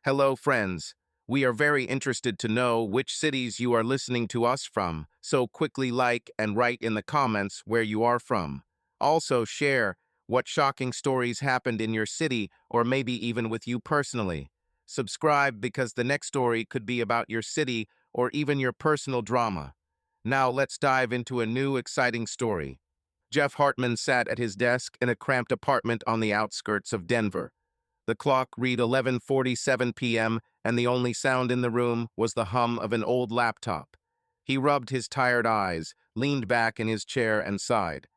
Hello, friends. We are very interested to know which cities you are listening to us from, so quickly like and write in the comments where you are from. Also, share what shocking stories happened in your city or maybe even with you personally. Subscribe because the next story could be about your city or even your personal drama. Now, let's dive into a new exciting story. Jeff Hartman sat at his desk in a cramped apartment on the outskirts of Denver. The clock read 11:47 p.m., and the only sound in the room was the hum of an old laptop. He rubbed his tired eyes, leaned back in his chair, and sighed.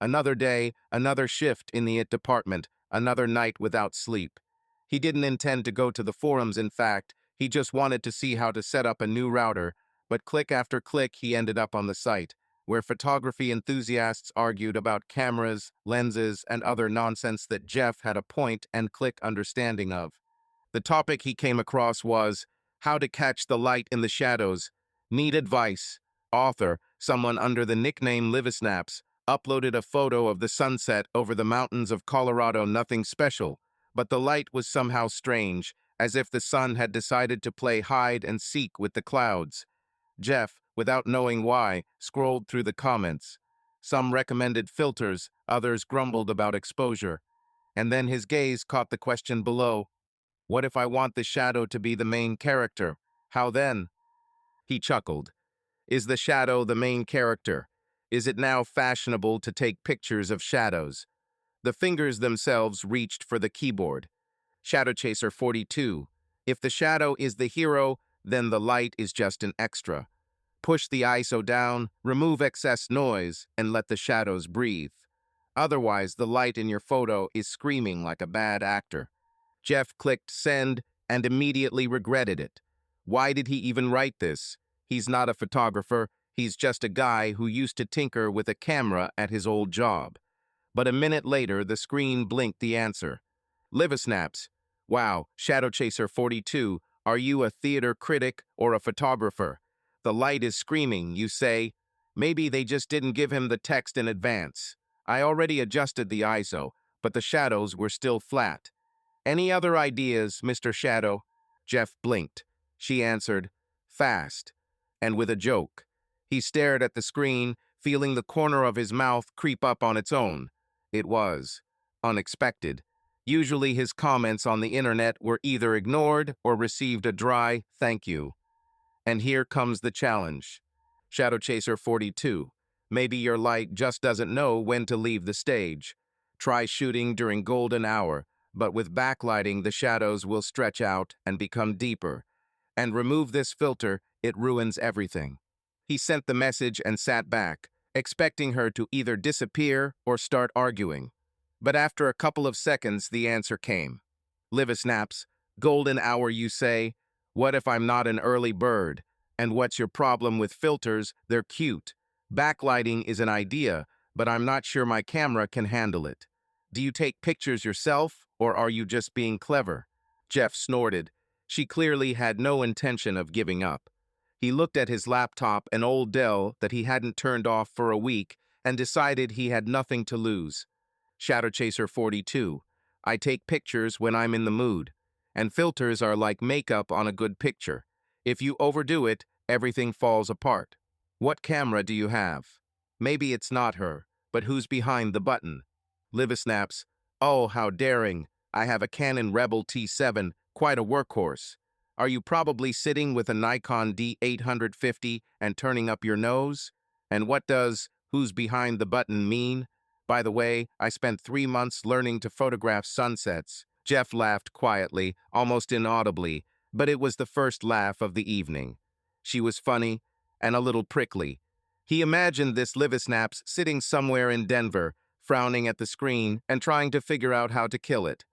Another day, another shift in the IT department, another night without sleep. He didn't intend to go to the forums, in fact. He just wanted to see how to set up a new router, but click after click he ended up on the site, where photography enthusiasts argued about cameras, lenses, and other nonsense that Jeff had a point-and-click understanding of. The topic he came across was how to catch the light in the shadows. Need advice. Author, someone under the nickname Livisnaps, uploaded a photo of the sunset over the mountains of Colorado. Nothing special, but the light was somehow strange, as if the sun had decided to play hide and seek with the clouds. Jeff, without knowing why, scrolled through the comments. Some recommended filters, others grumbled about exposure. And then his gaze caught the question below. What if I want the shadow to be the main character? How then? He chuckled. Is the shadow the main character? Is it now fashionable to take pictures of shadows? The fingers themselves reached for the keyboard. Shadow Chaser 42. If the shadow is the hero, then the light is just an extra. Push the ISO down, remove excess noise, and let the shadows breathe. Otherwise, the light in your photo is screaming like a bad actor. Jeff clicked send and immediately regretted it. Why did he even write this? He's not a photographer, he's just a guy who used to tinker with a camera at his old job. But a minute later, the screen blinked the answer. Livisnaps. Wow, Shadow Chaser 42, are you a theater critic or a photographer? The light is screaming, you say. Maybe they just didn't give him the text in advance. I already adjusted the ISO, but the shadows were still flat. Any other ideas, Mr. Shadow? Jeff blinked. She answered, fast, and with a joke. He stared at the screen, feeling the corner of his mouth creep up on its own. It was unexpected. Usually his comments on the internet were either ignored or received a dry thank you. And here comes the challenge. Shadow Chaser 42. Maybe your light just doesn't know when to leave the stage. Try shooting during golden hour, but with backlighting the shadows will stretch out and become deeper. And remove this filter, it ruins everything. He sent the message and sat back, expecting her to either disappear or start arguing. But after a couple of seconds, the answer came. Livisnaps, golden hour you say? What if I'm not an early bird? And what's your problem with filters? They're cute. Backlighting is an idea, but I'm not sure my camera can handle it. Do you take pictures yourself, or are you just being clever? Jeff snorted. She clearly had no intention of giving up. He looked at his laptop, an old Dell that he hadn't turned off for a week, and decided he had nothing to lose. Shadow Chaser 42. I take pictures when I'm in the mood. And filters are like makeup on a good picture. If you overdo it, everything falls apart. What camera do you have? Maybe it's not her, but who's behind the button? Livisnaps. Oh, how daring. I have a Canon Rebel T7, quite a workhorse. Are you probably sitting with a Nikon D850 and turning up your nose? And what does who's behind the button mean? By the way, I spent 3 months learning to photograph sunsets. Jeff laughed quietly, almost inaudibly, but it was the first laugh of the evening. She was funny and a little prickly. He imagined this Livisnaps sitting somewhere in Denver, frowning at the screen and trying to figure out how to kill it.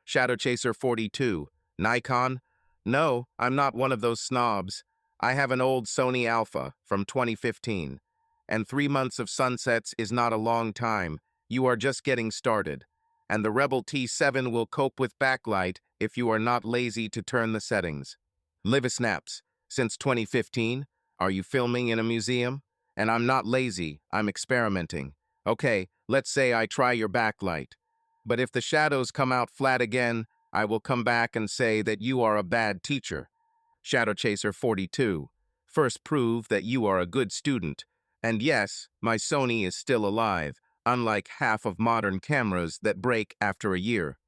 Shadow Chaser 42. Nikon? No, I'm not one of those snobs. I have an old Sony Alpha from 2015. And 3 months of sunsets is not a long time. You are just getting started. And the Rebel T7 will cope with backlight if you are not lazy to turn the settings. Livisnaps. Since 2015? Are you filming in a museum? And I'm not lazy, I'm experimenting. Okay, let's say I try your backlight. But if the shadows come out flat again, I will come back and say that you are a bad teacher. Shadow Chaser 42. First prove that you are a good student. And yes, my Sony is still alive, unlike half of modern cameras that break after a year.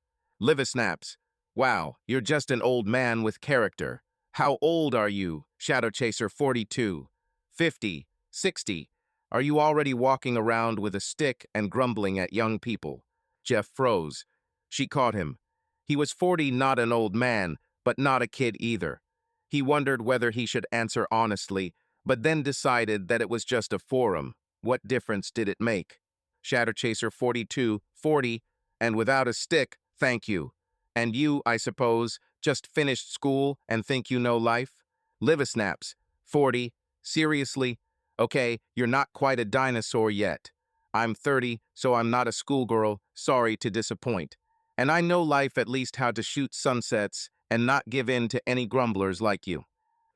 Livisnaps. Wow, you're just an old man with character. How old are you? Shadow Chaser 42. 50. 60. Are you already walking around with a stick and grumbling at young people? Jeff froze. She caught him. He was 40, not an old man, but not a kid either. He wondered whether he should answer honestly, but then decided that it was just a forum. What difference did it make? Shadow Chaser 42, 40, and without a stick, thank you. And you, I suppose, just finished school and think you know life? Livisnaps, 40, seriously? Okay, you're not quite a dinosaur yet. I'm 30, so I'm not a schoolgirl, sorry to disappoint. And I know life at least how to shoot sunsets and not give in to any grumblers like you.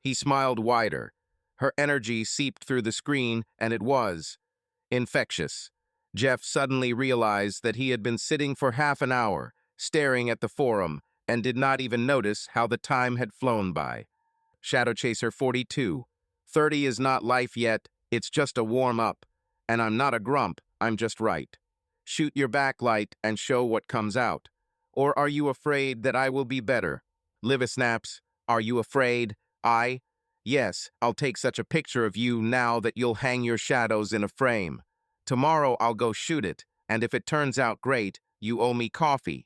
He smiled wider. Her energy seeped through the screen, and it was infectious. Jeff suddenly realized that he had been sitting for half an hour, staring at the forum, and did not even notice how the time had flown by. Shadow Chaser 42. 30 is not life yet, it's just a warm-up. And I'm not a grump, I'm just right. Shoot your backlight and show what comes out. Or are you afraid that I will be better? Livisnaps, are you afraid? Yes, I'll take such a picture of you now that you'll hang your shadows in a frame. Tomorrow I'll go shoot it, and if it turns out great, you owe me coffee.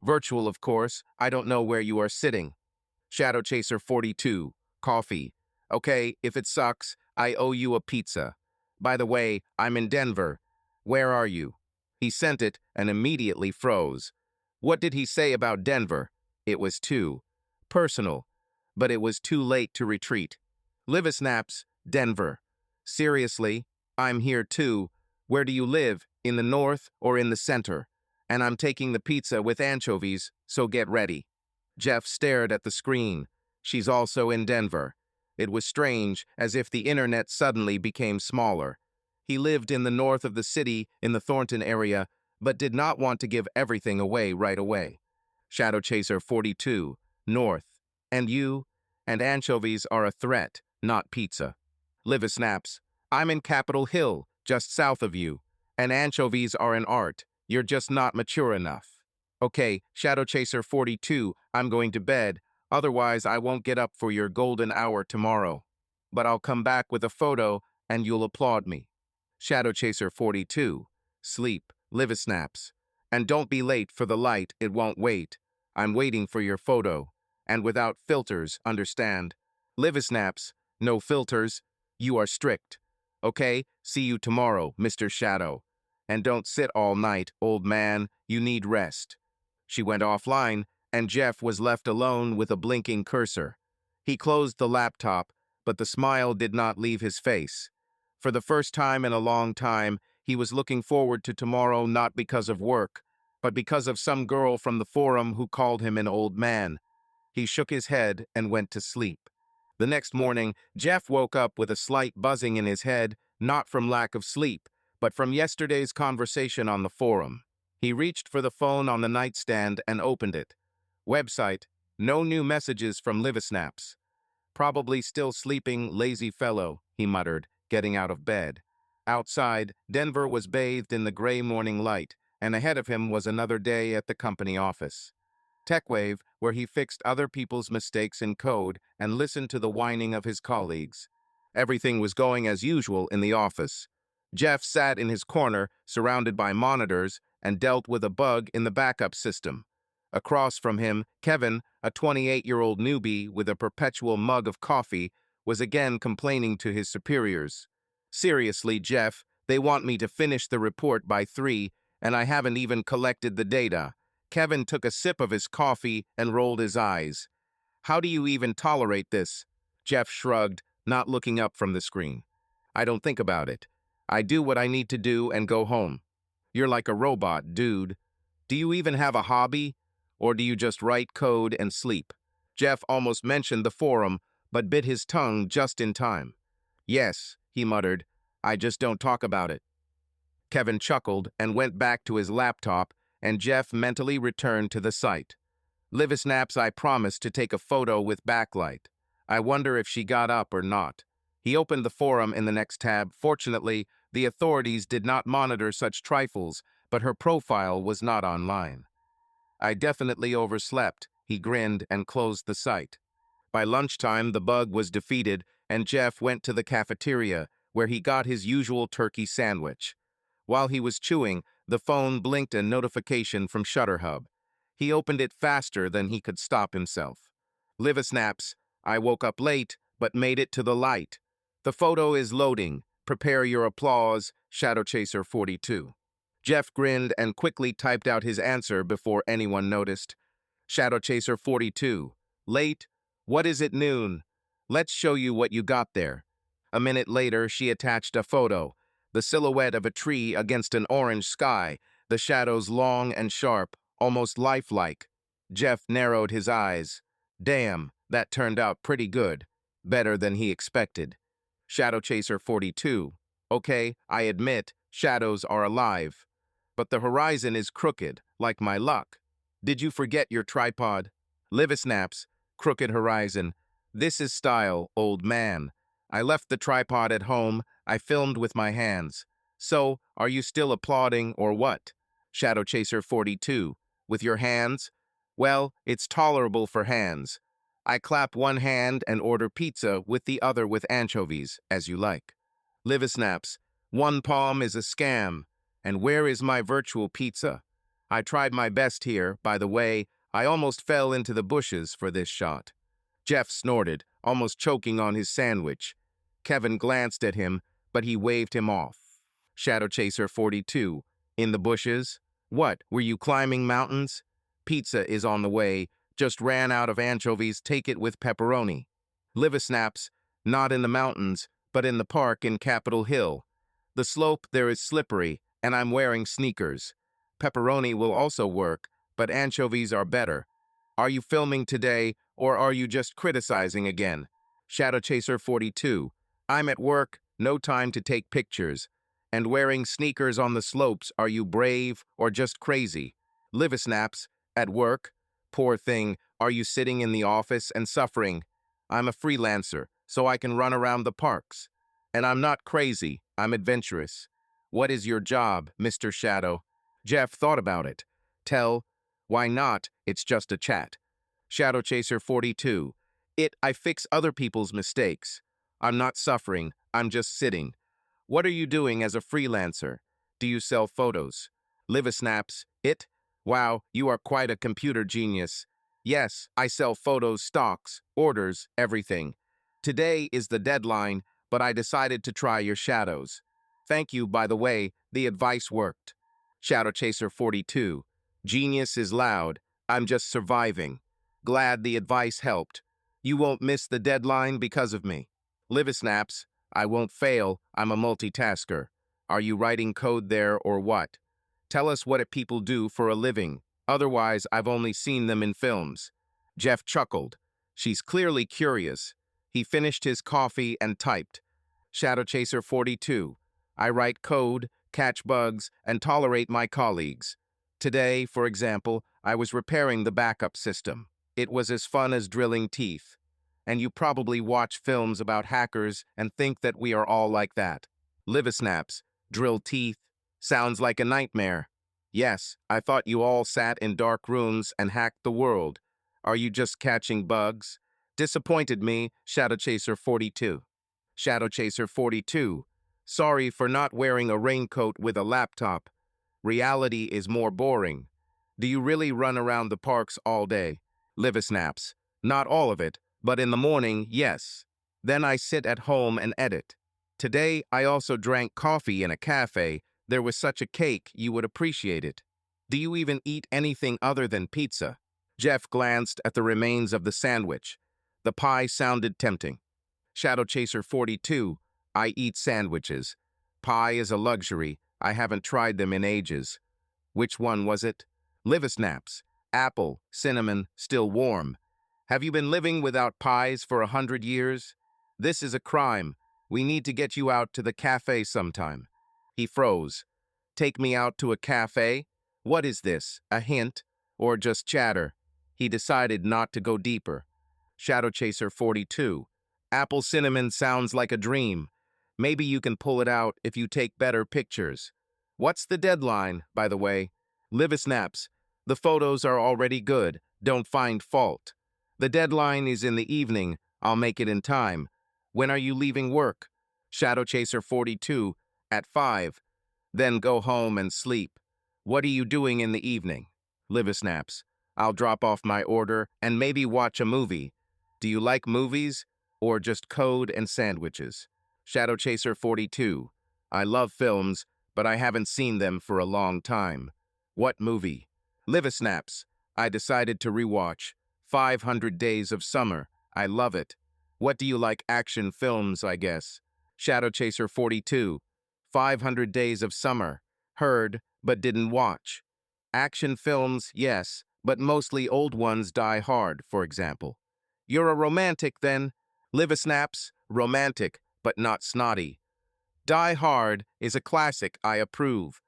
Virtual, of course, I don't know where you are sitting. Shadow Chaser 42, coffee. Okay, if it sucks, I owe you a pizza. By the way, I'm in Denver. Where are you? He sent it and immediately froze. What did he say about Denver? It was too personal, but it was too late to retreat. Livisnaps, Denver. Seriously, I'm here too. Where do you live? In the north or in the center? And I'm taking the pizza with anchovies, so get ready. Jeff stared at the screen. She's also in Denver. It was strange, as if the internet suddenly became smaller. He lived in the north of the city, in the Thornton area, but did not want to give everything away right away. Shadow Chaser 42, north. And you? And anchovies are a threat, not pizza. Livisnaps, I'm in Capitol Hill, just south of you. And anchovies are an art. You're just not mature enough. Okay, Shadow Chaser 42, I'm going to bed. Otherwise, I won't get up for your golden hour tomorrow. But I'll come back with a photo, and you'll applaud me. Shadow Chaser 42, sleep, Livisnaps. And don't be late for the light, it won't wait. I'm waiting for your photo. And without filters, understand? Livisnaps, no filters. You are strict. Okay, see you tomorrow, Mr. Shadow. And don't sit all night, old man, you need rest. She went offline, and Jeff was left alone with a blinking cursor. He closed the laptop, but the smile did not leave his face. For the first time in a long time, he was looking forward to tomorrow not because of work, but because of some girl from the forum who called him an old man. He shook his head and went to sleep. The next morning, Jeff woke up with a slight buzzing in his head, not from lack of sleep, but from yesterday's conversation on the forum. He reached for the phone on the nightstand and opened it. Website, no new messages from Livisnaps. Probably still sleeping, lazy fellow, he muttered, getting out of bed. Outside, Denver was bathed in the gray morning light, and ahead of him was another day at the company office. TechWave, where he fixed other people's mistakes in code and listened to the whining of his colleagues. Everything was going as usual in the office. Jeff sat in his corner, surrounded by monitors, and dealt with a bug in the backup system. Across from him, Kevin, a 28-year-old newbie with a perpetual mug of coffee, was again complaining to his superiors. Seriously, Jeff, they want me to finish the report by 3, and I haven't even collected the data. Kevin took a sip of his coffee and rolled his eyes. How do you even tolerate this? Jeff shrugged, not looking up from the screen. I don't think about it. I do what I need to do and go home. You're like a robot, dude. Do you even have a hobby? Or do you just write code and sleep? Jeff almost mentioned the forum, but bit his tongue just in time. Yes, he muttered. I just don't talk about it. Kevin chuckled and went back to his laptop, and Jeff mentally returned to the site. Liv snaps, I promised to take a photo with backlight. I wonder if she got up or not. He opened the forum in the next tab. Fortunately, the authorities did not monitor such trifles, but her profile was not online. I definitely overslept. He grinned and closed the site. By lunchtime, the bug was defeated, and Jeff went to the cafeteria, where he got his usual turkey sandwich. While he was chewing, the phone blinked a notification from ShutterHub. He opened it faster than he could stop himself. Liv snaps, I woke up late, but made it to the light. The photo is loading. Prepare your applause, Shadow Chaser 42. Jeff grinned and quickly typed out his answer before anyone noticed. Shadow Chaser 42. Late? What is it, noon? Let's show you what you got there. A minute later, she attached a photo. The silhouette of a tree against an orange sky, the shadows long and sharp, almost lifelike. Jeff narrowed his eyes. Damn, that turned out pretty good. Better than he expected. Shadow Chaser 42. Okay, I admit, shadows are alive. But the horizon is crooked, like my luck. Did you forget your tripod? Liv snaps, crooked horizon. This is style, old man. I left the tripod at home. I filmed with my hands. So, are you still applauding or what? Shadow Chaser 42. With your hands? Well, it's tolerable for hands. I clap one hand and order pizza with the other with anchovies, as you like. Liv snaps. One palm is a scam. And where is my virtual pizza? I tried my best here, by the way. I almost fell into the bushes for this shot. Jeff snorted, almost choking on his sandwich. Kevin glanced at him, but he waved him off. Shadow Chaser 42. In the bushes? What, were you climbing mountains? Pizza is on the way. Just ran out of anchovies. Take it with pepperoni. Liv snaps. Not in the mountains, but in the park in Capitol Hill. The slope there is slippery, and I'm wearing sneakers. Pepperoni will also work, but anchovies are better. Are you filming today, or are you just criticizing again? Shadow Chaser 42. I'm at work, no time to take pictures. And wearing sneakers on the slopes, are you brave or just crazy? Liv snaps. At work? Poor thing, are you sitting in the office and suffering? I'm a freelancer, so I can run around the parks. And I'm not crazy, I'm adventurous. What is your job, Mr. Shadow? Jeff thought about it. Why not? It's just a chat. Shadow Chaser 42. I fix other people's mistakes. I'm not suffering, I'm just sitting. What are you doing as a freelancer? Do you sell photos? Liv snaps. Wow, you are quite a computer genius. Yes, I sell photos, stocks, orders, everything. Today is the deadline, but I decided to try your shadows. Thank you, by the way, the advice worked. Shadow Chaser 42. Genius is loud. I'm just surviving. Glad the advice helped. You won't miss the deadline because of me. Liv snaps. I won't fail. I'm a multitasker. Are you writing code there or what? Tell us what people do for a living. Otherwise, I've only seen them in films. Jeff chuckled. She's clearly curious. He finished his coffee and typed. Shadow Chaser 42. I write code, catch bugs, and tolerate my colleagues. Today, for example, I was repairing the backup system. It was as fun as drilling teeth. And you probably watch films about hackers and think that we are all like that. Liv snaps. Drill teeth. Sounds like a nightmare. Yes, I thought you all sat in dark rooms and hacked the world. Are you just catching bugs? Disappointed me, Shadow Chaser 42. Shadow Chaser 42. Sorry for not wearing a raincoat with a laptop. Reality is more boring. Do you really run around the parks all day? Liv snaps. Not all of it, but in the morning, yes. Then I sit at home and edit. Today, I also drank coffee in a cafe. There was such a cake, you would appreciate it. Do you even eat anything other than pizza? Jeff glanced at the remains of the sandwich. The pie sounded tempting. Shadow Chaser 42. I eat sandwiches. Pie is a luxury. I haven't tried them in ages. Which one was it? Liv snaps. Apple, cinnamon, still warm. Have you been living without pies for 100 years? This is a crime. We need to get you out to the cafe sometime. He froze. Take me out to a cafe? What is this, a hint? Or just chatter? He decided not to go deeper. Shadow Chaser 42. Apple cinnamon sounds like a dream. Maybe you can pull it out if you take better pictures. What's the deadline, by the way? Live snaps. The photos are already good. Don't find fault. The deadline is in the evening. I'll make it in time. When are you leaving work? Shadow Chaser 42. At 5. Then go home and sleep. What are you doing in the evening? Live snaps. I'll drop off my order and maybe watch a movie. Do you like movies or just code and sandwiches? Shadow Chaser 42. I love films, but I haven't seen them for a long time. What movie? Live snaps. I decided to rewatch 500 Days of Summer. I love it. What do you like? Action films, I guess. Shadow Chaser 42. 500 Days of Summer. Heard, but didn't watch. Action films, yes, but mostly old ones. Die Hard, for example. You're a romantic, then? Live snaps. Romantic, but not snotty. Die Hard is a classic. I approve.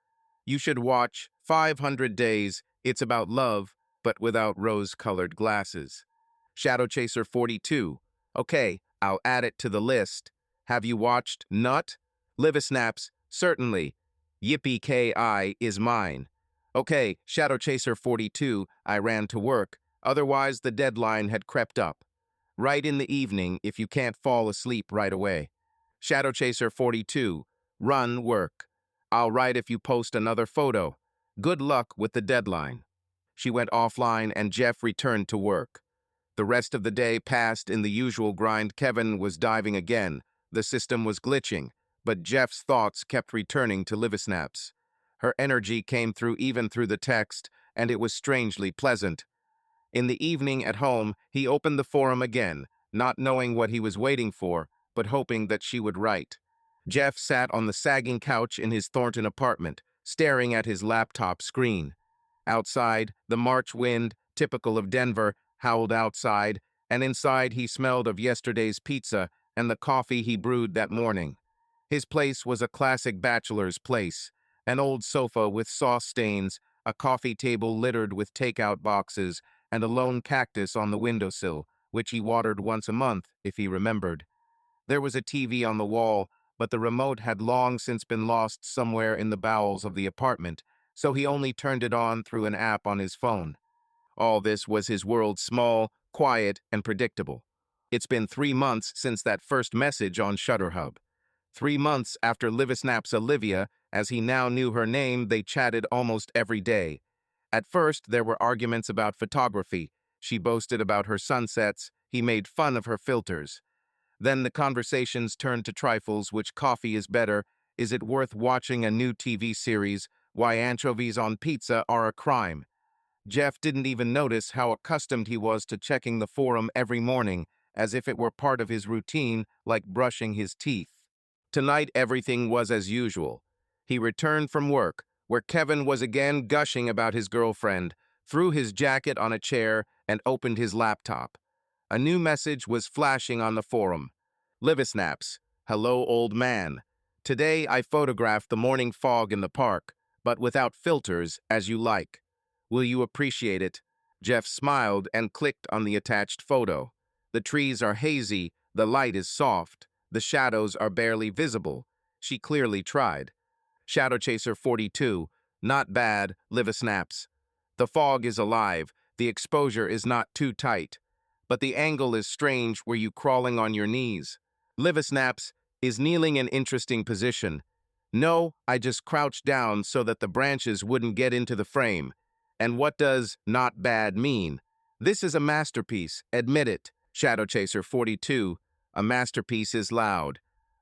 You should watch 500 Days. It's about love, but without rose-colored glasses. Shadow Chaser 42. Okay, I'll add it to the list. Have you watched Nut? Live snaps. Certainly. Yippee-ki is mine. Okay, Shadow Chaser 42. I ran to work. Otherwise, the deadline had crept up. Write in the evening if you can't fall asleep right away. Shadow Chaser 42. Run work. I'll write if you post another photo. Good luck with the deadline. She went offline and Jeff returned to work. The rest of the day passed in the usual grind. Kevin was diving again. The system was glitching, but Jeff's thoughts kept returning to Live snaps. Her energy came through even through the text, and it was strangely pleasant. In the evening at home, he opened the forum again, not knowing what he was waiting for, but hoping that she would write. Jeff sat on the sagging couch in his Thornton apartment, staring at his laptop screen. Outside, the March wind, typical of Denver, howled outside, and inside he smelled of yesterday's pizza and the coffee he brewed that morning. His place was a classic bachelor's place, an old sofa with sauce stains, a coffee table littered with takeout boxes, and a lone cactus on the windowsill, which he watered once a month, if he remembered. There was a TV on the wall, but the remote had long since been lost somewhere in the bowels of the apartment, so he only turned it on through an app on his phone. All this was his world, small, quiet, and predictable. It's been 3 months since that first message on Shutterhub. 3 months after Live snaps Olivia, as he now knew her name, they chatted almost every day. At first, there were arguments about photography. She boasted about her sunsets. He made fun of her filters. Then the conversations turned to trifles: which coffee is better? Is it worth watching a new TV series? Why anchovies on pizza are a crime. Jeff didn't even notice how accustomed he was to checking the forum every morning, as if it were part of his routine, like brushing his teeth. Tonight, everything was as usual. He returned from work, where Kevin was again gushing about his girlfriend, threw his jacket on a chair, and opened his laptop. A new message was flashing on the forum. Live snaps. Hello, old man. Today I photographed the morning fog in the park, but without filters, as you like. Will you appreciate it? Jeff smiled and clicked on the attached photo. The trees are hazy, the light is soft, the shadows are barely visible. She clearly tried. Shadow Chaser 42. Not bad, Live snaps. The fog is alive, the exposure is not too tight. But the angle is strange. Were you crawling on your knees? Live snaps. Is kneeling an interesting position? No, I just crouched down so that the branches wouldn't get into the frame. And what does not bad mean? This is a masterpiece, admit it. Shadow Chaser 42. A masterpiece is loud.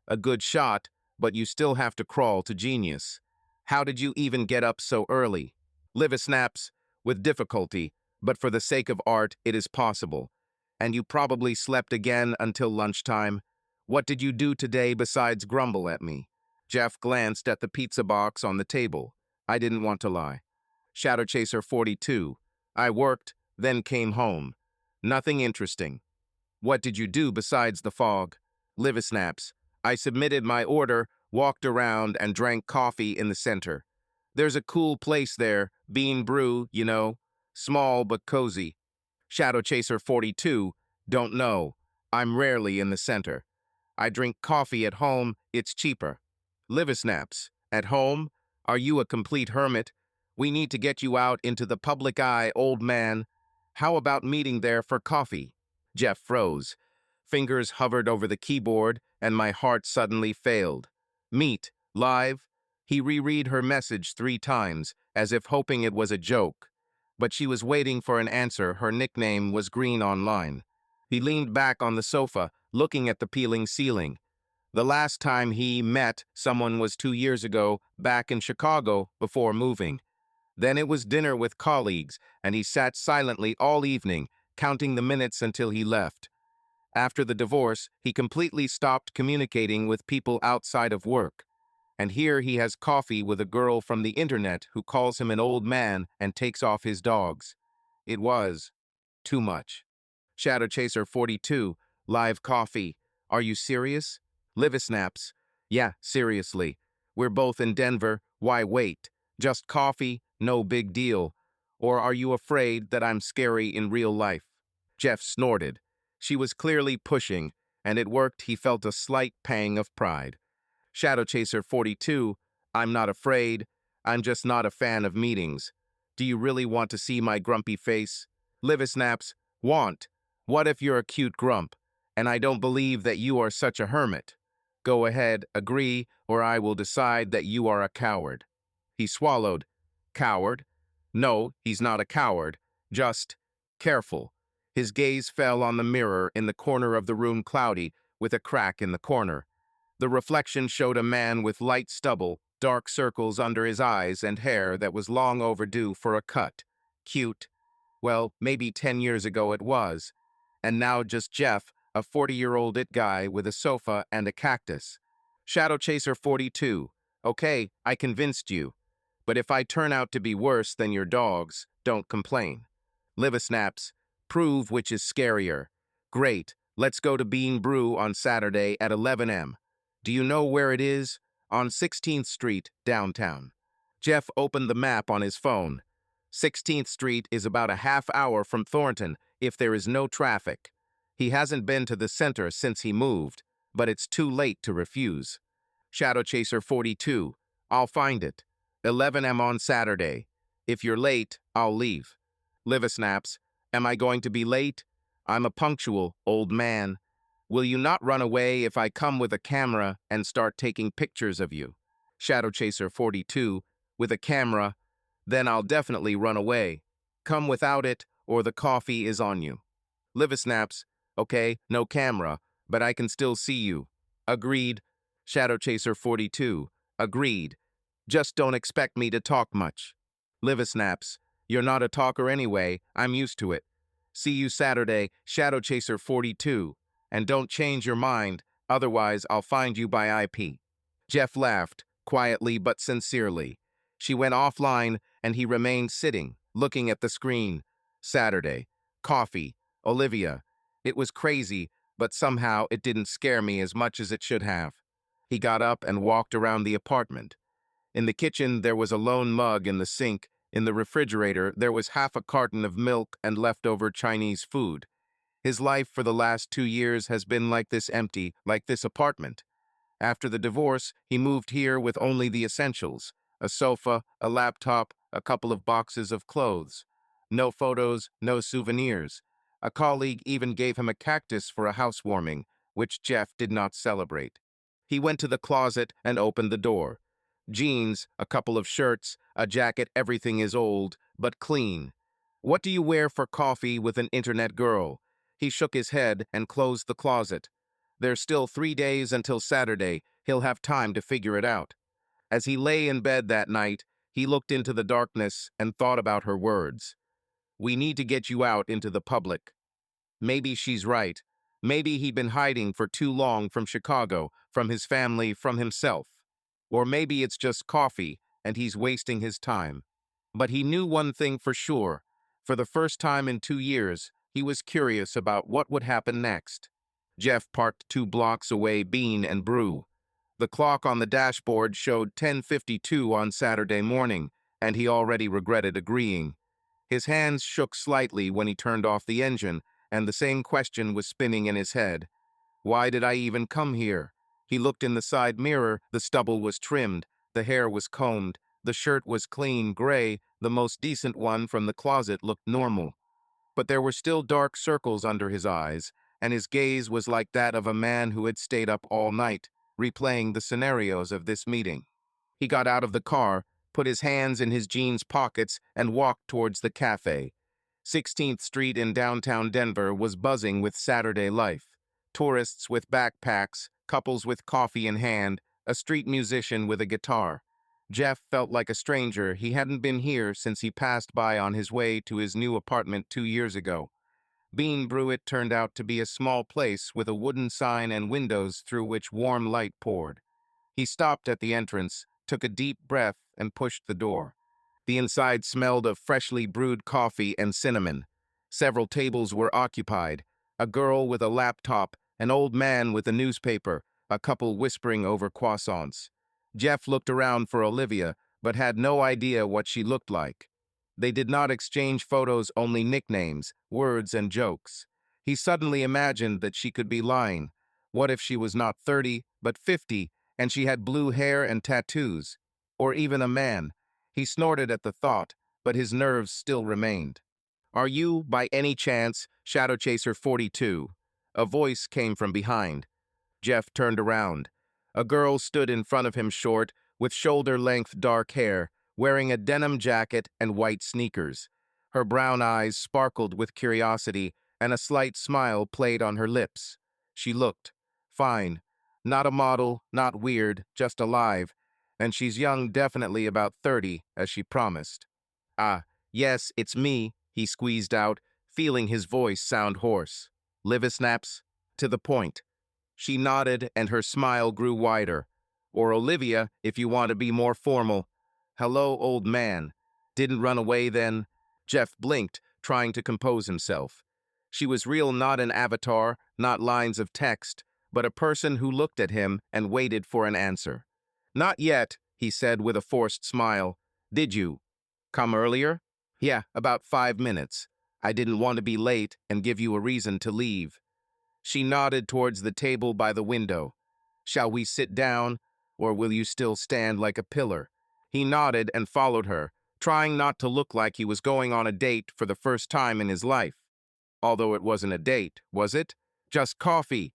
A good shot, but you still have to crawl to genius. How did you even get up so early? Live snaps. With difficulty, but for the sake of art, it is possible. And you probably slept again until lunchtime. What did you do today besides grumble at me? Jeff glanced at the pizza box on the table. I didn't want to lie. Shadow Chaser 42. I worked, then came home. Nothing interesting. What did you do besides the fog? Live snaps. I submitted my order, walked around, and drank coffee in the center. There's a cool place there, Bean Brew, you know. Small but cozy. Shadow Chaser 42, don't know. I'm rarely in the center. I drink coffee at home, it's cheaper. Liver snaps. At home? Are you a complete hermit? We need to get you out into the public eye, old man. How about meeting there for coffee? Jeff froze. Fingers hovered over the keyboard, and my heart suddenly failed. Meet, live? He reread her message 3 times, as if hoping it was a joke. But she was waiting for an answer. Her nickname was Green Online. He leaned back on the sofa, looking at the peeling ceiling. The last time he met someone was 2 years ago, back in Chicago, before moving. Then it was dinner with colleagues, and he sat silently all evening, counting the minutes until he left. After the divorce, he completely stopped communicating with people outside of work. And here he has coffee with a girl from the internet who calls him an old man and takes off his dogs. It was too much. Shadow Chaser 42, live coffee. Are you serious? Liver snaps. Yeah, seriously. We're both in Denver. Why wait? Just coffee, no big deal. Or are you afraid that I'm scary in real life? Jeff snorted. She was clearly pushing, and it worked. He felt a slight pang of pride. Shadow Chaser 42, I'm not afraid. I'm just not a fan of meetings. Do you really want to see my grumpy face? Liver snaps. Want. What if you're a cute grump, and I don't believe that you are such a hermit? Go ahead, agree, or I will decide that you are a coward. He swallowed. Coward? No, he's not a coward. Just careful. His gaze fell on the mirror in the corner of the room, cloudy, with a crack in the corner. The reflection showed a man with light stubble, dark circles under his eyes, and hair that was long overdue for a cut. Cute. Well, maybe 10 years ago it was. And now just Jeff, a 40-year-old it guy with a sofa and a cactus. Shadow Chaser 42. Okay, I convinced you. But if I turn out to be worse than your dogs, don't complain. Liver snaps. Prove which is scarier. Great. Let's go to Bean Brew on Saturday at 11 a.m. Do you know where it is? On 16th Street, downtown. Jeff opened the map on his phone. 16th Street is about a half hour from Thornton if there is no traffic. He hasn't been to the center since he moved, but it's too late to refuse. Shadow Chaser 42. I'll find it. 11 a.m. on Saturday. If you're late, I'll leave. Liver snaps. Am I going to be late? I'm a punctual old man. Will you not run away if I come with a camera and start taking pictures of you? Shadow Chaser 42. With a camera? Then I'll definitely run away. Come without it, or the coffee is on you. Liver snaps. Okay, no camera, but I can still see you. Agreed. Shadow Chaser 42. Agreed. Just don't expect me to talk much. Liver snaps. You're not a talker anyway, I'm used to it. See you Saturday, Shadow Chaser 42. And don't change your mind, otherwise I'll find you by IP. Jeff laughed, quietly but sincerely. She went offline, and he remained sitting, looking at the screen. Saturday. Coffee. Olivia. It was crazy, but somehow it didn't scare me as much as it should have. He got up and walked around the apartment. In the kitchen, there was a lone mug in the sink. In the refrigerator, there was half a carton of milk and leftover Chinese food. His life for the last 2 years has been like this, empty, like this apartment. After the divorce, he moved here with only the essentials: a sofa, a laptop, a couple of boxes of clothes. No photos, no souvenirs. A colleague even gave him a cactus for a housewarming, which Jeff did not celebrate. He went to the closet and opened the door. Jeans, a couple of shirts, a jacket, everything is old, but clean. What do you wear for coffee with an internet girl? He shook his head and closed the closet. There's still 3 days until Saturday. He'll have time to figure it out. As he lay in bed that night, he looked into the darkness and thought about her words. We need to get you out into the public. Maybe she's right. Maybe he'd been hiding for too long from Chicago, from his family, from himself. Or maybe it's just coffee, and he's wasting his time. But he knew one thing for sure. For the first time in 2 years, he was curious about what would happen next. Jeff parked 2 blocks away, Bean and Brew. The clock on the dashboard showed 10:52 on Saturday morning, and he already regretted agreeing. His hands shook slightly when he turned off the engine, and the same question was spinning in his head. Why did I even come here? He looked in the side mirror. The stubble was trimmed, the hair was combed, the shirt was clean gray, the most decent one from the closet looked normal. But there were still dark circles under his eyes, and his gaze was like that of a man who had stayed up all night, replaying the scenarios of this meeting. He got out of the car, put his hands in his jeans pockets, and walked towards the cafe. 16th Street in downtown Denver was buzzing with Saturday life. Tourists with backpacks, couples with coffee in hand, a street musician with a guitar. Jeff felt like a stranger. He hadn't been here since he passed by on his way to his new apartment 2 years ago. Bean Brewitt turned out to be a small place with a wooden sign and windows through which warm light poured. He stopped at the entrance, took a deep breath, and pushed the door. The inside smelled of freshly brewed coffee and cinnamon. Several tables were occupied. A girl with a laptop, an old man with a newspaper, a couple whispering over croissants. Jeff looked around for Olivia, but had no idea what she looked like. They did not exchange photos, only nicknames, words, and jokes. He suddenly imagined that she could be lying. What if she was not 30, but 50, and she had blue hair and tattoos? Or even a man? He snorted at the thought, but his nerves still remained. Are you, by any chance, Shadow Chaser 42? A voice came from behind. Jeff turned around. A girl stood in front of him, short, with shoulder-length dark hair, wearing a denim jacket and white sneakers. Her brown eyes sparkled with curiosity, and a slight smile played on her lips. She looked fine. Not a model, not weird, just alive. And she's young, definitely about 30, as she promised. Ah, yes, it's me, he squeezed out, feeling his voice sound hoarse. Liver snaps? To the point. She nodded, and her smile grew wider. Or Olivia, if you want to be more formal. Hello, old man. Didn't run away then? Jeff blinked, trying to compose himself. She was real, not an avatar, not lines of text, but a person who looked at him and waited for an answer. Not yet, he said with a forced smile. Did you come earlier? Yeah, about 5 minutes. I didn't want to be late and give you a reason to leave. She nodded towards the table by the window. Shall we sit down, or will you still stand like a pillar? He nodded and followed her, trying not to look like he was going on a date for the first time in his life. Although it wasn't a date, was it? Just coffee.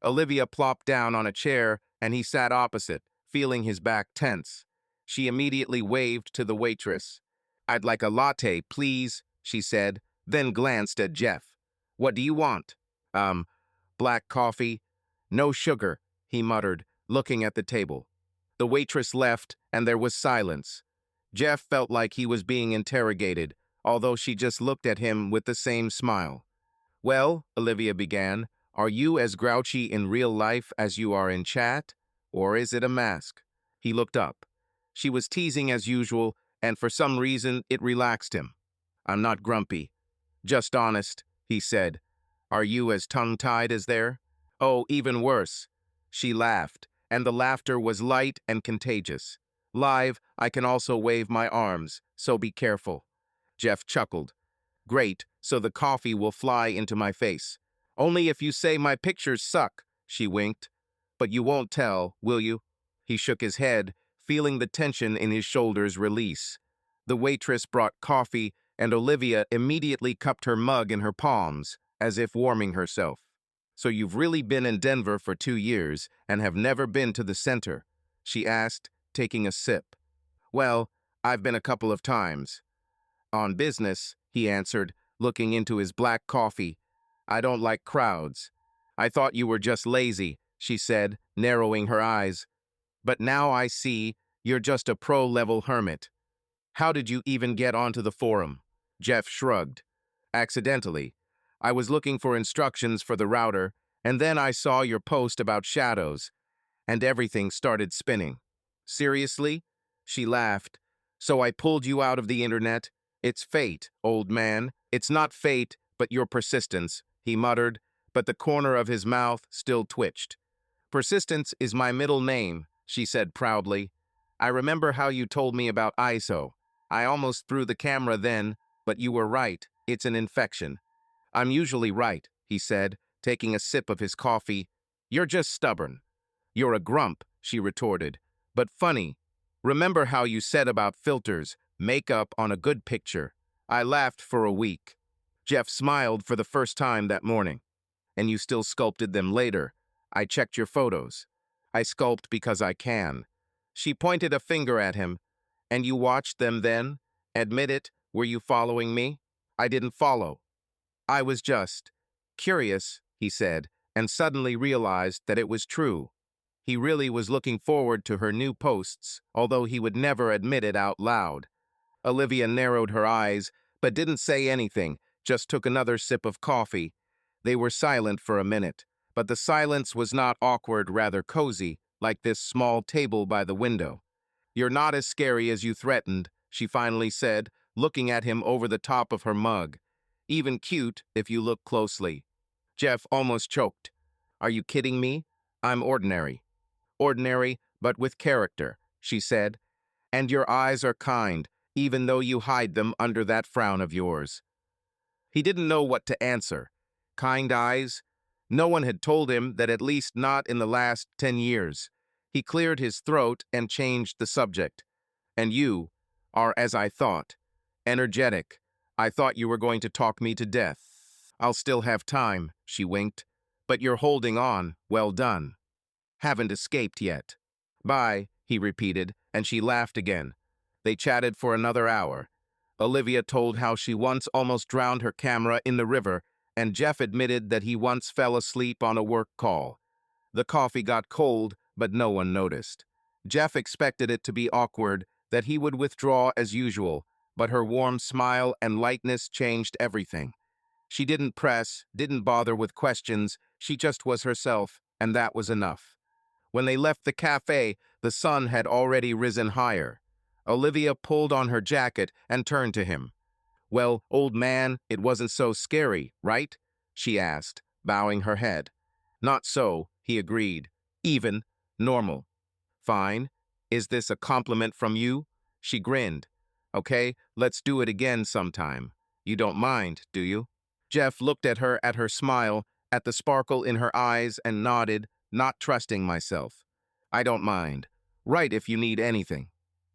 Olivia plopped down on a chair, and he sat opposite, feeling his back tense. She immediately waved to the waitress. I'd like a latte, please, she said, then glanced at Jeff. What do you want? Black coffee. No sugar, he muttered, looking at the table. The waitress left, and there was silence. Jeff felt like he was being interrogated, although she just looked at him with the same smile. Well, Olivia began, are you as grouchy in real life as you are in chat? Or is it a mask? He looked up. She was teasing as usual, and for some reason it relaxed him. I'm not grumpy. Just honest, he said. Are you as tongue-tied as there? Oh, even worse. She laughed, and the laughter was light and contagious. Live, I can also wave my arms, so be careful. Jeff chuckled. Great, so the coffee will fly into my face. Only if you say my pictures suck, she winked. But you won't tell, will you? He shook his head, feeling the tension in his shoulders release. The waitress brought coffee, and Olivia immediately cupped her mug in her palms, as if warming herself. So you've really been in Denver for 2 years and have never been to the center? She asked, taking a sip. Well, I've been a couple of times. On business, he answered, looking into his black coffee. I don't like crowds. I thought you were just lazy, she said, narrowing her eyes. But now I see you're just a pro-level hermit. How did you even get onto the forum? Jeff shrugged. Accidentally. I was looking for instructions for the router, and then I saw your post about shadows, and everything started spinning. Seriously? She laughed. So I pulled you out of the internet? It's fate, old man. It's not fate, but your persistence, he muttered, but the corner of his mouth still twitched. Persistence is my middle name, she said proudly. I remember how you told me about ISO. I almost threw the camera then, But you were right, it's an infection. I'm usually right, he said, taking a sip of his coffee. You're just stubborn. You're a grump, she retorted. But funny. Remember how you said about filters, makeup on a good picture? I laughed for a week. Jeff smiled for the first time that morning. And you still sculpted them later. I checked your photos. I sculpt because I can. She pointed a finger at him. And you watched them then? Admit it, were you following me? I didn't follow. I was just curious, he said, and suddenly realized that it was true. He really was looking forward to her new posts, although he would never admit it out loud. Olivia narrowed her eyes, but didn't say anything, just took another sip of coffee. They were silent for a minute, but the silence was not awkward, rather cozy, like this small table by the window. You're not as scary as you threatened, she finally said, looking at him over the top of her mug. Even cute, if you look closely. Jeff almost choked. Are you kidding me? I'm ordinary. Ordinary, but with character, she said. And your eyes are kind, even though you hide them under that frown of yours. He didn't know what to answer. Kind eyes? No one had told him that, at least not in the last 10 years. He cleared his throat and changed the subject. And you are as I thought. Energetic. I thought you were going to talk me to death. I'll still have time, she winked. But you're holding on, well done. Haven't escaped yet. Bye, he repeated, and she laughed again. They chatted for another hour. Olivia told how she once almost drowned her camera in the river, and Jeff admitted that he once fell asleep on a work call. The coffee got cold, but no one noticed. Jeff expected it to be awkward, that he would withdraw as usual, but her warm smile and lightness changed everything. She didn't press, didn't bother with questions, she just was herself, and that was enough. When they left the cafe, the sun had already risen higher. Olivia pulled on her jacket and turned to him. Well, old man, it wasn't so scary, right? She asked, bowing her head. Not so, he agreed. Even, normal. Fine. Is this a compliment from you? She grinned. Okay, let's do it again sometime. You don't mind, do you? Jeff looked at her smile, at the sparkle in her eyes, and nodded, not trusting myself. I don't mind. Right if you need anything.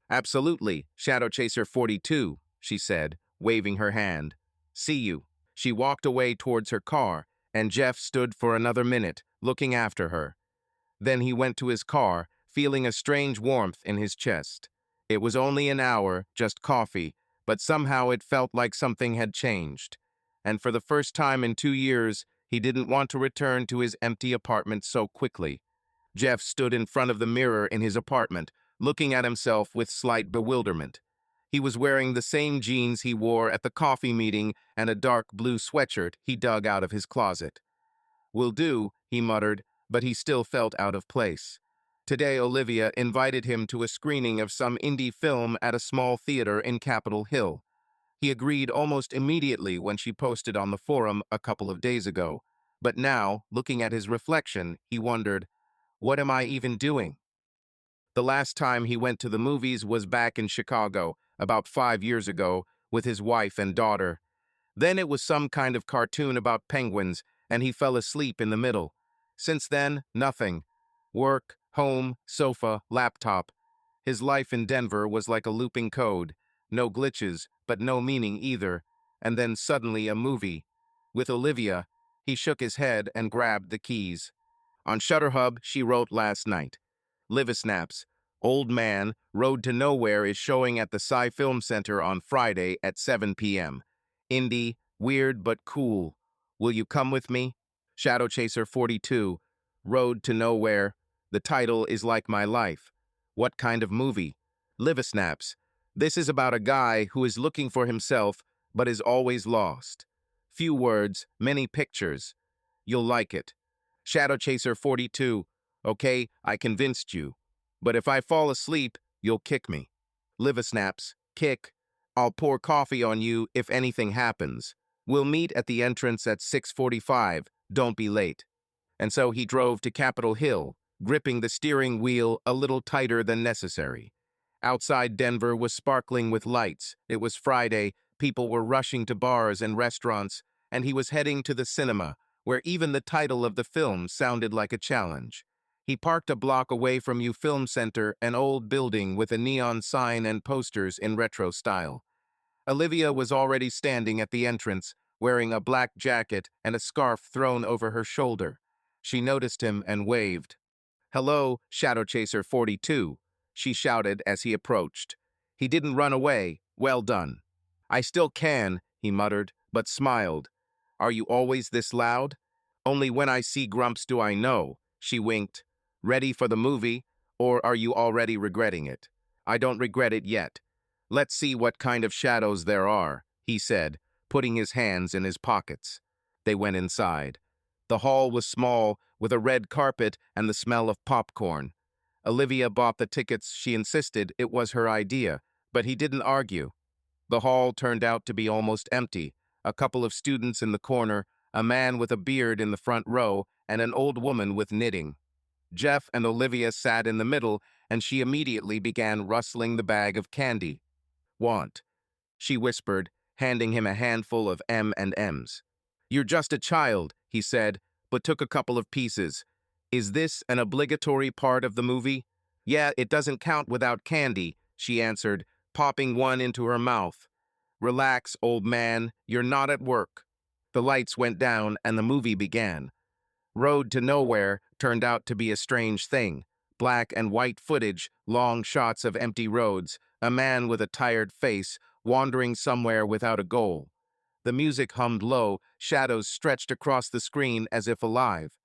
Absolutely, Shadow Chaser 42, she said, waving her hand. See you. She walked away towards her car, and Jeff stood for another minute, looking after her. Then he went to his car, feeling a strange warmth in his chest. It was only an hour, just coffee, but somehow it felt like something had changed. And for the first time in 2 years, he didn't want to return to his empty apartment so quickly. Jeff stood in front of the mirror in his apartment, looking at himself with slight bewilderment. He was wearing the same jeans he wore at the coffee meeting and a dark blue sweatshirt he dug out of his closet. Will do, he muttered, but he still felt out of place. Today, Olivia invited him to a screening of some indie film at a small theater in Capitol Hill. He agreed almost immediately when she posted on the forum a couple of days ago. But now, looking at his reflection, he wondered, what am I even doing? The last time he went to the movies was back in Chicago, about 5 years ago, with his wife and daughter. Then it was some kind of cartoon about penguins, and he fell asleep in the middle. Since then, nothing. Work, home, sofa, laptop. His life in Denver was like a looping code. No glitches, but no meaning either. And then suddenly a movie. With Olivia, he shook his head and grabbed the keys. On Shutterhub, she wrote last night. Livisnaps, Old Man, Road to Nowhere is showing at the Sci Film Center on Friday at 7 p.m. Indie, weird but cool. Will you come with me? Shadow Chaser 42, Road to Nowhere. The title is like my life. What kind of movie? Livisnaps. This is about a guy who is looking for himself, but is always lost. Few words, many pictures. You'll like it. Shadow Chaser 42. Okay, I convinced you. But if I fall asleep, you'll kick me. Livisnaps. Kick. I'll pour coffee on you if anything happens. We'll meet at the entrance at 6:45. Don't be late. And so he drove to Capitol Hill, gripping the steering wheel a little tighter than necessary. Outside Denver was sparkling with lights. It was Friday, People were rushing to bars and restaurants, and he was heading to the cinema, where even the title of the film sounded like a challenge. He parked a block away from U Film Center, an old building with a neon sign and posters in retro style. Olivia was already standing at the entrance, wearing a black jacket and a scarf thrown over her shoulder. She noticed him and waved. "Hello, Shadow Chaser 42, she shouted as he approached. He didn't run away. Well done. I still can, he muttered, but smiled. Are you always this loud? Only when I see Grumps do I know, she winked. Ready for the movie, or are you already regretting it? I don't regret it yet. Let's see what kind of shadows there are, he said, putting his hands in his pockets. They went inside. The hall was small, with a red carpet and the smell of popcorn. Olivia bought the tickets. She insisted it was her idea, but he didn't argue. The hall turned out to be almost empty. A couple of students in the corner, a man with a beard in the front row, and an old woman with knitting. Jeff and Olivia sat in the middle, and she immediately began rustling the bag of candy. Want, she whispered, handing him a handful of M&Ms. You're just a child, he said, but took a couple of pieces. Is this an obligatory part of the movie? Yeah, it doesn't count without candy, she answered, popping one into her mouth. Relax, old man, you're not at work. The lights went down and the movie began. Road to Nowhere turned out to be a strange thing. Black and white footage, long shots of empty roads, a man with a tired face, wandering somewhere without a goal. The music hummed low, shadows stretched across the screen as if alive.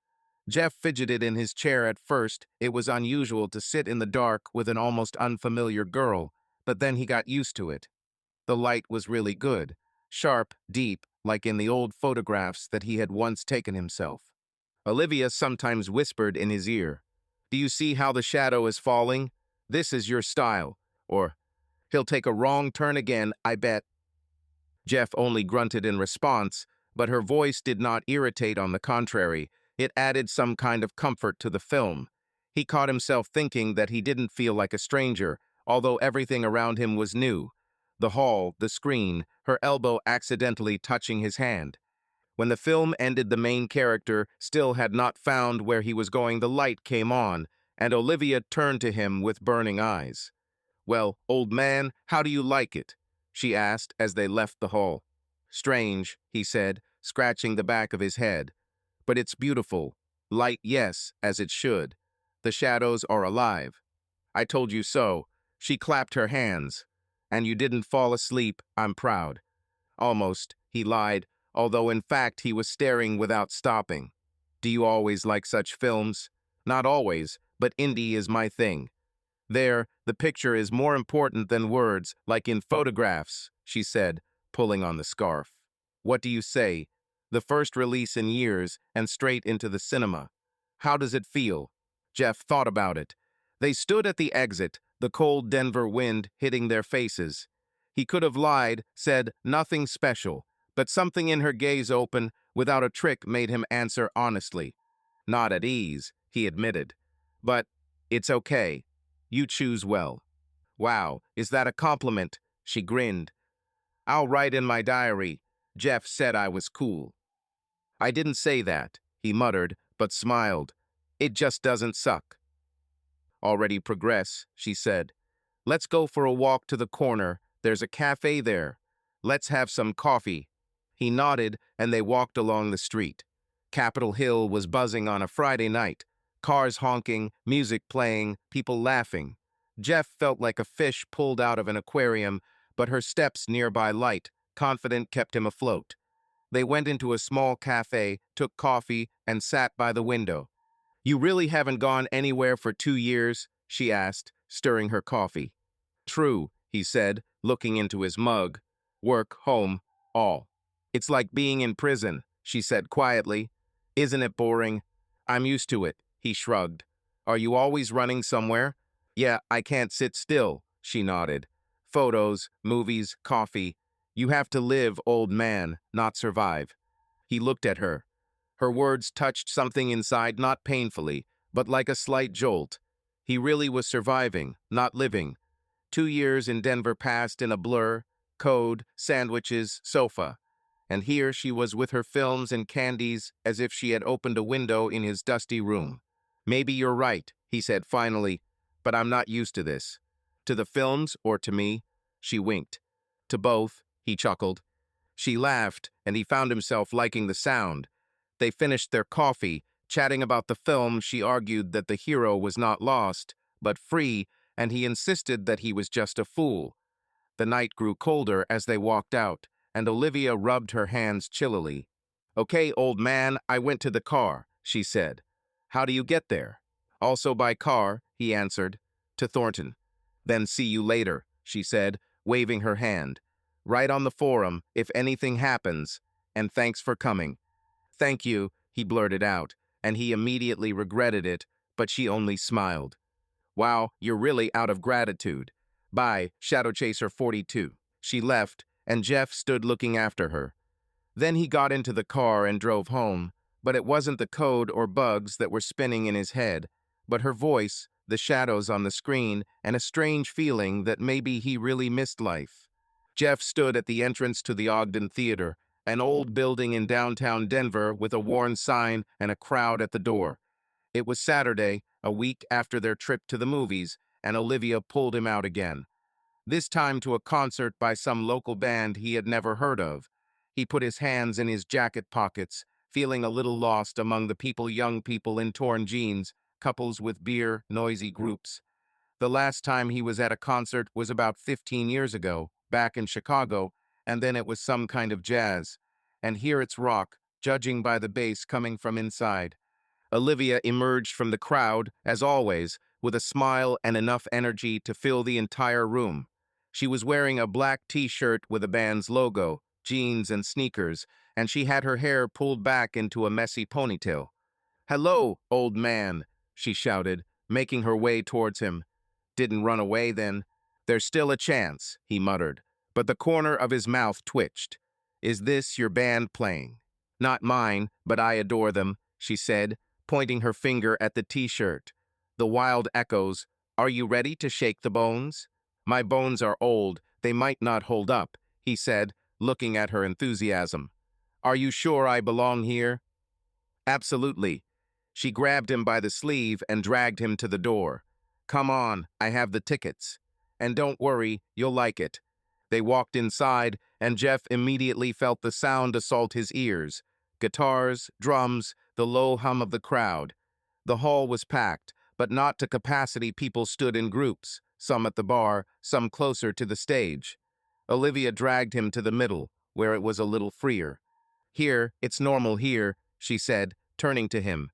Jeff fidgeted in his chair at first. It was unusual to sit in the dark with an almost unfamiliar girl, but then he got used to it. The light was really good, sharp, deep, like in the old photographs that he had once taken himself. Olivia sometimes whispered in his ear, Do you see how the shadow is falling? This is your style. Or, he'll take a wrong turn again, I bet. Jeff only grunted in response, but her voice did not irritate. On the contrary, it added some kind of comfort to the film. He caught himself thinking that he didn't feel like a stranger, although everything around him was new. The hall, the screen, her elbow accidentally touching his hand. When the film ended, the main character still had not found where he was going. The light came on, and Olivia turned to him with burning eyes. Well, old man, how do you like it? She asked as they left the hall. Strange, he said, scratching the back of his head. But it's beautiful. Light, yes, as it should. The shadows are alive. I told you so. She clapped her hands. And you didn't fall asleep, I'm proud. Almost, he lied, although in fact he was staring without stopping. Do you always like such films? Not always, but indie is my thing. There, the picture is more important than words, like in photographs, she said, pulling on the scarf. What do you say? The first release in years and straight into the cinema. How does it feel? Jeff thought about it. They stood at the exit, the cold Denver wind hitting their faces. He could have lied, said nothing special, but something in her gaze open, without a trick, made him answer honestly. Not at ease, he admitted. But it's okay. You choose well. Wow, is that a compliment? She grinned. I'll write in my diary. Jeff said I was cool. I didn't say that, he muttered, but smiled. It just doesn't suck. Already progress, she said. Let's go for a walk to the corner. There's a cafe there. Let's have some coffee. He nodded, and they walked along the street. Capitol Hill was buzzing on a Friday night. Cars honking, music playing, people laughing. Jeff felt like a fish pulled out of an aquarium, but her steps nearby light, confident, kept him afloat. They went into a small cafe, took coffee, and sat by the window. You really haven't gone anywhere for 2 years? She asked, stirring her coffee. True, he said, looking into his mug. Work, home, all. It's like being in prison, she said quietly. Isn't it boring? I'm used to it, he shrugged. Are you always running somewhere? Yeah, I can't sit still, she nodded. Photos, movies, coffee. You have to live, old man, not survive. He looked at her. Her words touched something inside, not painfully, but like a slight jolt. He really was surviving, not living. 2 years in Denver passed in a blur. code, sandwiches, sofa. And here she was with her films and candies as if she had opened a window in his dusty room. Maybe you're right, he said finally, but I'm not used to this. To the films or to me? She winked. To both, he chuckled. She laughed, and he found himself liking the sound. They finished their coffee, chatting about the film. She argued that the hero was not lost, but free, and he insisted that he was just a fool. The night grew colder as they walked out, and Olivia rubbed her hands chillily. Okay, old man, I went to the car, she said. How do you get there? Also by car, he answered. To Thornton. Then see you later, she said, waving her hand. Right on the forum, if anything happens, and thanks for coming. Thank you, he blurted out, and he immediately regretted it, but she only smiled. Wow, you're really out of gratitude. Bye, Shadow Chaser 42. She left, and Jeff stood looking after her. Then he got into the car and drove home, but it wasn't the code or bugs that were spinning in his head, but her voice, the shadows on the screen, and a strange feeling that maybe he really missed life. Jeff stood at the entrance to the Ogden Theater, an old building in downtown Denver with a worn sign and a crowd at the door. It was Saturday, a week after their trip to the movies, and Olivia pulled him out again. This time to a concert by some local band he had never heard of. He put his hands in his jacket pockets, feeling a little lost among the people, young people in torn jeans, couples with beer, noisy groups. The last time he was at a concert was about 15 years ago, back in Chicago, and then it was some kind of jazz. And here it's rock, judging by the bass coming from inside. Olivia emerged from the crowd, as always, with a smile and enough energy to fill the entire room. She was wearing a black t-shirt with a band's logo, jeans and sneakers, and she had her hair pulled back into a messy ponytail. "Hello, old man," she shouted, making her way towards him. "Didn't run away then?" "There's still a chance," he muttered, but the corner of his mouth twitched. "Is this your band playing?" "Not mine, but I adore them," she said, pointing her finger at the t-shirt. The wild echoes, "Are you ready to shake the bones?" "My bones are old, they might not hold up," he said, looking at her enthusiasm. "Are you sure I belong here?" "Absolutely." She grabbed him by the sleeve and dragged him to the door. "Come on, I have the tickets. And don't worry, you'll like it." They walked inside, and Jeff immediately felt the sound assault his ears. Guitars, drums, the low hum of the crowd. The hall was packed, but not to capacity. People stood in groups, some at the bar, some closer to the stage. Olivia dragged him to the middle, where it was a little freer. "Here, it's normal here," she said, turning to him.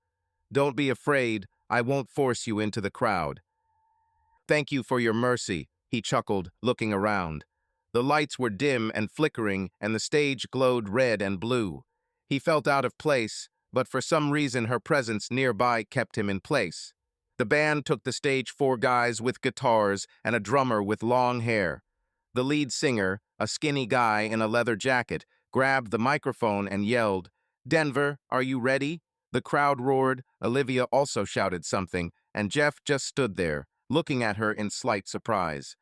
"Don't be afraid, I won't force you into the crowd." "Thank you for your mercy," he chuckled, looking around. The lights were dim and flickering, and the stage glowed red and blue. He felt out of place, but for some reason her presence nearby kept him in place. The band took the stage, 4 guys with guitars and a drummer with long hair. The lead singer, a skinny guy in a leather jacket, grabbed the microphone and yelled, "Denver, are you ready?" The crowd roared. Olivia also shouted something, and Jeff just stood there, looking at her in slight surprise.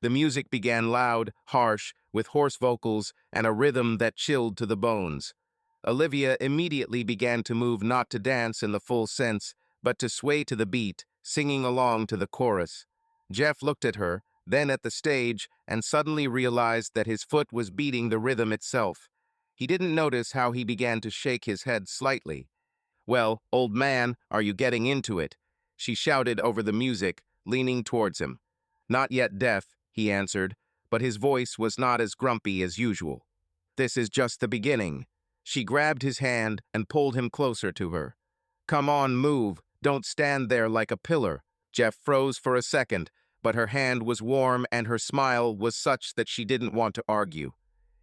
The music began loud, harsh, with hoarse vocals and a rhythm that chilled to the bones. Olivia immediately began to move, not to dance in the full sense, but to sway to the beat, singing along to the chorus. Jeff looked at her, then at the stage, and suddenly realized that his foot was beating the rhythm itself. He didn't notice how he began to shake his head slightly. "Well, old man, are you getting into it?" she shouted over the music, leaning towards him. "Not yet deaf," he answered, but his voice was not as grumpy as usual. "This is just the beginning." She grabbed his hand and pulled him closer to her. "Come on, move. Don't stand there like a pillar." Jeff froze for a second, but her hand was warm and her smile was such that she didn't want to argue.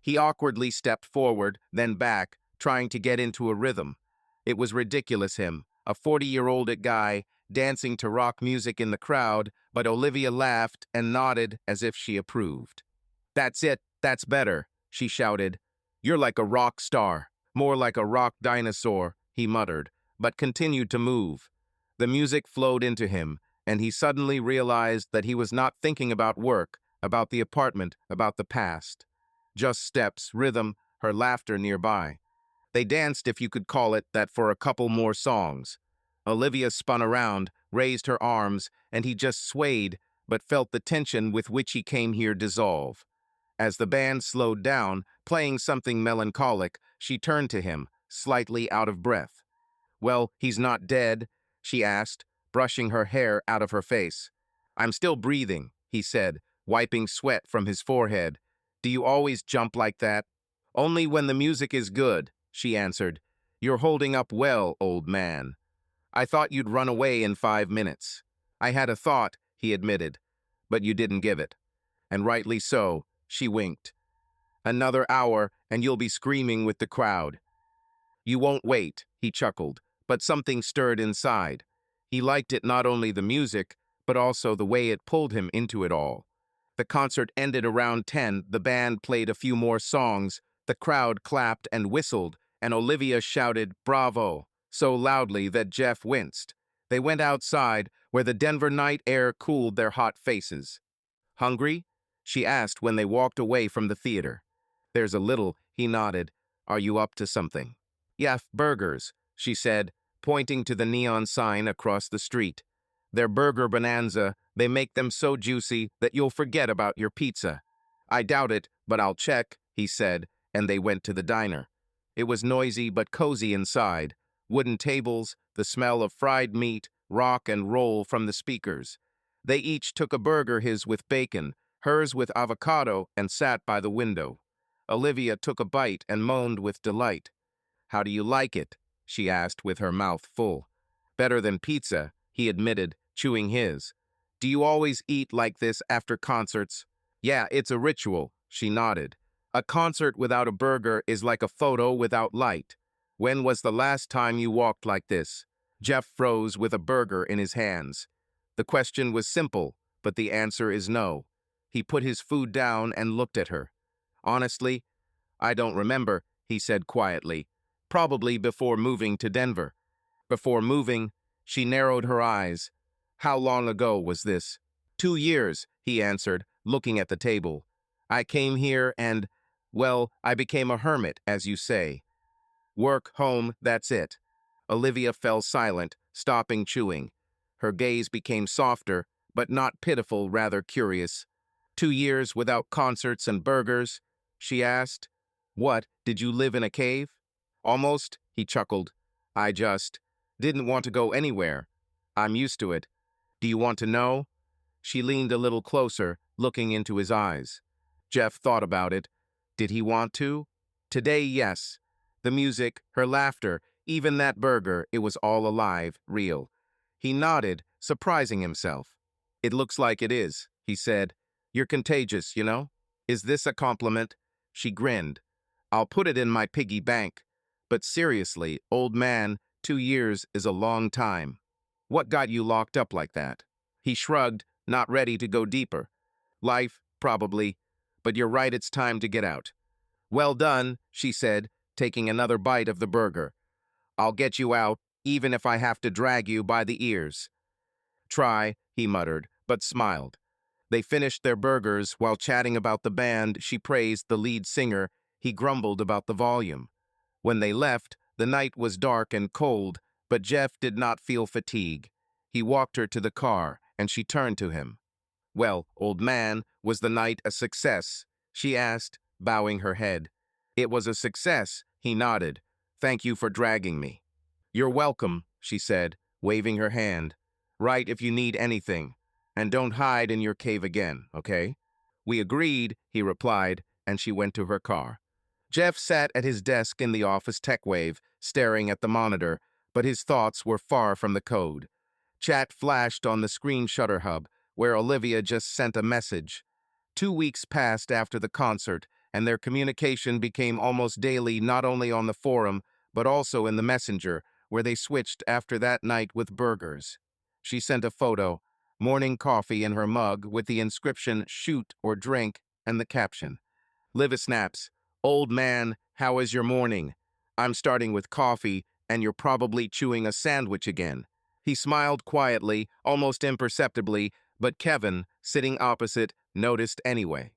He awkwardly stepped forward, then back, trying to get into a rhythm. It was ridiculous, him, a 40-year-old guy, dancing to rock music in the crowd, but Olivia laughed and nodded as if she approved. "That's it, that's better," she shouted. "You're like a rock star, more like a rock dinosaur," he muttered, but continued to move. The music flowed into him, and he suddenly realized that he was not thinking about work, about the apartment, about the past. just steps, rhythm, her laughter nearby. They danced, if you could call it that, for a couple more songs. Olivia spun around, raised her arms, and he just swayed, but felt the tension with which he came here dissolve. As the band slowed down, playing something melancholic, she turned to him, slightly out of breath. "Well, he's not dead?" she asked, brushing her hair out of her face. "I'm still breathing," he said, wiping sweat from his forehead. "Do you always jump like that?" "Only when the music is good," she answered. "You're holding up well, old man." "I thought you'd run away in 5 minutes." "I had a thought," he admitted, "but you didn't give it." "And rightly so," she winked. "Another hour, and you'll be screaming with the crowd." "You won't wait," he chuckled, but something stirred inside. He liked it, not only the music, but also the way it pulled him into it all. The concert ended around 10, the band played a few more songs, the crowd clapped and whistled, and Olivia shouted, "Bravo," so loudly that Jeff winced. They went outside, where the Denver night air cooled their hot faces. "Hungry?" she asked when they walked away from the theater. "There's a little," he nodded. "Are you up to something?" "Yeah, burgers," she said, pointing to the neon sign across the street. "They're burger bonanza. They make them so juicy that you'll forget about your pizza." "I doubt it, but I'll check," he said, and they went to the diner. It was noisy but cozy inside. Wooden tables, the smell of fried meat, rock and roll from the speakers. They each took a burger, his with bacon, hers with avocado, and sat by the window. Olivia took a bite and moaned with delight. "How do you like it?" she asked with her mouth full. "Better than pizza," he admitted, chewing his. "Do you always eat like this after concerts?" "Yeah, it's a ritual," she nodded. "A concert without a burger is like a photo without light. When was the last time you walked like this?" Jeff froze with a burger in his hands. The question was simple, but the answer is no. He put his food down and looked at her. "Honestly, I don't remember," he said quietly. "Probably before moving to Denver." "Before moving?" She narrowed her eyes. "How long ago was this?" "2 years," he answered, looking at the table. "I came here and, well, I became a hermit, as you say. Work, home, that's it." Olivia fell silent, stopping chewing. Her gaze became softer, but not pitiful, rather curious. "2 years without concerts and burgers?" she asked. "What, did you live in a cave?" "Almost," he chuckled. "I just didn't want to go anywhere. I'm used to it. Do you want to know?" She leaned a little closer, looking into his eyes. Jeff thought about it. Did he want to? Today, yes. The music, her laughter, even that burger, it was all alive, real. He nodded, surprising himself. "It looks like it is," he said. "You're contagious, you know?" "Is this a compliment?" She grinned. "I'll put it in my piggy bank. But seriously, old man, 2 years is a long time. What got you locked up like that?" He shrugged, not ready to go deeper. "Life, probably. But you're right, it's time to get out." "Well done," she said, taking another bite of the burger. "I'll get you out, even if I have to drag you by the ears." "Try," he muttered, but smiled. They finished their burgers while chatting about the band. She praised the lead singer. He grumbled about the volume. When they left, the night was dark and cold, but Jeff did not feel fatigue. He walked her to the car, and she turned to him. "Well, old man, was the night a success?" she asked, bowing her head. "It was a success," he nodded. "Thank you for dragging me." "You're welcome," she said, waving her hand. "Write if you need anything. And don't hide in your cave again, okay?" "We agreed," he replied, and she went to her car. Jeff sat at his desk in the office TechWave, staring at the monitor, but his thoughts were far from the code. Chat flashed on the screen shutter hub, where Olivia just sent a message. 2 weeks passed after the concert, and their communication became almost daily, not only on the forum, but also in the messenger, where they switched after that night with burgers. She sent a photo, morning coffee in her mug with the inscription "Shoot or Drink" and the caption, "Live snaps. Old man, how is your morning? I'm starting with coffee, and you're probably chewing a sandwich again." He smiled quietly, almost imperceptibly, but Kevin, sitting opposite, noticed anyway.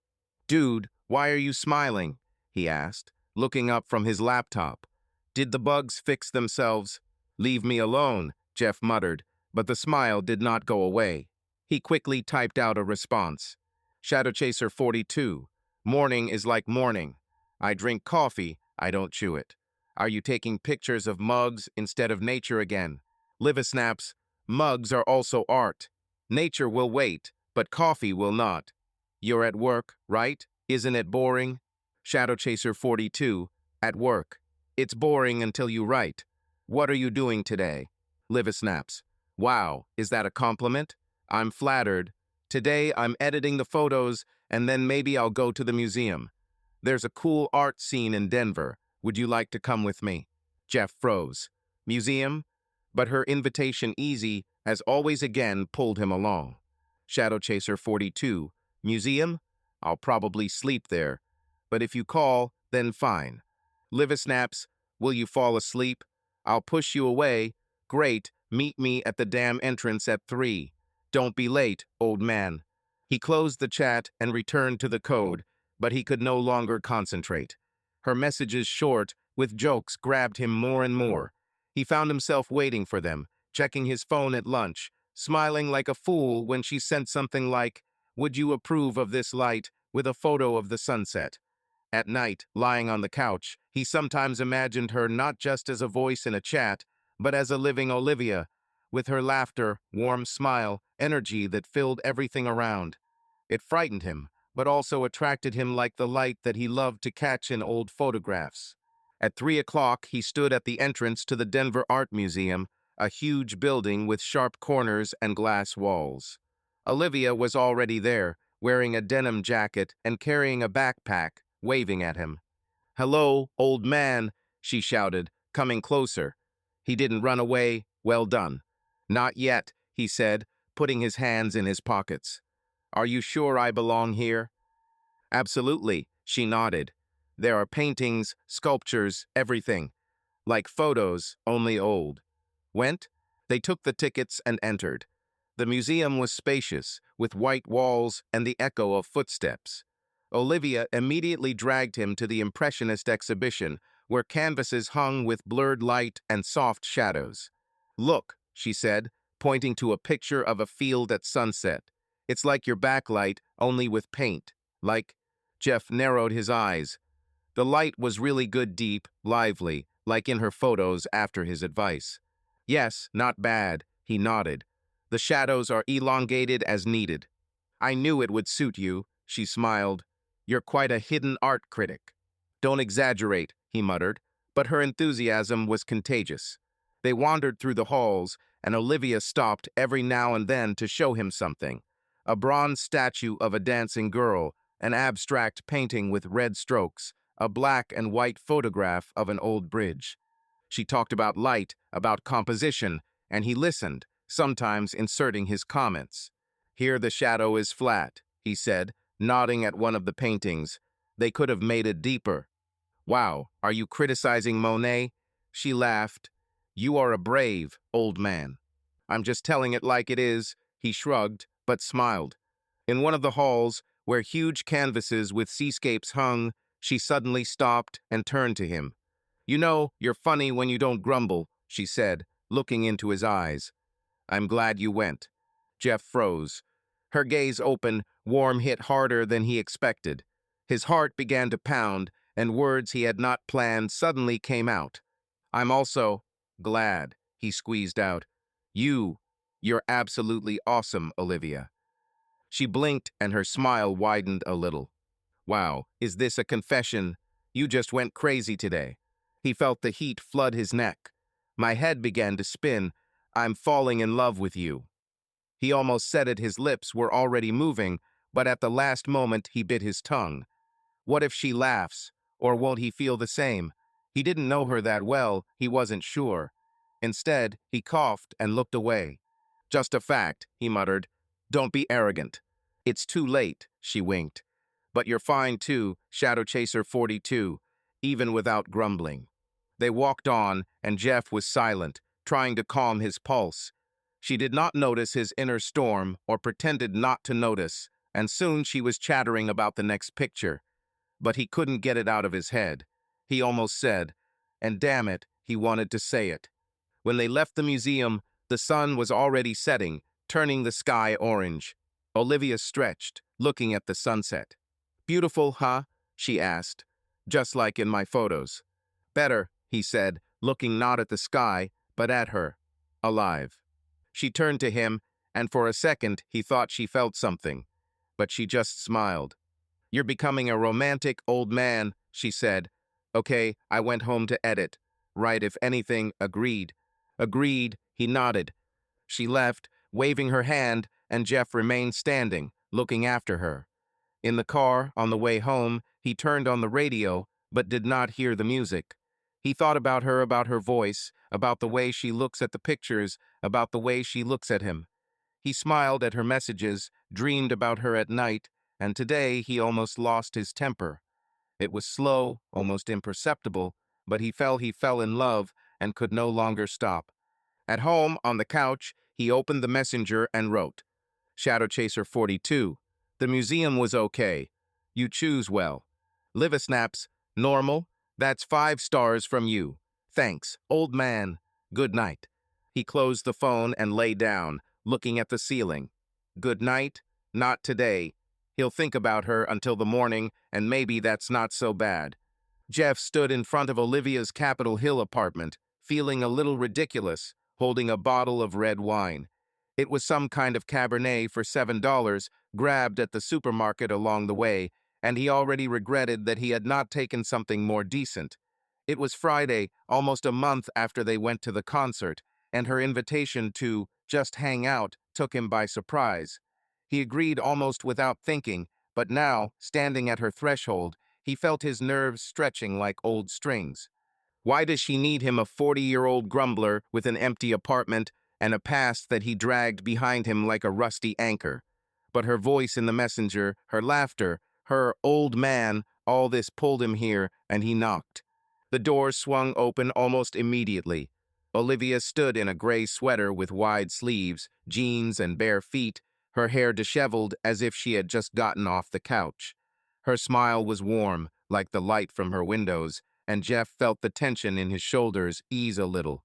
"Dude, Why are you smiling? He asked, looking up from his laptop. Did the bugs fix themselves? Leave me alone, Jeff muttered, but the smile did not go away. He quickly typed out a response. Shadow Chaser 42. Morning is like morning. I drink coffee, I don't chew it. Are you taking pictures of mugs instead of nature again? Liva snaps, mugs are also art. Nature will wait, but coffee will not. You're at work, right? Isn't it boring? Shadow Chaser 42. At work. It's boring until you write. What are you doing today? Liva snaps. Wow, is that a compliment? I'm flattered. Today I'm editing the photos, and then maybe I'll go to the museum. There's a cool art scene in Denver. Would you like to come with me? Jeff froze. Museum? But her invitation easy, as always again, pulled him along. Shadow Chaser 42. Museum? I'll probably sleep there. But if you call, then fine. Liva snaps. Will you fall asleep? I'll push you away. Great, meet me at the dam entrance at 3. Don't be late, old man. He closed the chat and returned to the code, but he could no longer concentrate. Her messages short, with jokes, grabbed him more and more. He found himself waiting for them, checking his phone at lunch, smiling like a fool when she sent something like, "Would you approve of this light?" with a photo of the sunset. At night, lying on the couch, he sometimes imagined her not just as a voice in a chat, but as a living Olivia, with her laughter, warm smile, energy that filled everything around. It frightened him, but also attracted him like the light that he loved to catch in old photographs. At 3 o'clock, he stood at the entrance to the Denver Art Museum, a huge building with sharp corners and glass walls. Olivia was already there, wearing a denim jacket and carrying a backpack, waving at him. "Hello, old man," she shouted, coming closer. He didn't run away. Well done. "Not yet," he said, putting his hands in his pockets. "Are you sure I belong here?" "Absolutely," she nodded. "There are paintings, sculptures, everything. Like photos, only old." Went? They took the tickets and entered. The museum was spacious, with white walls and the echo of footsteps. Olivia immediately dragged him to the Impressionist exhibition, where canvases hung with blurred light and soft shadows. "Look," she said, pointing to a picture of a field at sunset. "It's like your backlight, only with paint. Like..." Jeff narrowed his eyes. The light was really good, deep, lively, like in her photos after his advice. "Yes, not bad," he nodded. "The shadows are elongated as needed." "I knew it would suit you," she smiled. "You're quite a hidden art critic." "Don't exaggerate," he muttered, but her enthusiasm was contagious. They wandered through the halls, and Olivia stopped every now and then to show him something. A bronze statue of a dancing girl, an abstract painting with red strokes, a black and white photograph of an old bridge. She talked about light, about composition, and he listened, sometimes inserting his comments. "Here the shadow is flat," he said, nodding at one of the paintings. "They could have made it deeper." "Wow, are you criticizing Monet?" She laughed. "You are a brave, old man." "I'm just telling it like it is," he shrugged, but smiled. In one of the halls, where huge canvases with seascapes hung, she suddenly stopped and turned to him. "You know, you're funny when you don't grumble," she said, looking into his eyes. "I'm glad you went." Jeff froze. Her gaze open, warm hit harder than he expected. His heart began to pound, and words he had not planned suddenly came out. "I'm also glad," he squeezed out. You're absolutely awesome, Olivia." She blinked and her smile widened a little. "Wow, is this a confession? You just went crazy today." He felt the heat flood his neck. "My head began to spin. I'm falling in love with you." He almost said it, his lips were already moving, but at the last moment he bit his tongue. What if she laughs? Or won't he feel the same? He didn't know her that well, he wasn't sure. Instead, he coughed and looked away. "Just a fact," he muttered. "Don't be arrogant." "It's too late," she winked. "But you're fine too, Shadow Chaser 42, even without grumbling." They walked on, and Jeff was silent, trying to calm his pulse. She did not notice his inner storm or pretended not to notice, and soon she was chattering about the next picture. but he couldn't get it out of his head. He almost said, and damn it, he wanted to say it. When they left the museum, the sun was already setting, turning the sky orange. Olivia stretched, looking at the sunset. "Beautiful, huh?" she asked. "Just like in my photos." "Better," he said, looking not at the sky, but at her. Alive. She turned to him, and for a second he thought she felt something. But she just smiled. "You're becoming a romantic old man," she said. "Okay, I went home to edit. Right, if anything, agreed." "Agreed," he nodded. She left, waving her hand, and Jeff remained standing, looking after her. In the car, on the way home, he turned on the radio, but did not hear the music. He thought about her voice, about the way she looks at the pictures, about the way she looks at him. He smiled at her messages, dreamed about her at night, and today he almost lost his temper. It was slow, almost imperceptible, but he fell in love and could no longer stop. At home, on the couch, he opened the messenger and wrote, "Shadow Chaser 42. The museum was okay. You choose well. Livisnaps, normal. That's 5 stars from you. Thanks, old man. Good night." He closed the phone and lay down, looking at the ceiling. Good night? Not today. He'll think about her until the morning, and maybe that's not so bad. Jeff stood in front of Olivia's Capitol Hill apartment, feeling a little ridiculous, holding a bottle of red wine. It was some kind of Cabernet for $7, grabbed at the supermarket along the way, and he already regretted that he had not taken something more decent. It was Friday, almost a month after they went to the concert, and her invitation to just hang out took him by surprise. He agreed almost without thinking, but now, standing at her threshold, he felt his nerves stretching like old strings. Why does she need him, a 40-year-old grumbler with an empty apartment and a past that he dragged behind him like a rusty anchor? But her voice in the messenger, her laughter, her "old man," all this pulled him here, and he knocked. The door swung open almost immediately. Olivia stood in a gray sweater with wide sleeves, jeans, and bare feet, her hair disheveled as if she had just gotten off the couch. Her smile was warm, like the light from her windows, and Jeff felt the tension in his shoulders ease a little.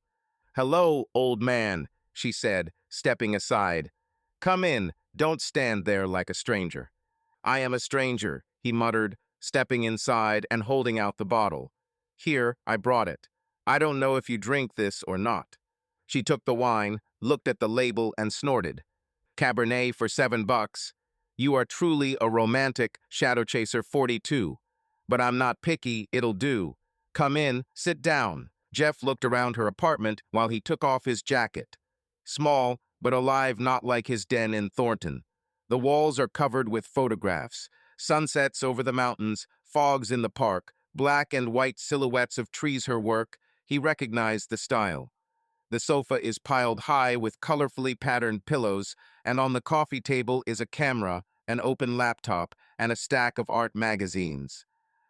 "Hello, old man," she said, stepping aside. "Come in, don't stand there like a stranger." "I am a stranger," he muttered, stepping inside and holding out the bottle. "Here, I brought it. I don't know if you drink this or not." She took the wine, looked at the label, and snorted. "Cabernet for $7. You are truly a romantic, Shadow Chaser 42. But I'm not picky, it'll do. Come in, sit down." Jeff looked around her apartment while he took off his jacket. Small, but alive, not like his den in Thornton. The walls are covered with photographs, sunsets over the mountains, fogs in the park, black and white silhouettes of trees. Her work, he recognized the style. The sofa is piled high with colorfully patterned pillows, and on the coffee table is a camera, an open laptop, and a stack of art magazines.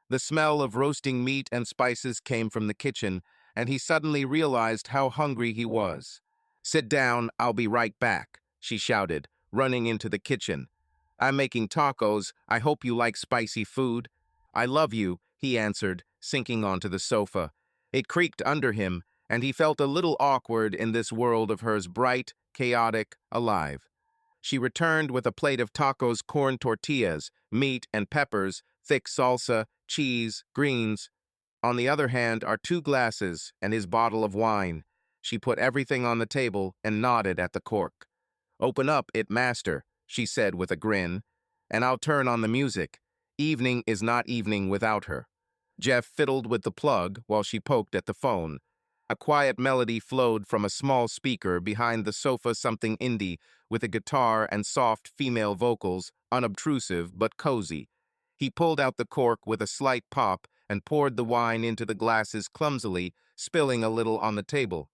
The smell of roasting meat and spices came from the kitchen, and he suddenly realized how hungry he was. "Sit down, I'll be right back," she shouted, running into the kitchen. "I'm making tacos. I hope you like spicy food." "I love you," he answered, sinking onto the sofa. It creaked under him, and he felt a little awkward in this world of hers, bright, chaotic, alive. She returned with a plate of tacos, corn tortillas, meat and peppers, thick salsa, cheese, greens. On the other hand are 2 glasses and his bottle of wine. She put everything on the table and nodded at the cork. "Open up it, master," she said with a grin, "and I'll turn on the music. Evening is not evening without her." Jeff fiddled with the plug while she poked at the phone. A quiet melody flowed from a small speaker behind the sofa, something indie, with a guitar and soft female vocals, unobtrusive but cozy. He pulled out the cork with a slight pop and poured the wine into the glasses clumsily, spilling a little on the table.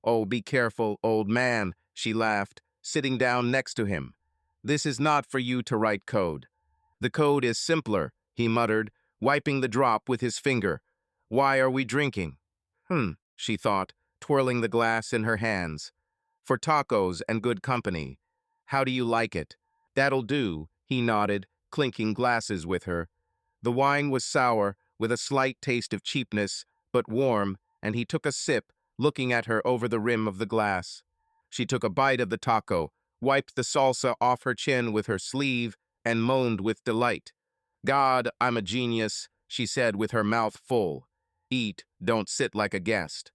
"Oh, be careful, old man," she laughed, sitting down next to him. "This is not for you to write code." "The code is simpler," he muttered, wiping the drop with his finger. "Why are we drinking?" She thought, twirling the glass in her hands. "For tacos and good company. How do you like it?" "That'll do," he nodded, clinking glasses with her. The wine was sour, with a slight taste of cheapness, but warm, and he took a sip, looking at her over the rim of the glass. She took a bite of the taco, wiped the salsa off her chin with her sleeve, and moaned with delight. God, I'm a genius, she said with her mouth full. Eat, don't sit like a guest.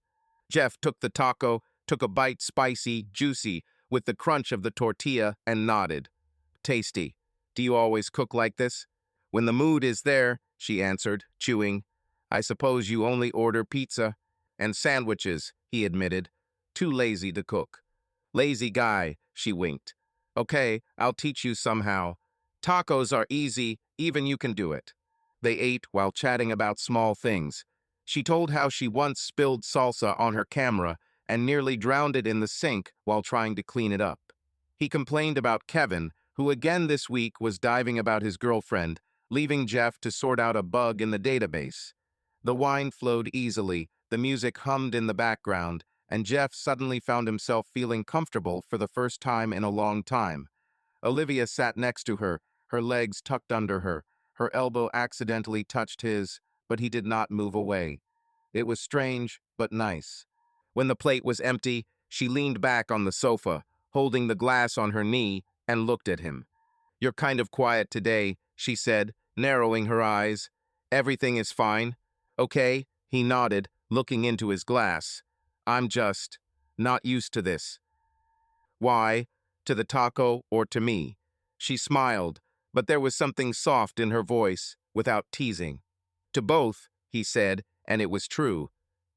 Jeff took the taco, took a bite spicy, juicy, with the crunch of the tortilla, and nodded. Tasty. Do you always cook like this? When the mood is there, she answered, chewing. I suppose you only order pizza. And sandwiches, he admitted. Too lazy to cook. Lazy guy, she winked. Okay, I'll teach you somehow. Tacos are easy, even you can do it. They ate while chatting about small things. She told how she once spilled salsa on her camera and nearly drowned it in the sink while trying to clean it up. He complained about Kevin, who again this week was diving about his girlfriend, leaving Jeff to sort out a bug in the database. The wine flowed easily, the music hummed in the background, and Jeff suddenly found himself feeling comfortable for the first time in a long time. Olivia sat next to her, her legs tucked under her. Her elbow accidentally touched his, but he did not move away. It was strange, but nice. When the plate was empty, she leaned back on the sofa, holding the glass on her knee, and looked at him. You're kind of quiet today, she said, narrowing her eyes. Everything is fine. Okay, he nodded, looking into his glass. I'm just not used to this. Why? To the taco or to me? She smiled, but there was something soft in her voice, without teasing. To both, he said, and it was true.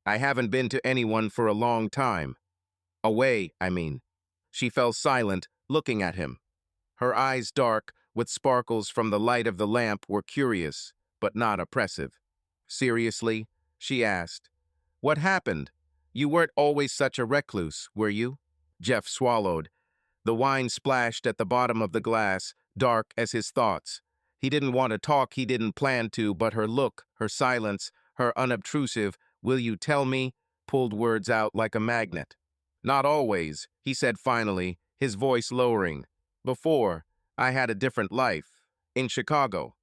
I haven't been to anyone for a long time. Away, I mean. She fell silent, looking at him. Her eyes dark, with sparkles from the light of the lamp, were curious, but not oppressive. Seriously? She asked. What happened? You weren't always such a recluse, were you? Jeff swallowed. The wine splashed at the bottom of the glass, dark as his thoughts. He didn't want to talk, he didn't plan to, but her look, her silence, her unobtrusive, will you tell me, pulled words out like a magnet. Not always, he said finally, his voice lowering. Before, I had a different life. In Chicago.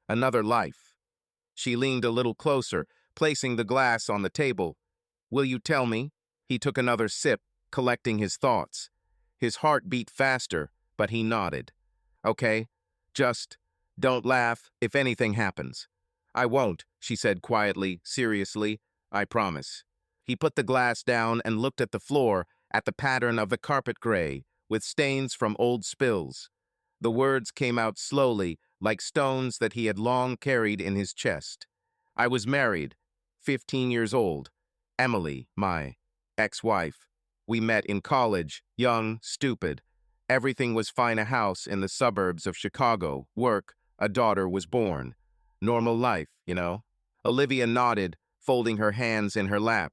Another life. She leaned a little closer, placing the glass on the table. Will you tell me? He took another sip, collecting his thoughts. His heart beat faster, but he nodded. Okay, just don't laugh if anything happens. I won't, she said quietly, seriously. I promise. He put the glass down and looked at the floor, at the pattern of the carpet gray, with stains from old spills. The words came out slowly, like stones that he had long carried in his chest. I was married, 15 years old. Emily, my ex-wife. We met in college, young, stupid. Everything was fine, a house in the suburbs of Chicago, work, a daughter was born. Normal life, you know. Olivia nodded, folding her hands in her lap.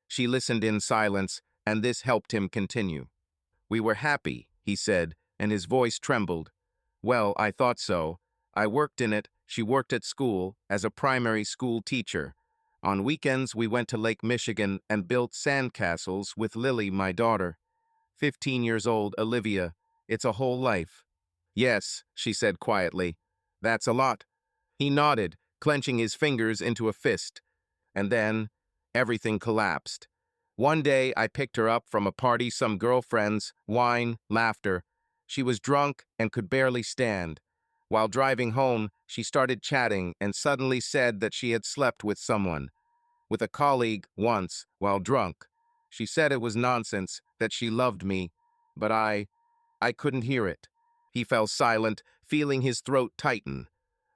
She listened in silence, and this helped him continue. We were happy, he said, and his voice trembled. Well, I thought so. I worked in it. She worked at school, as a primary school teacher. On weekends, we went to Lake Michigan and built sandcastles with Lily, my daughter. 15 years old, Olivia. It's a whole life. Yes, she said quietly. That's a lot. He nodded, clenching his fingers into a fist. And then, everything collapsed. One day, I picked her up from a party, some girlfriends, wine, laughter. She was drunk and could barely stand. While driving home, she started chatting and suddenly said that she had slept with someone. With a colleague once, while drunk. She said it was nonsense, that she loved me, but I couldn't hear it. He fell silent, feeling his throat tighten.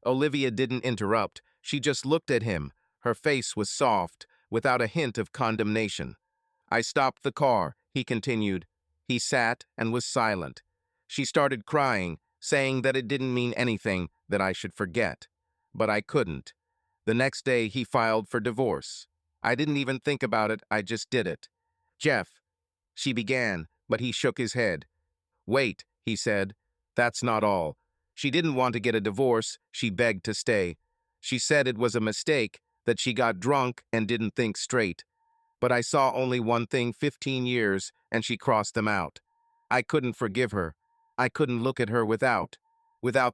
Olivia didn't interrupt. She just looked at him. Her face was soft, without a hint of condemnation. I stopped the car, he continued. He sat and was silent. She started crying, saying that it didn't mean anything, that I should forget. But I couldn't. The next day, he filed for divorce. I didn't even think about it, I just did it. Jeff, she began, but he shook his head. Wait, he said. That's not all. She didn't want to get a divorce, she begged to stay. She said it was a mistake, that she got drunk and didn't think straight. But I saw only one thing, 15 years, and she crossed them out. I couldn't forgive her. I couldn't look at her without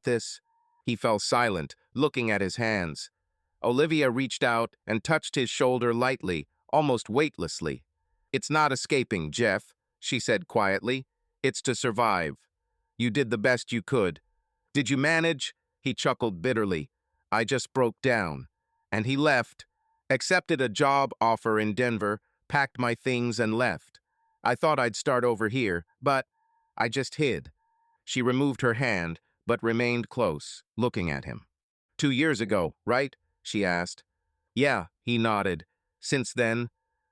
this. He fell silent, looking at his hands. Olivia reached out and touched his shoulder lightly, almost weightlessly. "It's not escaping, Jeff," she said quietly. "It's to survive. You did the best you could. Did you manage?" He chuckled bitterly. "I just broke down." And he left, accepted a job offer in Denver, packed my things and left. I thought I'd start over here, but I just hid. She removed her hand, but remained close, looking at him. "2 years ago, right?" she asked. "Yeah," he nodded. "Since then?"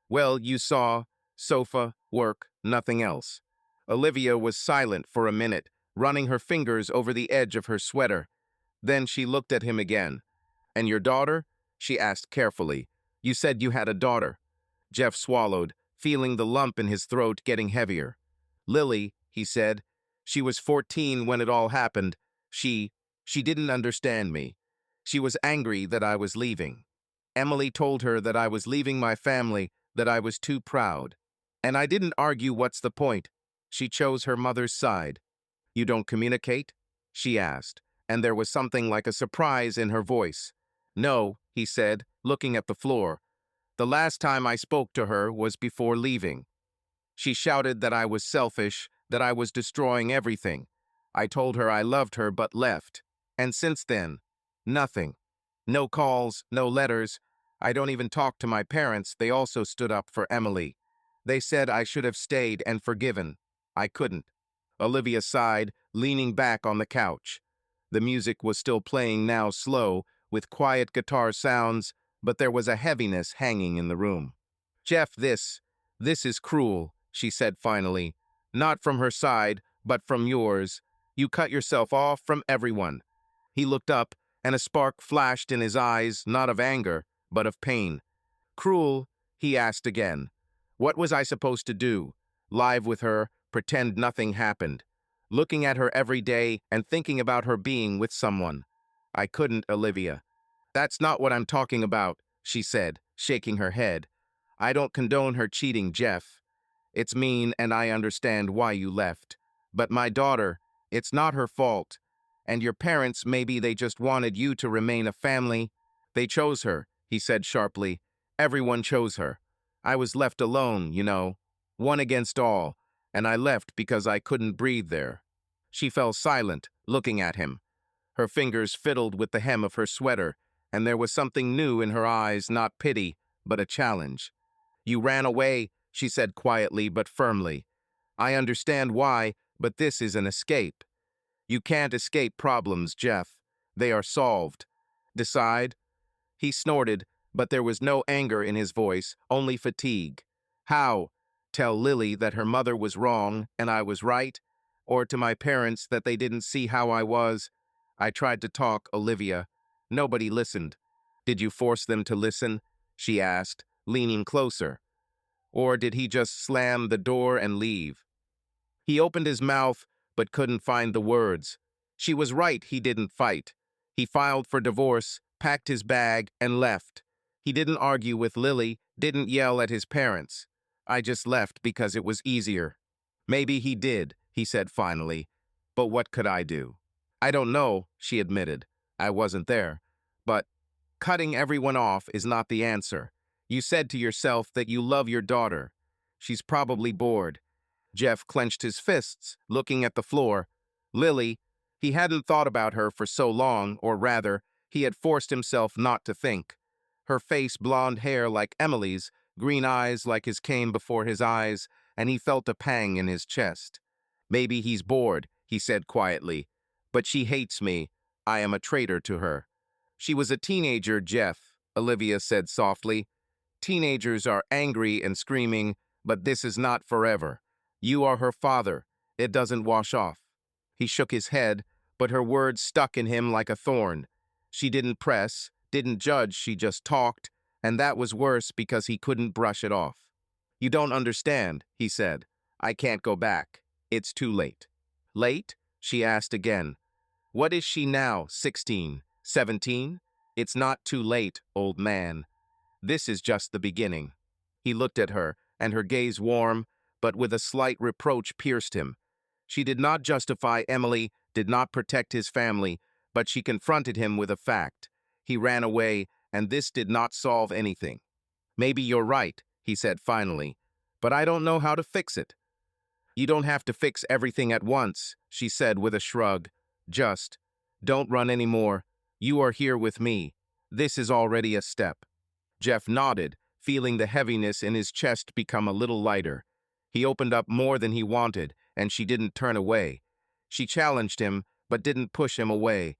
"Well, you saw. Sofa, work, nothing else." Olivia was silent for a minute, running her fingers over the edge of her sweater. Then she looked at him again. "And your daughter?" she asked carefully. "You said you had a daughter." Jeff swallowed, feeling the lump in his throat getting heavier. "Lily," he said. "She was 14 when it all happened. She didn't understand me. She was angry that I was leaving. Emily told her that I was leaving my family, that I was too proud. And I didn't argue what's the point. She chose her mother's side." "You don't communicate?" she asked, and there was something like a surprise in her voice. "No," he said, looking at the floor. "The last time I spoke to her was before leaving. She shouted that I was selfish, that I was destroying everything. I told her I loved her but left. And since then, nothing. No calls, no letters. I don't even talk to my parents. They also stood up for Emily. They said I should have stayed and forgiven. I couldn't." Olivia sighed, leaning back on the couch. The music was still playing, now slow, with quiet guitar sounds, but there was a heaviness hanging in the room. "Jeff, this is cruel," she said finally. "Not from her side, but from yours. You cut yourself off from everyone." He looked up, and a spark flashed in his eyes, not of anger, but of pain. "Cruel?" he asked again. "What was I supposed to do? Live with her, pretend nothing happened? Looking at her every day and thinking about her being with someone?" "I couldn't, Olivia." "That's not what I'm talking about," she said, shaking her head. "I don't condone her cheating, Jeff. It's mean, and I understand why you left. But my daughter, it's not her fault. And your parents, maybe they just wanted you to remain a family." "They chose her," he said sharply. "Everyone chose her. I was left alone, you know. One against all, and I left because I couldn't breathe there." She fell silent, looking at him. Her fingers fiddled with the hem of her sweater, and there was something new in her eyes, not pity, but a challenge. "You ran away," she said quietly but firmly. "I understand why, but this is an escape. You can't escape problems, Jeff. They are solved. Decide." He snorted, but there was no anger in his voice, only fatigue. "How? Tell Lily that her mother was wrong and I was right? Or to my parents that they didn't see how I was?" I tried to talk, Olivia. Nobody listened. "Did you force them to listen?" she asked, leaning closer. "Or did he just slam the door and leave?" He opened his mouth, but couldn't find the words. She was right, he didn't fight. He filed for divorce, packed his bag, and left. He didn't argue with Lily, didn't yell at his parents. "I just left because it was easier." "Maybe he did," he said finally. "But what could I do?" "I don't know," she admitted. "I wasn't there. But cutting everyone off is not the answer. You said to yourself that you love your daughter. She's probably bored." Jeff clenched his fists, looking at the floor. Lily, he hadn't thought about her for so long, or rather, he had forced himself not to think. Her face, blonde hair like Emily's, green eyes like his came before his eyes, and he felt a pang in his chest. "Maybe he's bored," he said quietly. "But she hates me. I am a traitor to her." "She was a teenager, Jeff," Olivia said softly. "Teenagers are angry and screaming, but this is not forever. You are her father. It doesn't wash off." He shook his head, but her words stuck in him like a thorn. She didn't press, didn't judge, she just talked, and that was worse because he couldn't brush it off. "You don't understand," he said. "I can't go back. It's too late." "Late?" she asked again. "What is she now, 16, 17? It's not too late, old man. This is just the beginning." He looked at her, and her gaze warm, but with a slight reproach pierced him. She did not justify Emily, did not protect his family, But she confronted him with a fact. He ran away, and this did not solve anything. Maybe you're right, he said finally, but I don't know how to fix it. You don't have to fix everything at once, she said with a shrug. Just, don't run anymore. You are here with me. This is already a step. Jeff nodded, feeling the heaviness in his chest become a little lighter. He opened up more than he wanted, and she didn't turn away. She challenged him, but didn't push him away.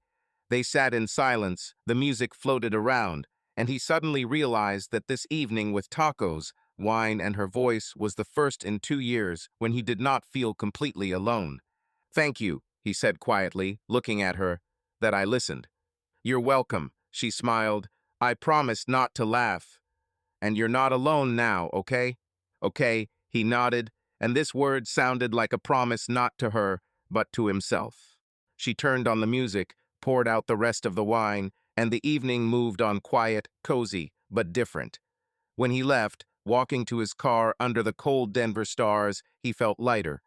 They sat in silence, the music floated around, and he suddenly realized that this evening with tacos, wine, and her voice was the first in 2 years when he did not feel completely alone. Thank you, he said quietly, looking at her, that I listened. You're welcome, she smiled. I promised not to laugh. And you're not alone now, okay? Okay, he nodded, and this word sounded like a promise not to her, but to himself. She turned on the music, poured out the rest of the wine, and the evening moved on quiet, cozy, but different. When he left, walking to his car under the cold Denver stars, he felt lighter.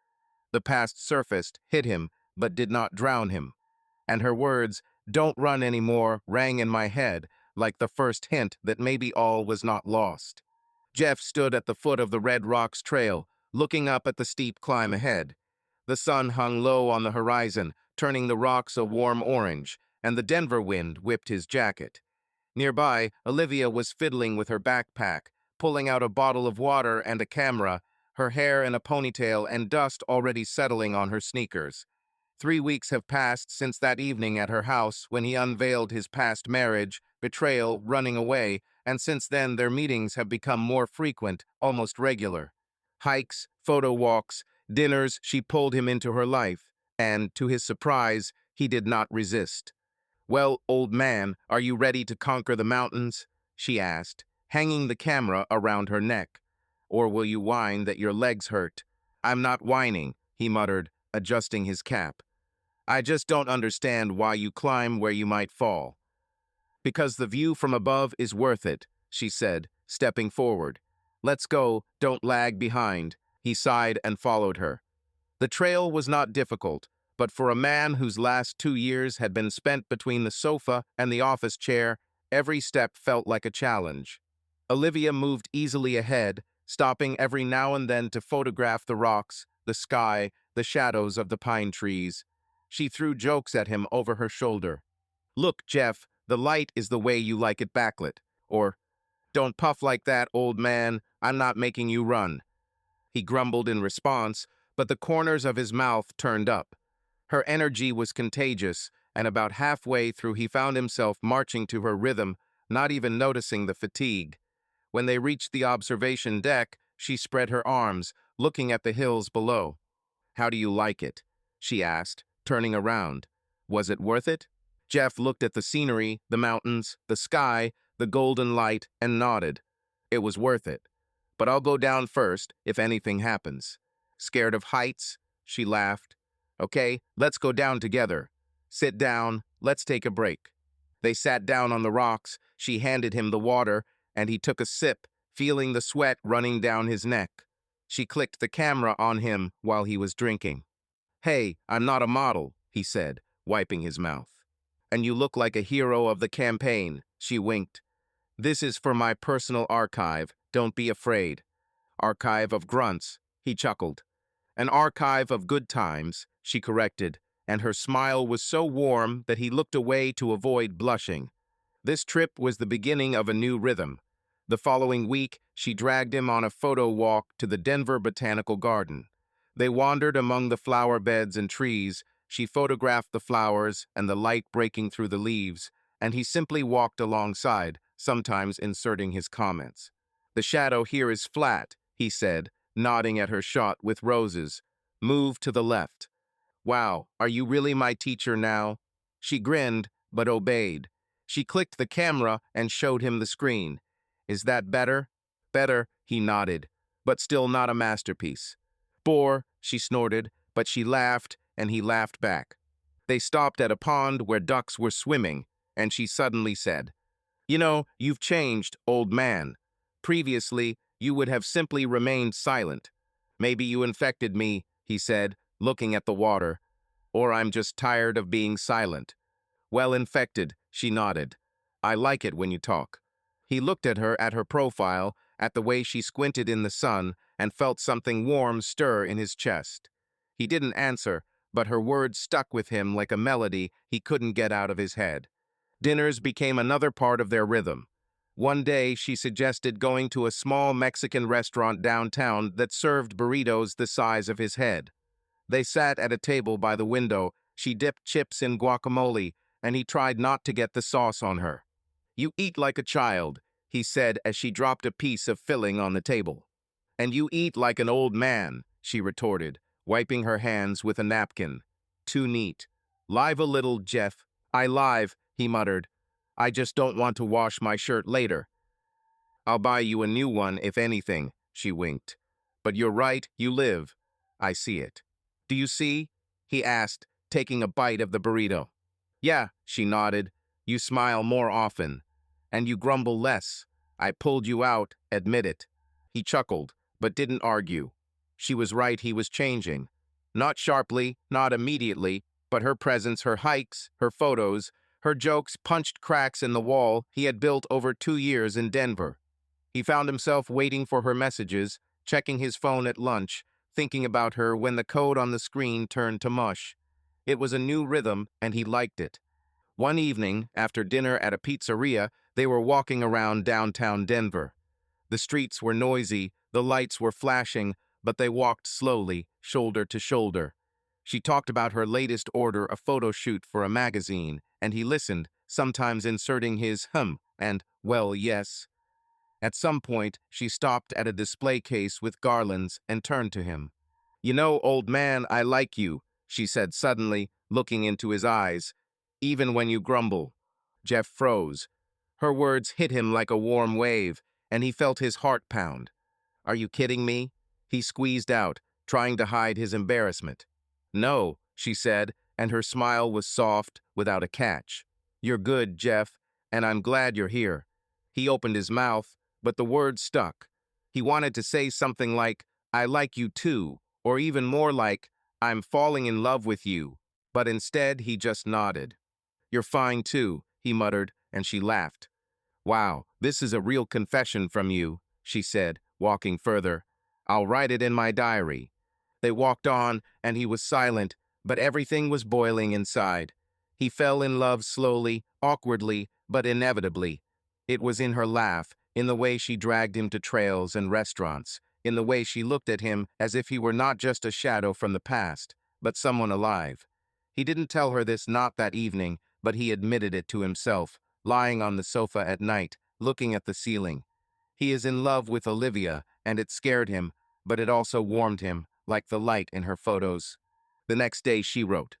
The past surfaced, hit him, but did not drown him. And her words, "Don't run anymore," rang in my head, like the first hint that maybe all was not lost. Jeff stood at the foot of the Red Rocks Trail, looking up at the steep climb ahead. The sun hung low on the horizon, turning the rocks a warm orange, and the Denver wind whipped his jacket. Nearby, Olivia was fiddling with her backpack, pulling out a bottle of water and a camera, her hair in a ponytail and dust already settling on her sneakers. 3 weeks have passed since that evening at her house when he unveiled his past marriage, betrayal, running away, and since then their meetings have become more frequent, almost regular. Hikes, photo walks, dinners, she pulled him into her life, and, to his surprise, he did not resist. Well, old man, are you ready to conquer the mountains? She asked, hanging the camera around her neck. Or will you whine that your legs hurt? I'm not whining, he muttered, adjusting his cap. I just don't understand why you climb where you might fall. Because the view from above is worth it, she said, stepping forward. Let's go, don't lag behind. He sighed and followed her. The trail was not difficult, but for a man whose last 2 years had been spent between the sofa and the office chair, every step felt like a challenge. Olivia moved easily ahead, stopping every now and then to photograph the rocks, the sky, the shadows of the pine trees. She threw jokes at him over her shoulder. Look, Jeff, the light is the way you like it backlit. Or, don't puff like that, old man, I'm not making you run. He grumbled in response, but the corners of his mouth turned up. Her energy was contagious, and about halfway through he found himself marching to her rhythm, not even noticing the fatigue. When they reached the observation deck, she spread her arms, looking at the hills below. How do you like it? She asked, turning around. Was it worth it? Jeff looked at the scenery, the mountains, the sky, the golden light, and nodded. It was worth it. But I'll go down first, if anything happens. Scared of heights? She laughed. Okay, let's go down together. Sit down, let's take a break. They sat down on the rocks, she handed him the water, and he took a sip, feeling the sweat running down his neck. She clicked the camera on him while he was drinking. Hey, I'm not a model, he said, wiping his mouth. And you look like a hero of the campaign, she winked. This is for my personal archive, don't be afraid. Archive of grunts, he chuckled. An archive of good times, she corrected, and her smile was so warm that he looked away to avoid blushing. This trip was the beginning of a new rhythm. The following week, she dragged him on a photo walk to the Denver Botanical Garden. They wandered among the flower beds and trees. She photographed the flowers and the light breaking through the leaves, and he simply walked alongside, sometimes inserting his comments. The shadow here is flat, he said, nodding at her shot with roses. Move to the left. Wow, are you really my teacher now? She grinned, but obeyed. She clicked the camera and showed him the screen. Is that better? Better, he nodded, but still not a masterpiece. Bore, she snorted, but she laughed, and he laughed back. They stopped at a pond where ducks were swimming, and she suddenly said, You know, you've changed, old man. Previously, you would have simply remained silent. Maybe you infected me, he said, looking at the water. Or I'm just tired of being silent. Well infected, she nodded. I like it when you talk. He looked at her profile, at the way she squinted in the sun, and felt something warm stir in his chest. He didn't answer, but her words stuck with him like a melody he couldn't get out of his head. Dinners became another part of their rhythm. One day, she suggested going to a small Mexican restaurant downtown that served burritos the size of his head. They sat at a table by the window. She dipped chips in guacamole, and he tried not to get the sauce on her. You eat like a child, he said as she dropped a piece of filling on the table. And you eat like an old man, she retorted, wiping her hands with a napkin. Too neat. Live a little, Jeff. I live, he muttered. I just don't want to wash my shirt later. I'll buy you a new one, if anything, she winked. But you're right, you live. I see it. Do you see? He asked, taking a bite of the burrito. Yeah, she nodded. You smile more often. And you grumble less. I pulled you out, admit it. He chuckled, but didn't argue. She was right, he was changing. Not sharply, not immediately, but her presence, her hikes, her photos, her jokes punched cracks in the wall he had built over 2 years in Denver. He found himself waiting for her messages, checking his phone at lunch, thinking about her when the code on the screen turned to mush. It was a new rhythm, and he liked it. One evening, after dinner at a pizzeria, they were walking around downtown Denver. The streets were noisy, the lights were flashing, but they walked slowly, shoulder to shoulder. She talked about her latest order, a photo shoot for a magazine, and he listened, sometimes inserting his and, well, yes. At some point, she stopped at a display case with garlands and turned to him. You know, old man, I like you, she said suddenly, looking into his eyes. Even when you grumble. Jeff froze. Her words hit him like a warm wave, and he felt his heart pound. Are you kidding me? He squeezed out, trying to hide his embarrassment. No, she said, and her smile was soft, without a catch. You're good, Jeff, and I'm glad you're here. He opened his mouth, but the words stuck. He wanted to say something like, I like you too, or even more like, I'm falling in love with you, but instead he just nodded. You're fine too, he muttered, and she laughed. Wow, this is a real confession from you, she said, walking further. I'll write it in my diary. They walked on, and he was silent, but everything was boiling inside. He fell in love slowly, awkwardly, but inevitably. It was in her laugh, in the way she dragged him to trails and restaurants, in the way she looked at him as if he were not just a shadow from the past, but someone alive. He didn't tell her this, not that evening, but he admitted it to himself, lying on the sofa at night, looking at the ceiling. He is in love with Olivia, and it scared him, but it also warmed him, like the light in her photos. The next day she wrote,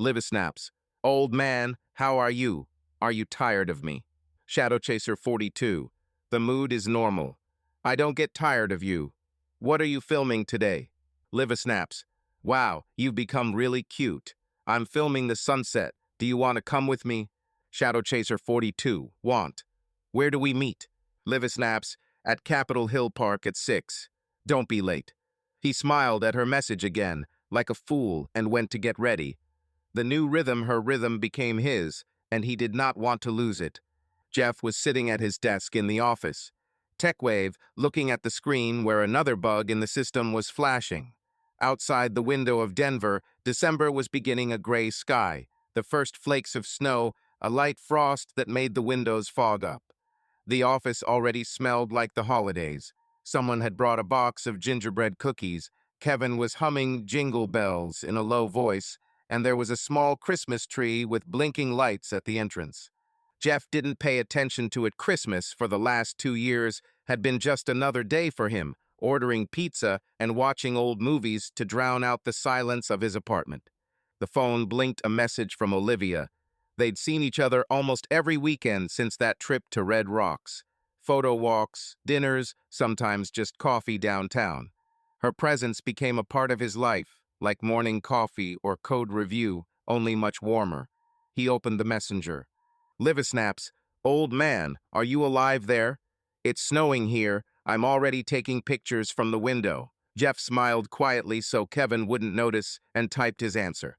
Liva snaps. Old man, how are you? Are you tired of me? Shadow Chaser 42. The mood is normal. I don't get tired of you. What are you filming today? Liva snaps. Wow, you've become really cute. I'm filming the sunset. Do you want to come with me? Shadow Chaser 42. Want. Where do we meet? Liva snaps. At Capitol Hill Park at 6. Don't be late. He smiled at her message again, like a fool, and went to get ready. The new rhythm, her rhythm, became his, and he did not want to lose it. Jeff was sitting at his desk in the office. TechWave, looking at the screen where another bug in the system was flashing. Outside the window of Denver, December was beginning a gray sky, the first flakes of snow, a light frost that made the windows fog up. The office already smelled like the holidays. Someone had brought a box of gingerbread cookies. Kevin was humming Jingle Bells in a low voice, and there was a small Christmas tree with blinking lights at the entrance. Jeff didn't pay attention to it. Christmas, for the last 2 years, had been just another day for him, ordering pizza and watching old movies to drown out the silence of his apartment. The phone blinked a message from Olivia. They'd seen each other almost every weekend since that trip to Red Rocks. Photo walks, dinners, sometimes just coffee downtown. Her presence became a part of his life, like morning coffee or code review, only much warmer. He opened the messenger. Liva snaps. Old man, are you alive there? It's snowing here. I'm already taking pictures from the window. Jeff smiled quietly so Kevin wouldn't notice and typed his answer.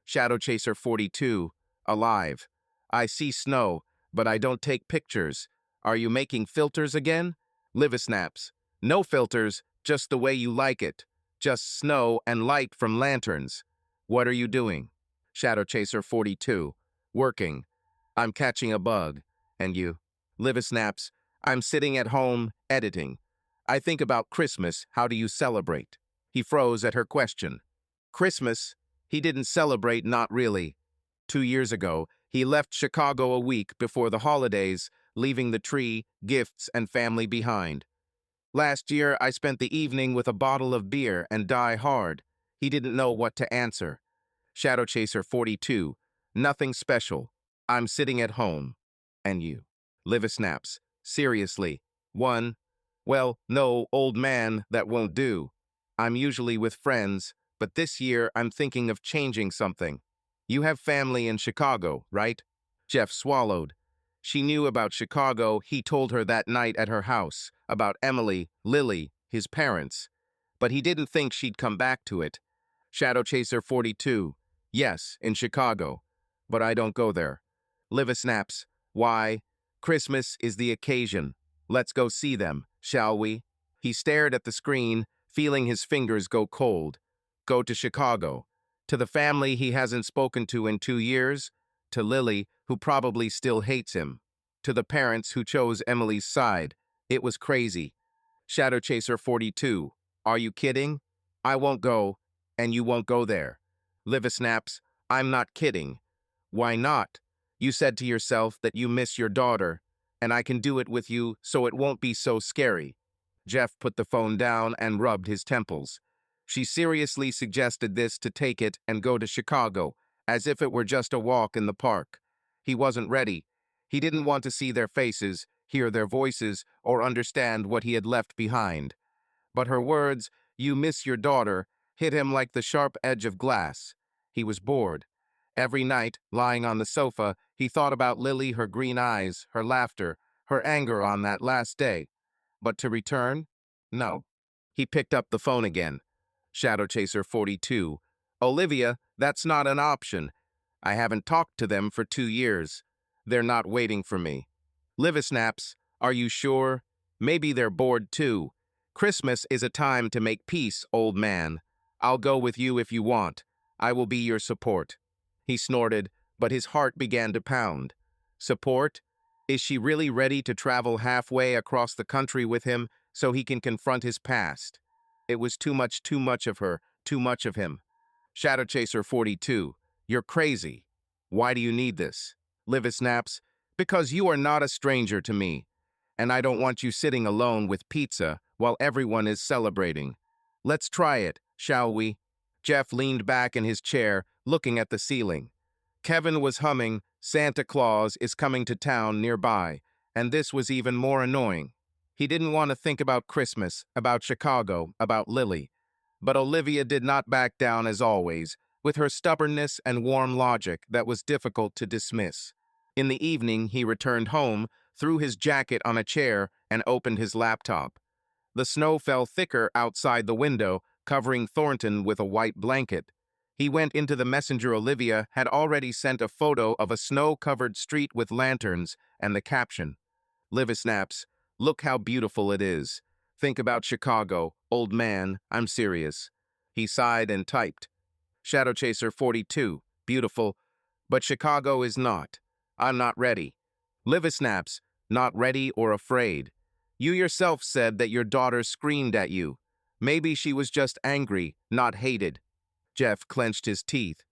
Shadow Chaser 42. Alive. I see snow, but I don't take pictures. Are you making filters again? Livia snaps. No filters, just the way you like it. Just snow and light from lanterns. What are you doing? Shadow Chaser 42. Working. I'm catching a bug. And you? Livia snaps. I'm sitting at home, editing. I think about Christmas. How do you celebrate? He froze at her question. Christmas? He didn't celebrate, not really. 2 years ago, he left Chicago a week before the holidays, leaving the tree, gifts, and family behind. Last year, I spent the evening with a bottle of beer and Die Hard. He didn't know what to answer. Shadow Chaser 42. Nothing special. I'm sitting at home. And you? Livia snaps. Seriously. One. Well, no, old man, that won't do. I'm usually with friends, but this year I'm thinking of changing something. You have family in Chicago, right? Jeff swallowed. She knew about Chicago. He told her that night at her house, about Emily, Lily, his parents. But he didn't think she'd come back to it. Shadow Chaser 42. Yes, in Chicago. But I don't go there. Livia snaps. Why? Christmas is the occasion. Let's go see them, shall we? He stared at the screen, feeling his fingers go cold. Go to Chicago. To the family he hasn't spoken to in 2 years. To Lily, who probably still hates him. To the parents who chose Emily's side. It was crazy. Shadow Chaser 42. Are you kidding? I won't go, and you won't go there. Livia snaps. I'm not kidding. Why not? You said to yourself that you miss your daughter, and I can do it with you so it won't be so scary. Jeff put the phone down and rubbed his temples. She seriously suggested this to take it and go to Chicago, as if it were just a walk in the park. He wasn't ready. He didn't want to see their faces, hear their voices, or understand what he had left behind. But her words, "You miss your daughter," hit him like the sharp edge of glass. He was bored. Every night, lying on the sofa, he thought about Lily, her green eyes, her laughter, her anger on that last day. But to return? No. He picked up the phone again. Shadow Chaser 42. Olivia, that's not an option. I haven't talked to them for 2 years. They're not waiting for me. Livia snaps. Are you sure? Maybe they're bored too. Christmas is a time to make peace, old man. I'll go with you if you want. I will be your support. He snorted, but his heart began to pound. Support? Is she really ready to travel halfway across the country with him so he can confront his past? It was too much of her, too much of him. Shadow Chaser 42. You're crazy. Why do you need this? Livia snaps. Because you are not a stranger to me, and I don't want you sitting alone with pizza while everyone is celebrating. Let's try it, shall we? Jeff leaned back in his chair, looking at the ceiling. Kevin was humming, Santa Claus is coming to town nearby, and this was even more annoying. He didn't want to think about Christmas, about Chicago, about Lily. But Olivia did not back down as always, with her stubbornness and warm logic that was difficult to dismiss. In the evening, he returned home, threw his jacket on a chair, and opened his laptop. The snow fell thicker outside the window, covering Thornton with a white blanket. He went into the messenger. Olivia had already sent a photo of a snow-covered street with lanterns and the caption, Livia snaps, look how beautiful it is. Think about Chicago, old man, I'm serious. He sighed and typed. Shadow Chaser 42, beautiful, but Chicago is not. I'm not ready. Livia snaps, not ready or afraid. You yourself said that your daughter screamed at you. Maybe she was just angry, not hated. Jeff clenched his teeth.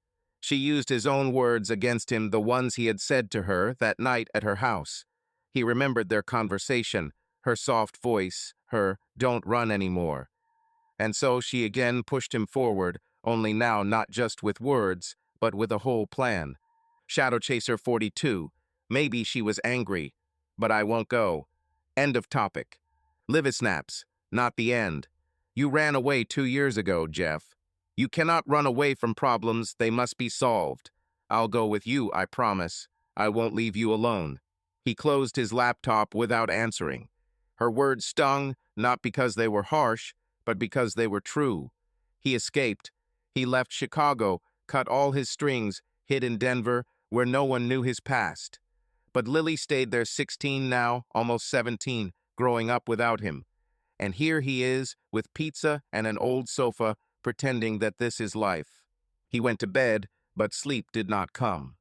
She used his own words against him, the ones he had said to her that night at her house. He remembered their conversation, her soft voice, her "don't run anymore." And so she again pushed him forward, only now not just with words, but with a whole plan. Shadow Chaser 42. Maybe she was angry, but I won't go. End of topic. Livia snaps. Not the end. You ran away 2 years ago, Jeff. You cannot run away from problems, they must be solved. I'll go with you, I promise. I won't leave you alone. He closed his laptop without answering. Her words stung, not because they were harsh, but because they were true. He escaped. He left Chicago, cut all his strings, hid in Denver, where no one knew his past. But Lily stayed there 16 now, almost 17, growing up without him. And here he is, with pizza and an old sofa, pretending that this is life. He went to bed, but sleep did not come.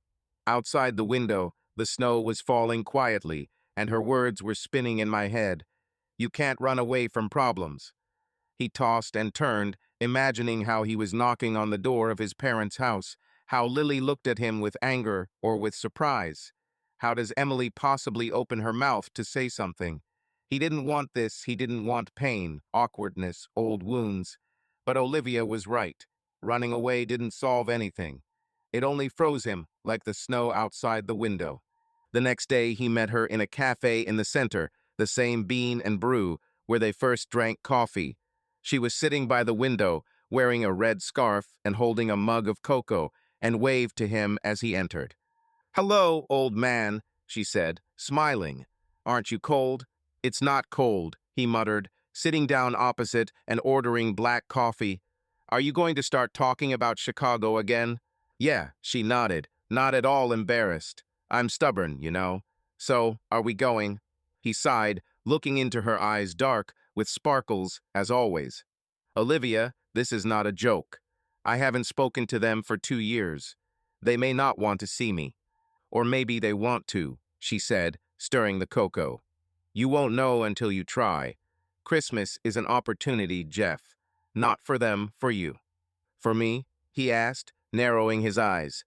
Outside the window, the snow was falling quietly, and her words were spinning in my head. You can't run away from problems. He tossed and turned, imagining how he was knocking on the door of his parents' house, how Lily looked at him with anger or with surprise. How does Emily possibly open her mouth to say something? He didn't want this, he didn't want pain, awkwardness, old wounds. But Olivia was right. Running away didn't solve anything. It only froze him, like the snow outside the window. The next day he met her in a cafe in the center, the same Bean and Brew, where they first drank coffee. She was sitting by the window, wearing a red scarf and holding a mug of cocoa, and waved to him as he entered. "Hello, old man," she said, smiling. "Aren't you cold?" "It's not cold," he muttered, sitting down opposite and ordering black coffee. "Are you going to start talking about Chicago again?" "Yeah," she nodded, not at all embarrassed. "I'm stubborn, you know. So, are we going?" He sighed, looking into her eyes dark, with sparkles, as always. "Olivia, this is not a joke. I haven't spoken to them for 2 years. They may not want to see me. Or maybe they want to," she said, stirring the cocoa. "You won't know until you try. Christmas is an opportunity, Jeff. Not for them, for you." "For me?" he asked, narrowing his eyes.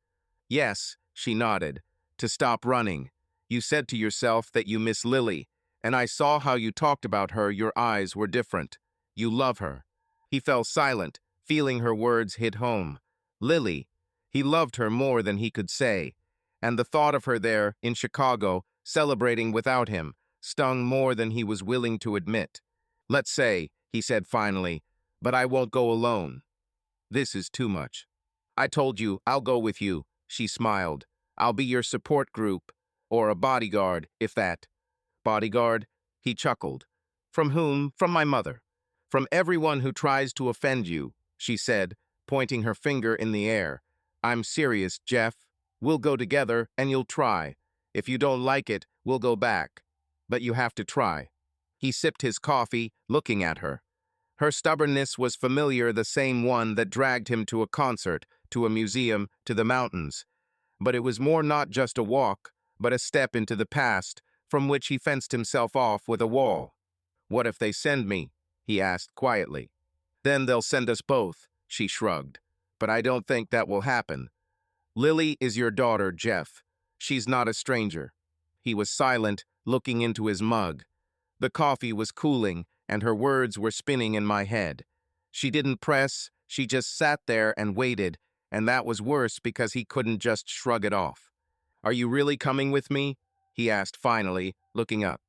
"Yes," she nodded. "To stop running. You said to yourself that you miss Lily, and I saw how you talked about her. Your eyes were different. You love her." He fell silent, feeling her words hit home. Lily. He loved her more than he could say. And the thought of her there, in Chicago, celebrating without him, stung more than he was willing to admit. "Let's say," he said finally, "but I won't go alone. This is too much." "I told you, I'll go with you," she smiled. "I'll be your support group, or a bodyguard, if that." "Bodyguard?" He chuckled. "From whom? From my mother." "From everyone who tries to offend you," she said, pointing her finger in the air. "I'm serious, Jeff. We'll go together, and you'll try. If you don't like it, we'll go back. But you have to try." He sipped his coffee, looking at her. Her stubbornness was familiar, the same one that dragged him to a concert, to a museum, to the mountains. But it was more not just a walk, but a step into the past, from which he fenced himself off with a wall. "What if they send me?" he asked quietly. "Then they'll send us both," she shrugged. "But I don't think that will happen. Lily is your daughter, Jeff. She's not a stranger." He was silent, looking into his mug. The coffee was cooling, and her words were spinning in my head. She didn't press, she just sat there and waited, and that was worse because he couldn't just shrug it off. "Are you really coming with me?" he asked finally, looking up.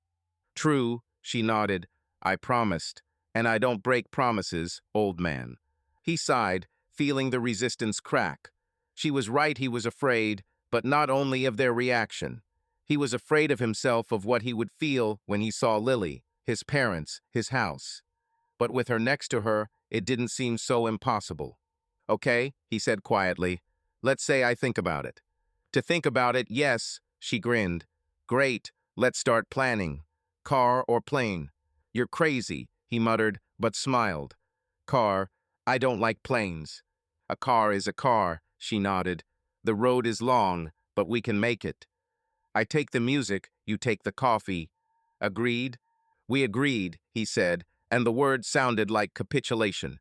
"True," she nodded. "I promised. And I don't break promises, old man." He sighed, feeling the resistance crack. She was right, he was afraid, but not only of their reaction. He was afraid of himself, of what he would feel when he saw Lily, his parents, his house. But with her next to her, it didn't seem so impossible. "Okay," he said quietly. "Let's say I think about it." "To think about it, yes," she grinned. "Great, let's start planning. Car or plane?" "You're crazy," he muttered, but smiled. "Car. I don't like planes." "A car is a car," she nodded. "The road is long, but we can make it." "I take the music, you take the coffee." "Agreed?" "We agreed," he said, and the word sounded like capitulation.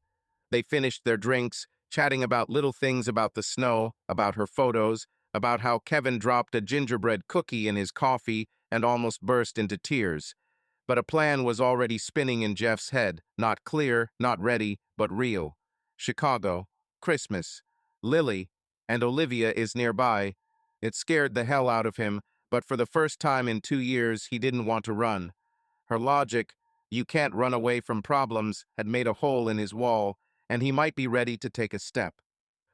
They finished their drinks, chatting about little things, about the snow, about her photos, about how Kevin dropped a gingerbread cookie in his coffee and almost burst into tears. But a plan was already spinning in Jeff's head, not clear, not ready, but real. Chicago, Christmas, Lily, and Olivia is nearby. It scared the hell out of him, but for the first time in 2 years, he didn't want to run. Her logic, "you can't run away from problems," had made a hole in his wall, and he might be ready to take a step.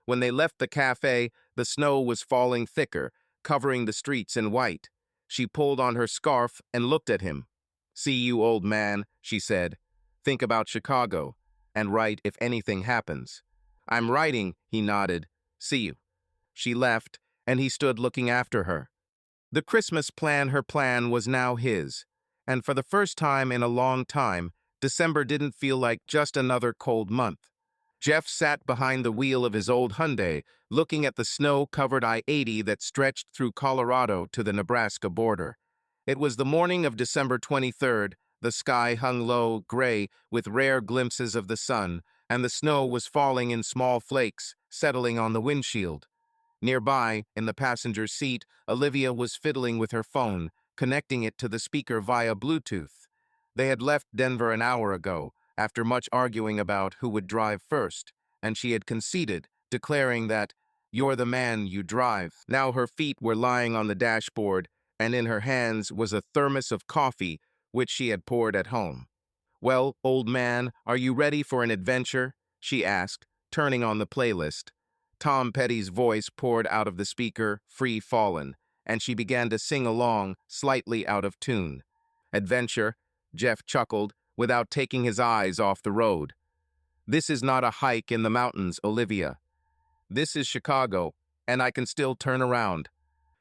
When they left the cafe, the snow was falling thicker, covering the streets in white. She pulled on her scarf and looked at him. "See you, old man," she said. "Think about Chicago, and write if anything happens." "I'm writing," he nodded. "See you." She left, and he stood looking after her. The Christmas plan, her plan, was now his. And for the first time in a long time, December didn't feel like just another cold month. Jeff sat behind the wheel of his old Hyundai, looking at the snow-covered I-80 that stretched through Colorado to the Nebraska border. It was the morning of December 23rd. The sky hung low, gray, with rare glimpses of the sun, and the snow was falling in small flakes, settling on the windshield. Nearby, in the passenger seat, Olivia was fiddling with her phone, connecting it to the speaker via Bluetooth. They had left Denver an hour ago, after much arguing about who would drive first, and she had conceded, declaring that, "You're the man, you drive." Now her feet were lying on the dashboard, and in her hands was a thermos of coffee, which she had poured at home. "Well, old man, are you ready for an adventure?" she asked, turning on the playlist. Tom Petty's voice poured out of the speaker, Free Fallin', and she began to sing along, slightly out of tune. "Adventure," Jeff chuckled, without taking his eyes off the road. "This is not a hike in the mountains, Olivia. This is Chicago, and I can still turn around."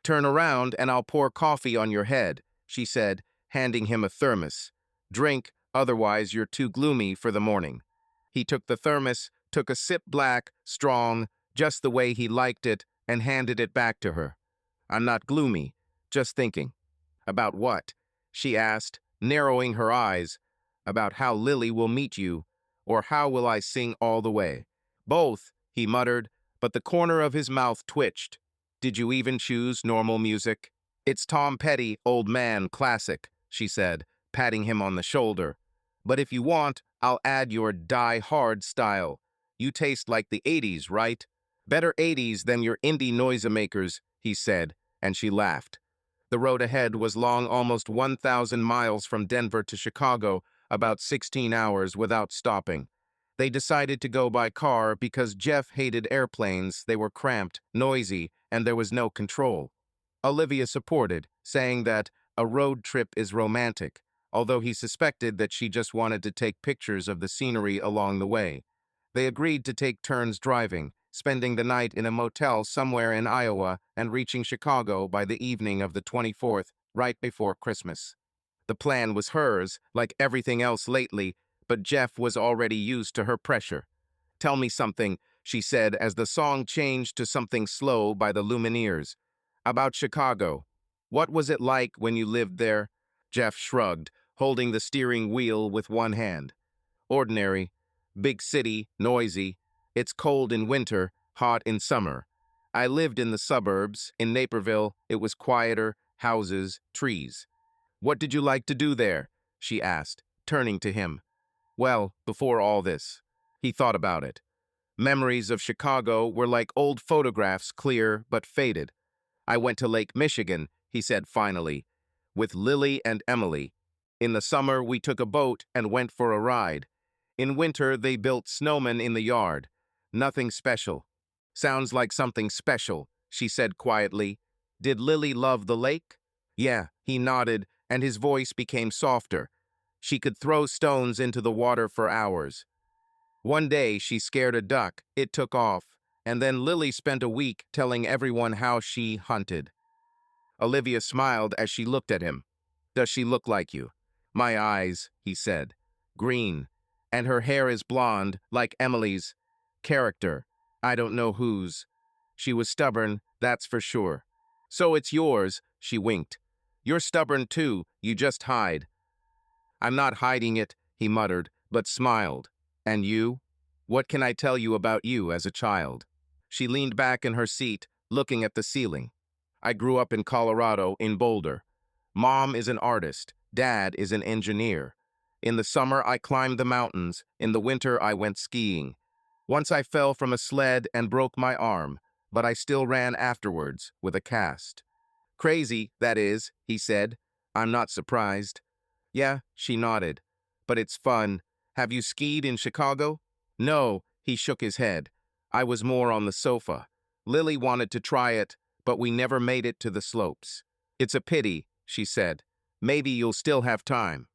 "Turn around and I'll pour coffee on your head," she said, handing him a thermos. "Drink, otherwise you're too gloomy for the morning." He took the thermos, took a sip, black, strong, just the way he liked it, and handed it back to her. "I'm not gloomy, just thinking." "About what?" she asked, narrowing her eyes. "About how Lily will meet you, or how will I sing all the way?" "Both," he muttered, but the corner of his mouth twitched. "Did you even choose normal music?" "It's Tom Petty, old man, classic," she said, patting him on the shoulder. "But if you want, I'll add your die-hard style. You taste like the 80s, right? Better 80s than your indie noisemakers," he said, and she laughed. The road ahead was long, almost 1,000 miles from Denver to Chicago, about 16 hours without stopping. They decided to go by car because Jeff hated airplanes. They were cramped, noisy, and there was no control. Olivia supported, saying that a road trip is romantic, although he suspected that she just wanted to take pictures of the scenery along the way. They agreed to take turns driving, spending the night in a motel somewhere in Iowa and reaching Chicago by the evening of the 24th, right before Christmas. The plan was hers, like everything else lately, but Jeff was already used to her pressure. "Tell me something," she said as the song changed to something slow by the Lumineers. "About Chicago. What was it like when you lived there?" Jeff shrugged, holding the steering wheel with one hand. "Ordinary. Big city, noisy. It's cold in winter, hot in summer. I lived in the suburbs. In Naperville, it was quieter, houses, trees." "What did you like to do there?" she asked, turning to him. "Well, before all this." He thought about it. Memories of Chicago were like old photographs, clear but faded. "I went to Lake Michigan," he said finally, "with Lily and Emily. In the summer, we took a boat and went for a ride. In winter, they built snowmen in the yard. Nothing special." "Sounds like something special," she said quietly. "Did Lily love the lake?" "Yeah," he nodded, and his voice became softer. "She could throw stones into the water for hours. One day, she scared a duck. It took off. And then Lily spent a week telling everyone how she hunted." Olivia smiled as she looked at him. "Does she look like you?" "My eyes," he said. "Green. And her hair is blonde, like Emily's. Character. I don't know whose. She was stubborn, that's for sure." "So it's yours," she winked. "You're stubborn too, you just hide." "I'm not hiding it," he muttered, but smiled. "And you? What can I tell you about you as a child?" She leaned back in her seat, looking at the ceiling. "I grew up in Colorado, in Boulder. Mom is an artist. Dad is an engineer. In the summer, I climbed the mountains. In the winter, I went skiing. Once I fell from a sled and broke my arm, but I still ran afterwards with a cast." "Crazy, that is," he said. "I'm not surprised." "Yeah," she nodded. "But it's fun. Have you skied in Chicago?" "No," he shook his head. "I was more on the sofa. Lily wanted to try it, but we never made it to the slopes." "It's a pity," she said. "Maybe you'll still have time."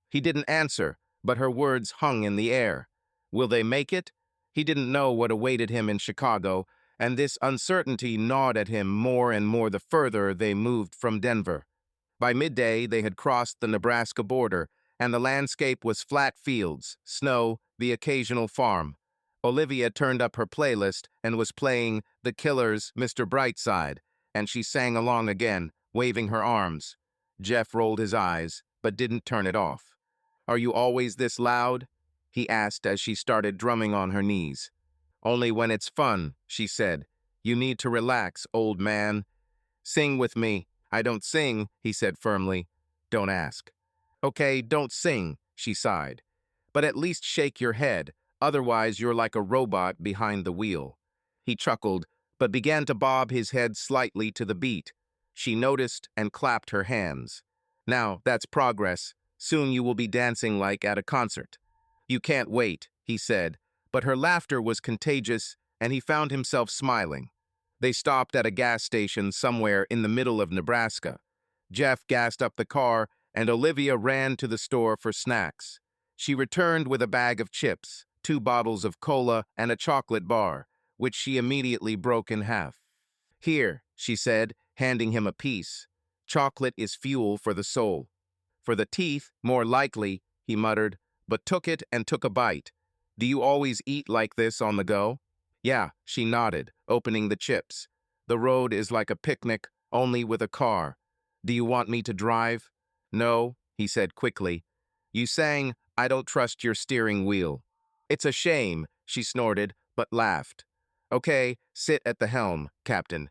He didn't answer, but her words hung in the air. Will they make it? He didn't know what awaited him in Chicago, and this uncertainty gnawed at him more and more the further they moved from Denver. By midday, they had crossed the Nebraska border, and the landscape was flat fields, snow, the occasional farm. Olivia turned up her playlist and was playing The Killer's Mr. Brightside, and she sang along again, waving her arms. Jeff rolled his eyes, but didn't turn it off. "Are you always this loud?" he asked as she started drumming on her knees. "Only when it's fun," she said. "You need to relax, old man." "Sing with me." "I don't sing," he said firmly. "Don't ask." "Okay, don't sing," she sighed. "But at least shake your head, otherwise you're like a robot behind the wheel." He chuckled, but began to bob his head slightly to the beat. She noticed and clapped her hands. "Now, that's progress. Soon you will be dancing like at a concert." "You can't wait," he said, but her laughter was contagious, and he found himself smiling. They stopped at a gas station somewhere in the middle of Nebraska. Jeff gassed up the car, and Olivia ran to the store for snacks. She returned with a bag of chips, 2 bottles of cola, and a chocolate bar, which she immediately broke in half. "Here," she said, handing him a piece. "Chocolate is fuel for the soul." "For the teeth, more likely," he muttered, but took it and took a bite. "Do you always eat like this on the go?" "Yeah," she nodded, opening the chips. "The road is like a picnic, only with a car. Do you want me to drive?" "No," he said quickly. "You sang, 'I don't trust your steering wheel.'" "It's a shame," she snorted, but laughed. "Okay, sit at the helm, Captain."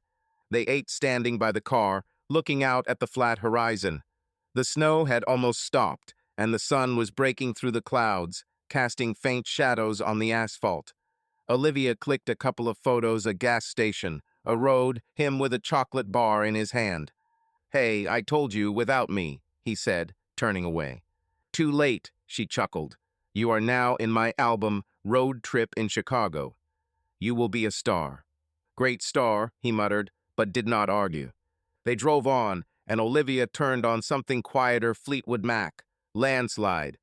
They ate standing by the car, looking out at the flat horizon. The snow had almost stopped, and the sun was breaking through the clouds, casting faint shadows on the asphalt. Olivia clicked a couple of photos: a gas station, a road, him with a chocolate bar in his hand. "Hey, I told you without me," he said, turning away. "Too late," she chuckled. "You are now in my album, Road Trip in Chicago. You will be a star." "Great star," he muttered, but did not argue. They drove on, and Olivia turned on something quieter: Fleetwood Mac, Landslide.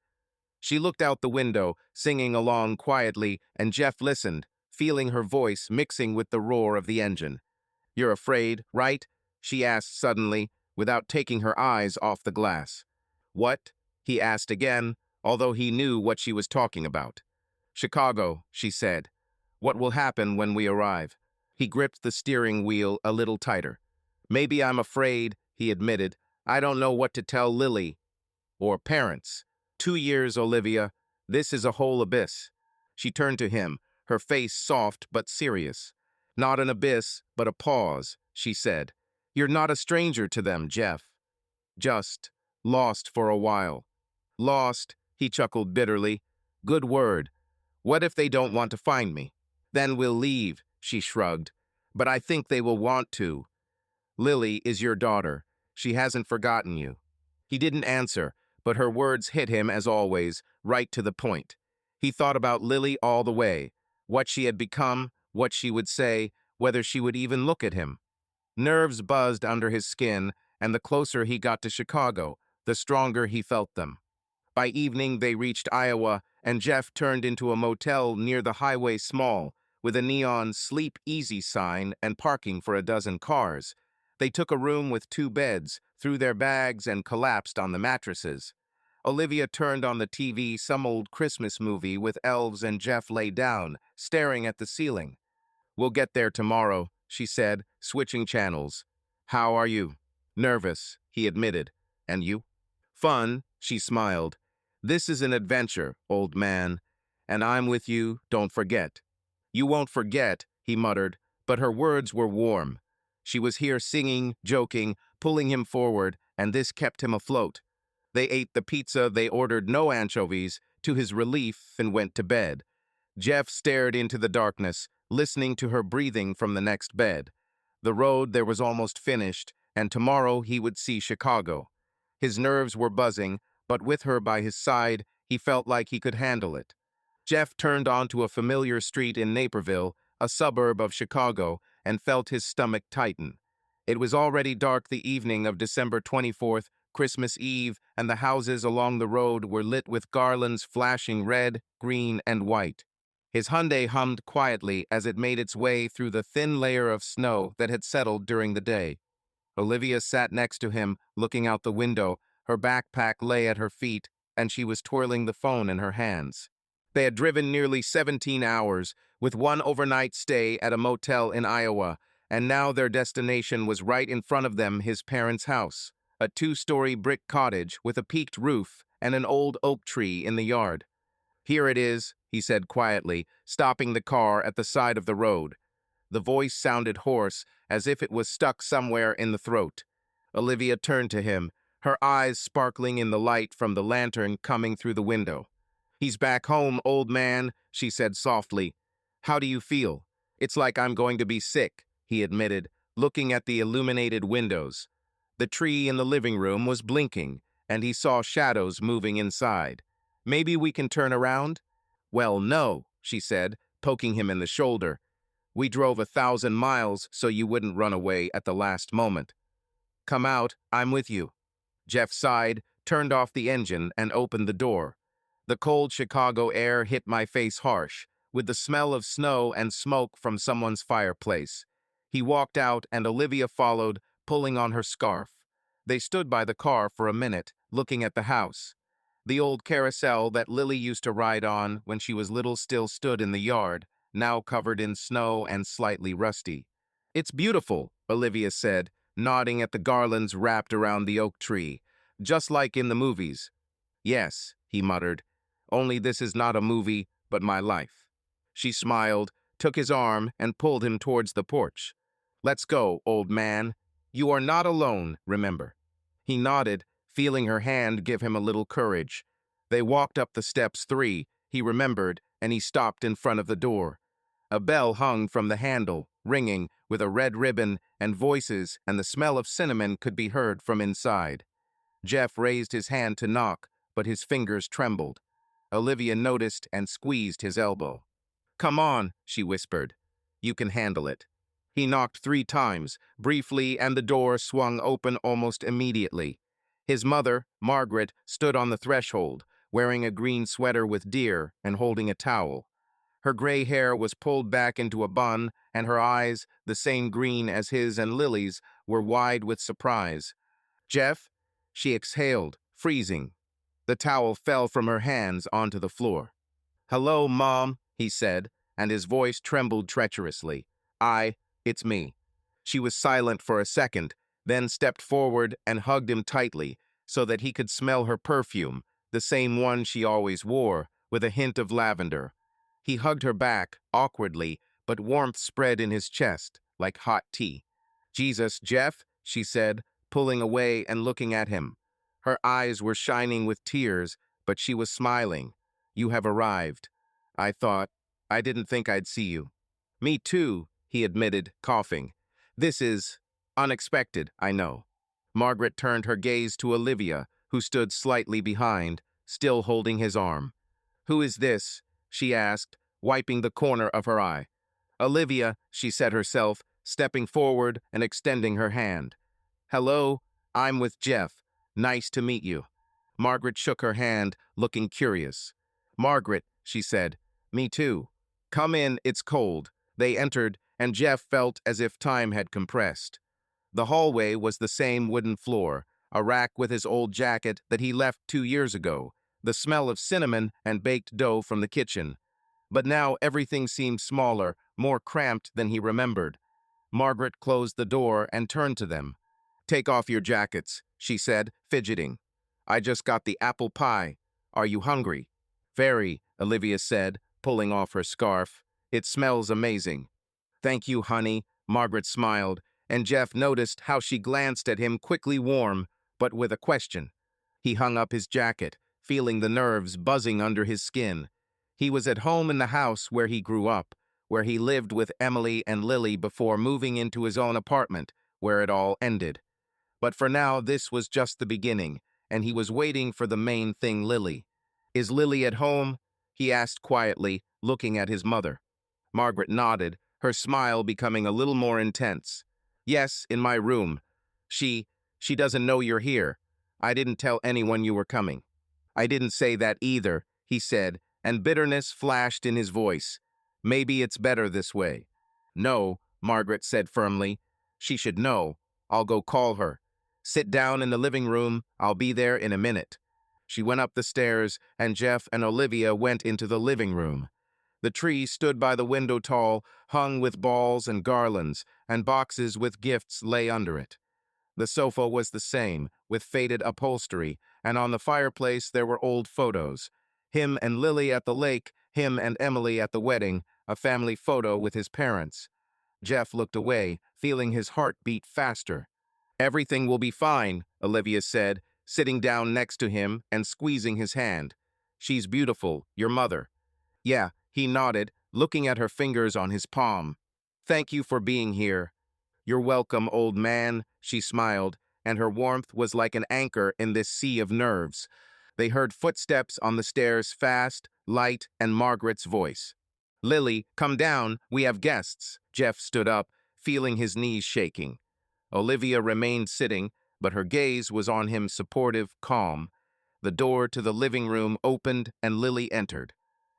She looked out the window, singing along quietly, and Jeff listened, feeling her voice mixing with the roar of the engine. "You're afraid, right?" she asked suddenly, without taking her eyes off the glass. "What?" he asked again, although he knew what she was talking about. "Chicago," she said. "What will happen when we arrive?" He gripped the steering wheel a little tighter. "Maybe I'm afraid," he admitted. "I don't know what to tell Lily or parents." "2 years, Olivia. This is a whole abyss." She turned to him, her face soft but serious. "Not an abyss, but a pause," she said. "You're not a stranger to them, Jeff. Just lost for a while." "Lost," he chuckled bitterly. "Good word. What if they don't want to find me?" "Then we'll leave," she shrugged. "But I think they will want to. Lily is your daughter. She hasn't forgotten you." He didn't answer, but her words hit him as always, right to the point. He thought about Lily all the way, what she had become, what she would say, whether she would even look at him. Nerves buzzed under his skin, and the closer he got to Chicago, the stronger he felt them. By evening, they reached Iowa, and Jeff turned into a motel near the highway small, with a neon "Sleep Easy" sign and parking for a dozen cars. They took a room with 2 beds, threw their bags, and collapsed on the mattresses. Olivia turned on the TV some old Christmas movie with elves, and Jeff lay down, staring at the ceiling. "We'll get there tomorrow," she said, switching channels. "How are you?" "Nervous," he admitted. "And you?" "Fun," she smiled. "This is an adventure, old man. And I'm with you, don't forget." "You won't forget," he muttered, but her words were warm. She was here singing, joking, pulling him forward, and this kept him afloat. They ate the pizza they ordered, no anchovies, to his relief, and went to bed. Jeff stared into the darkness, listening to her breathing from the next bed. The road there was almost finished, and tomorrow he would see Chicago. His nerves were buzzing, but with her by his side, he felt like he could handle it. Jeff turned onto a familiar street in Naperville, a suburb of Chicago, and felt his stomach tighten. It was already dark the evening of December 24th, Christmas Eve, and the houses along the road were lit with garlands flashing red, green, and white. His Hyundai hummed quietly as it made its way through the thin layer of snow that had settled during the day. Olivia sat next to him, looking out the window. Her backpack lay at her feet, and she was twirling the phone in her hands. They had driven nearly 17 hours, with one overnight stay at a motel in Iowa, and now their destination was right in front of them, his parents' house, a two-story brick cottage with a peaked roof and an old oak tree in the yard. "Here it is," he said quietly, stopping the car at the side of the road. The voice sounded hoarse, as if it was stuck somewhere in the throat. Olivia turned to him, her eyes sparkling in the light from the lantern coming through the window. "He's back home, old man," she said softly. "How do you feel?" "It's like I'm going to be sick," he admitted, looking at the illuminated windows. The tree in the living room was blinking, and he saw shadows moving inside. "Maybe we can turn around?" "Well, no," she said, poking him in the shoulder. "We drove 1,000 miles so you wouldn't run away at the last moment. Come out, I'm with you." Jeff sighed, turned off the engine, and opened the door. The cold Chicago air hit my face harsh, with the smell of snow and smoke from someone's fireplace. He walked out and Olivia followed, pulling on her scarf. They stood by the car for a minute, looking at the house. The old carousel that Lily used to ride on when she was little still stood in the yard, now covered in snow and slightly rusty. "It's beautiful," Olivia said, nodding at the garlands wrapped around the oak tree. "Just like in the movies." "Yes," he muttered, "only this is not a movie, but my life." She smiled, took his arm, and pulled him towards the porch. "Let's go, old man. You are not alone, remember." He nodded, feeling her hand give him a little courage. They walked up the steps 3, he remembered, and he stopped in front of the door. A bell hung from the handle, ringing, with a red ribbon, and voices and the smell of cinnamon could be heard from inside. Jeff raised his hand to knock, but his fingers trembled. Olivia noticed and squeezed his elbow. "Come on," she whispered. "You can handle it." He knocked 3 times, briefly, and the door swung open almost immediately. His mother, Margaret, stood on the threshold, wearing a green sweater with deer and holding a towel. Her gray hair was pulled back into a bun, and her eyes, the same green as his and Lily's, were wide with surprise. "Jeff?" She exhaled, freezing. The towel fell from her hands onto the floor. "Hello, Mom," he said, and his voice trembled treacherously. It's me." She was silent for a second, then stepped forward and hugged him tightly so that he could smell her perfume, the same one she always wore, with a hint of lavender. He hugged her back, awkwardly, but warmth spread in his chest, like hot tea. "Jesus, Jeff," she said, pulling away and looking at him. Her eyes were shining with tears, but she was smiling. "You have arrived. I didn't think I'd see you." "Me too," he admitted, coughing. "This is unexpected, I know." Margaret turned her gaze to Olivia, who stood slightly behind, still holding his arm. "Who is this?" she asked, wiping the corner of her eye. "Olivia," she said herself, stepping forward and extending her hand. "Hello, I'm with Jeff. Nice to meet you." Margaret shook her hand, looking curious. "Margaret," she said, "me too. Come in, it's cold." They entered, and Jeff felt as if time had compressed. The hallway was the same wooden floor, a rack with his old jacket that he left 2 years ago, the smell of cinnamon and baked dough from the kitchen. But now everything seemed smaller, more cramped than he remembered. Margaret closed the door and turned to them. "Take off your jackets," she said, fidgeting. "I just got the apple pie. Are you hungry?" "Very," Olivia said, pulling off her scarf. "It smells amazing." "Thank you, honey," Margaret smiled, and Jeff noticed how she glanced at him, quickly warm, but with a question. He hung up his jacket, feeling the nerves buzzing under his skin. He was at home in the house where he grew up, where he lived with Emily and Lily before moving into his own apartment, where it all ended. But for now, this was just the beginning, and he was waiting for the main thing, Lily. "Is Lily at home?" he asked quietly, looking at his mother. Margaret nodded, her smile becoming a little more intense. "Yes, in my room. She doesn't know you're here. I didn't tell anyone you were coming." "I didn't say that either," he said, and bitterness flashed in his voice. Maybe it's better this way. No, Margaret said firmly. She should know. I'll go call her. Sit down in the living room. I'll be there in a minute. She went up the stairs, and Jeff and Olivia went into the living room. The tree stood by the window tall, hung with balls and garlands, and boxes with gifts lay under it. The sofa was the same, with faded upholstery, and on the fireplace there were old photos. Him and Lily at the lake, him and Emily at the wedding, a family photo with his parents. Jeff looked away, feeling his heart beat faster. Everything will be fine, Olivia said, sitting down next to him and squeezing his hand. She's beautiful, your mother. Yeah, he nodded, looking at her fingers on his palm. Thank you for being here. You're welcome, old man, she smiled, and her warmth was like an anchor in this sea of nerves. They heard footsteps on the stairs, fast, light, and Margaret's voice. Lily, come down, we have guests. Jeff stood up, feeling his knees shaking. Olivia remained sitting, but her gaze was on him, supportive, calm. The door to the living room opened and Lily entered.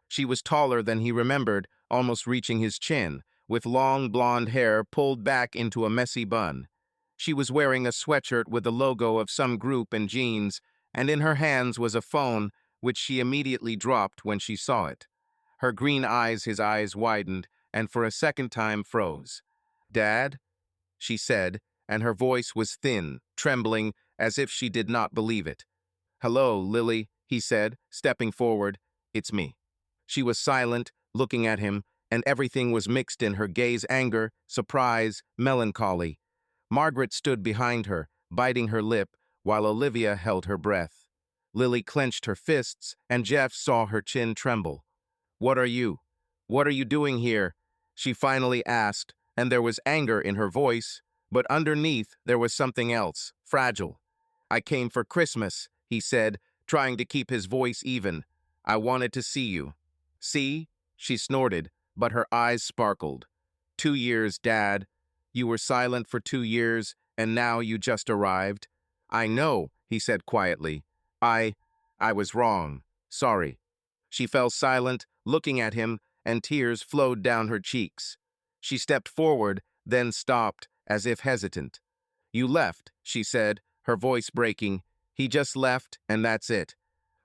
She was taller than he remembered, almost reaching his chin, with long blonde hair pulled back into a messy bun. She was wearing a sweatshirt with the logo of some group and jeans, and in her hands was a phone, which she immediately dropped when she saw it. Her green eyes, his eyes widened, and for a second time froze. Dad? She said, and her voice was thin, trembling, as if she did not believe it. Hello, Lily, he said, stepping forward. It's me. She was silent, looking at him, and everything was mixed in her gaze: anger, surprise, melancholy. Margaret stood behind her, biting her lip, while Olivia held her breath. Lily clenched her fists, and Jeff saw her chin tremble. What are you? What are you doing here? She finally asked, and there was anger in her voice, but underneath there was something else, fragile. I came for Christmas, he said, trying to keep his voice even. I wanted to see you. See? She snorted, but her eyes sparkled. 2 years, Dad. You were silent for 2 years, and now you just arrived. I know, he said quietly. I was wrong. Sorry. She fell silent, looking at him, and tears flowed down her cheeks. She stepped forward, then stopped, as if hesitant. You left, she said, her voice breaking. He just left, and that's it.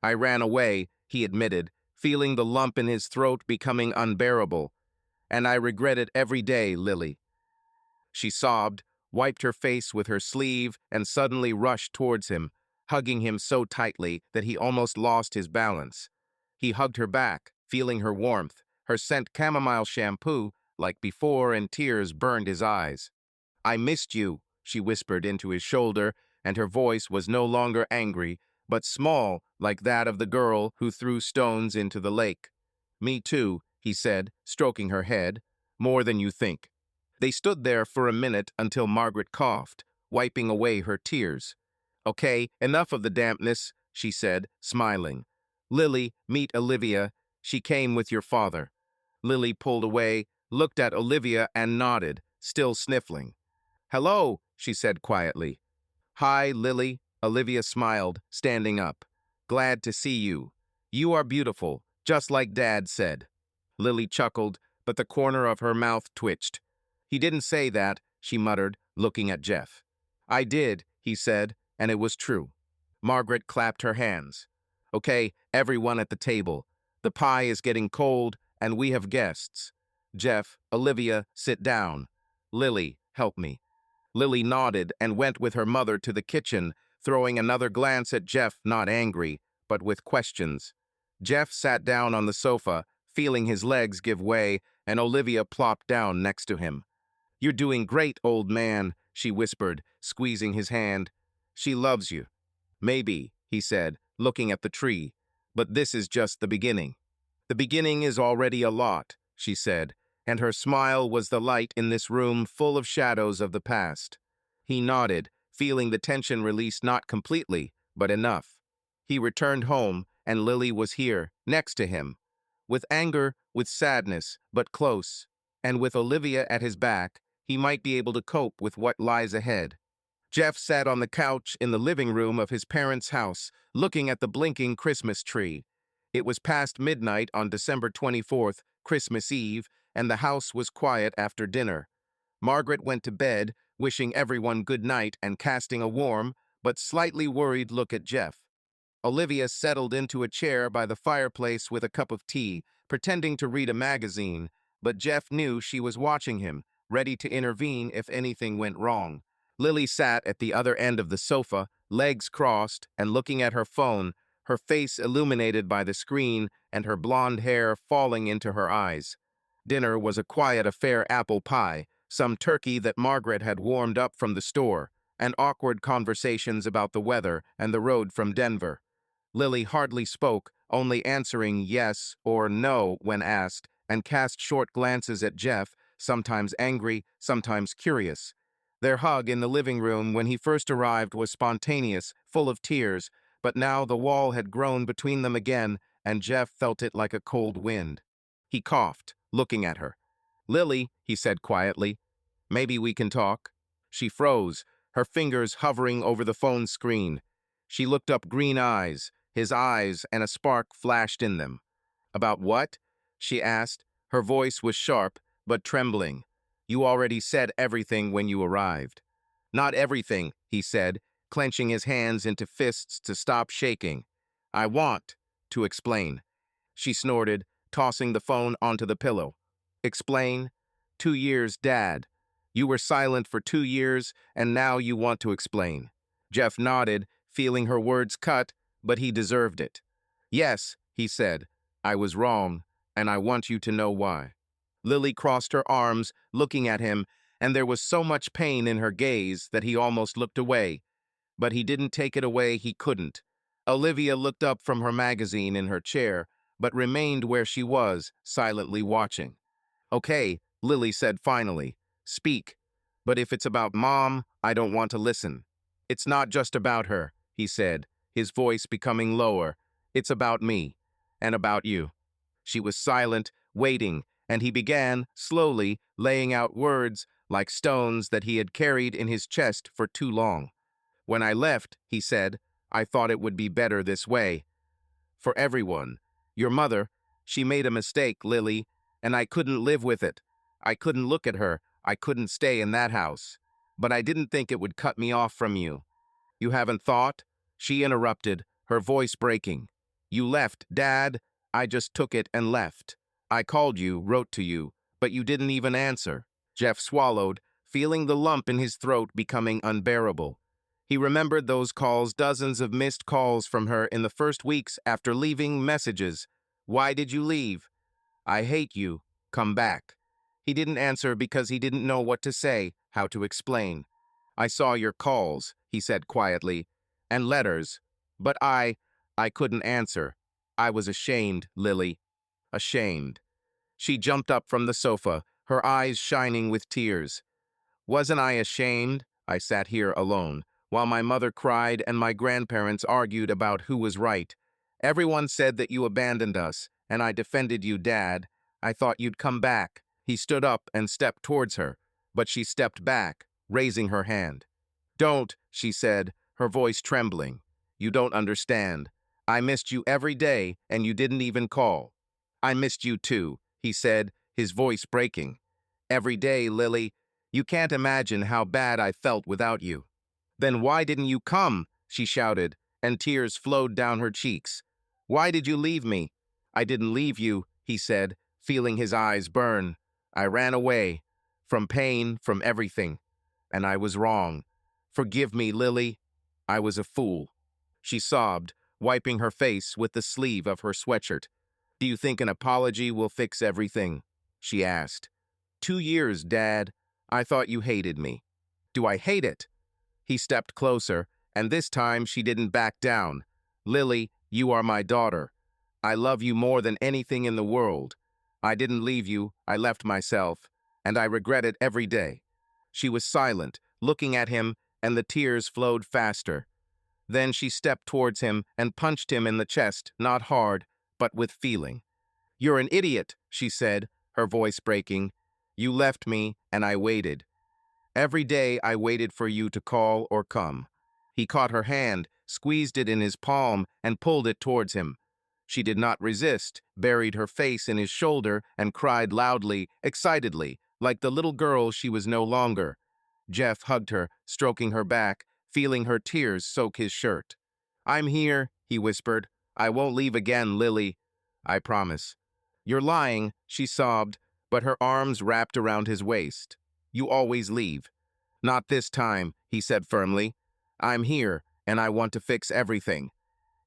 I ran away, he admitted, feeling the lump in his throat becoming unbearable. And I regret it every day, Lily. She sobbed, wiped her face with her sleeve, and suddenly rushed towards him, hugging him so tightly that he almost lost his balance. He hugged her back, feeling her warmth, her scent chamomile shampoo, like before, and tears burned his eyes. I missed you, she whispered into his shoulder, and her voice was no longer angry, but small, like that of the girl who threw stones into the lake. Me too, he said, stroking her head. More than you think. They stood there for a minute until Margaret coughed, wiping away her tears. Okay, enough of the dampness, she said, smiling. Lily, meet Olivia. She came with your father. Lily pulled away, looked at Olivia, and nodded, still sniffling. Hello, she said quietly. Hi, Lily, Olivia smiled, standing up. Glad to see you. You are beautiful, just like Dad said. Lily chuckled, but the corner of her mouth twitched. He didn't say that, she muttered, looking at Jeff. I did, he said, and it was true. Margaret clapped her hands. Okay, everyone at the table. The pie is getting cold, and we have guests. Jeff, Olivia, sit down. Lily, help me. Lily nodded and went with her mother to the kitchen, throwing another glance at Jeff, not angry, but with questions. Jeff sat down on the sofa, feeling his legs give way, and Olivia plopped down next to him. You're doing great, old man, she whispered, squeezing his hand. She loves you. Maybe, he said, looking at the tree, but this is just the beginning. The beginning is already a lot, she said, and her smile was the light in this room full of shadows of the past. He nodded, feeling the tension release not completely, but enough. He returned home, and Lily was here, next to him. With anger, with sadness, but close, and with Olivia at his back, he might be able to cope with what lies ahead. Jeff sat on the couch in the living room of his parents' house, looking at the blinking Christmas tree. It was past midnight on December 24th, Christmas Eve, and the house was quiet after dinner. Margaret went to bed, wishing everyone good night and casting a warm, but slightly worried look at Jeff. Olivia settled into a chair by the fireplace with a cup of tea, pretending to read a magazine, but Jeff knew she was watching him, ready to intervene if anything went wrong. Lily sat at the other end of the sofa, legs crossed, and looking at her phone, her face illuminated by the screen and her blonde hair falling into her eyes. Dinner was a quiet affair: apple pie, some turkey that Margaret had warmed up from the store, and awkward conversations about the weather and the road from Denver. Lily hardly spoke, only answering yes or no when asked, and cast short glances at Jeff, sometimes angry, sometimes curious. Their hug in the living room when he first arrived was spontaneous, full of tears, but now the wall had grown between them again, and Jeff felt it like a cold wind. He coughed, looking at her. "Lily," he said quietly, "maybe we can talk." She froze, her fingers hovering over the phone screen. She looked up, green eyes, his eyes, and a spark flashed in them. "About what?" she asked. Her voice was sharp, but trembling. "You already said everything when you arrived." "Not everything," he said, clenching his hands into fists to stop shaking. "I want to explain." She snorted, tossing the phone onto the pillow. "Explain? 2 years, Dad. You were silent for 2 years, and now you want to explain." Jeff nodded, feeling her words cut, but he deserved it. "Yes," he said, "I was wrong, and I want you to know why." Lily crossed her arms, looking at him, and there was so much pain in her gaze that he almost looked away. But he didn't take it away, he couldn't. Olivia looked up from her magazine in her chair, but remained where she was, silently watching. "Okay," Lily said finally. "Speak. But if it's about Mom, I don't want to listen." "It's not just about her," he said, his voice becoming lower. "It's about me, and about you." She was silent, waiting, and he began, slowly, laying out words like stones that he had carried in his chest for too long. "When I left," he said, "I thought it would be better this way. For everyone. Your mother, she made a mistake, Lily, and I couldn't live with it. I couldn't look at her. I couldn't stay in that house. But I didn't think it would cut me off from you." "You haven't thought?" she interrupted, her voice breaking. "You left, Dad. I just took it and left. I called you, wrote to you, but you didn't even answer." Jeff swallowed, feeling the lump in his throat becoming unbearable. He remembered those calls, dozens of missed calls from her in the first weeks after leaving, messages. "Why did you leave?" "I hate you. Come back." He didn't answer because he didn't know what to say, how to explain. "I saw your calls," he said quietly, "and letters. But I couldn't answer. I was ashamed, Lily. Ashamed." She jumped up from the sofa, her eyes shining with tears. "Wasn't I ashamed? I sat here alone, while my mother cried and my grandparents argued about who was right. Everyone said that you abandoned us, and I defended you, Dad. I thought you'd come back." He stood up and stepped towards her, but she stepped back, raising her hand. "Don't," she said, her voice trembling. "You don't understand. I missed you every day, and you didn't even call." "I missed you too," he said, his voice breaking. "Every day, Lily. You can't imagine how bad I felt without you." "Then why didn't you come?" she shouted, and tears flowed down her cheeks. "Why did you leave me?" "I didn't leave you," he said, feeling his eyes burn. "I ran away. From pain, from everything. And I was wrong. Forgive me, Lily. I was a fool." She sobbed, wiping her face with the sleeve of her sweatshirt. "Do you think an apology will fix everything?" she asked. 2 years, Dad. I thought you hated me." "Do I hate it?" He stepped closer, and this time she didn't back down. "Lily, you are my daughter. I love you more than anything in the world. I didn't leave you, I left myself, and I regret it every day." She was silent, looking at him, and the tears flowed faster. Then she stepped towards him and punched him in the chest, not hard, but with feeling. "You're an idiot," she said, her voice breaking. "You left me, and I waited. Every day I waited for you to call or come." He caught her hand, squeezed it in his palm, and pulled it towards him. She did not resist, buried her face in his shoulder, and cried loudly, excitedly, like the little girl she was no longer. Jeff hugged her, stroking her back, feeling her tears soak his shirt. "I'm here," he whispered. "I won't leave again, Lily. I promise." "You're lying," she sobbed, but her arms wrapped around his waist. "You always leave." "Not this time," he said firmly. "I'm here, and I want to fix everything.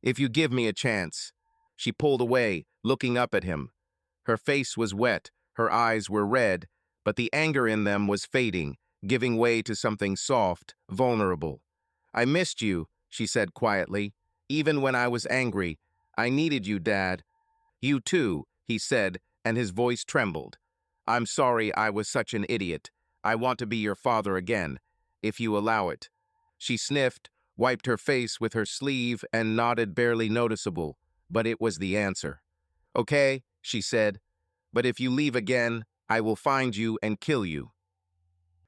If you give me a chance." She pulled away, looking up at him. Her face was wet, her eyes were red, but the anger in them was fading, giving way to something soft, vulnerable. "I missed you," she said quietly. "Even when I was angry. I needed you, Dad." "You too," he said, and his voice trembled. "I'm sorry I was such an idiot. I want to be your father again, if you allow it." She sniffed, wiped her face with her sleeve, and nodded barely noticeable, but it was the answer. "Okay," she said, "but if you leave again, I will find you and kill you."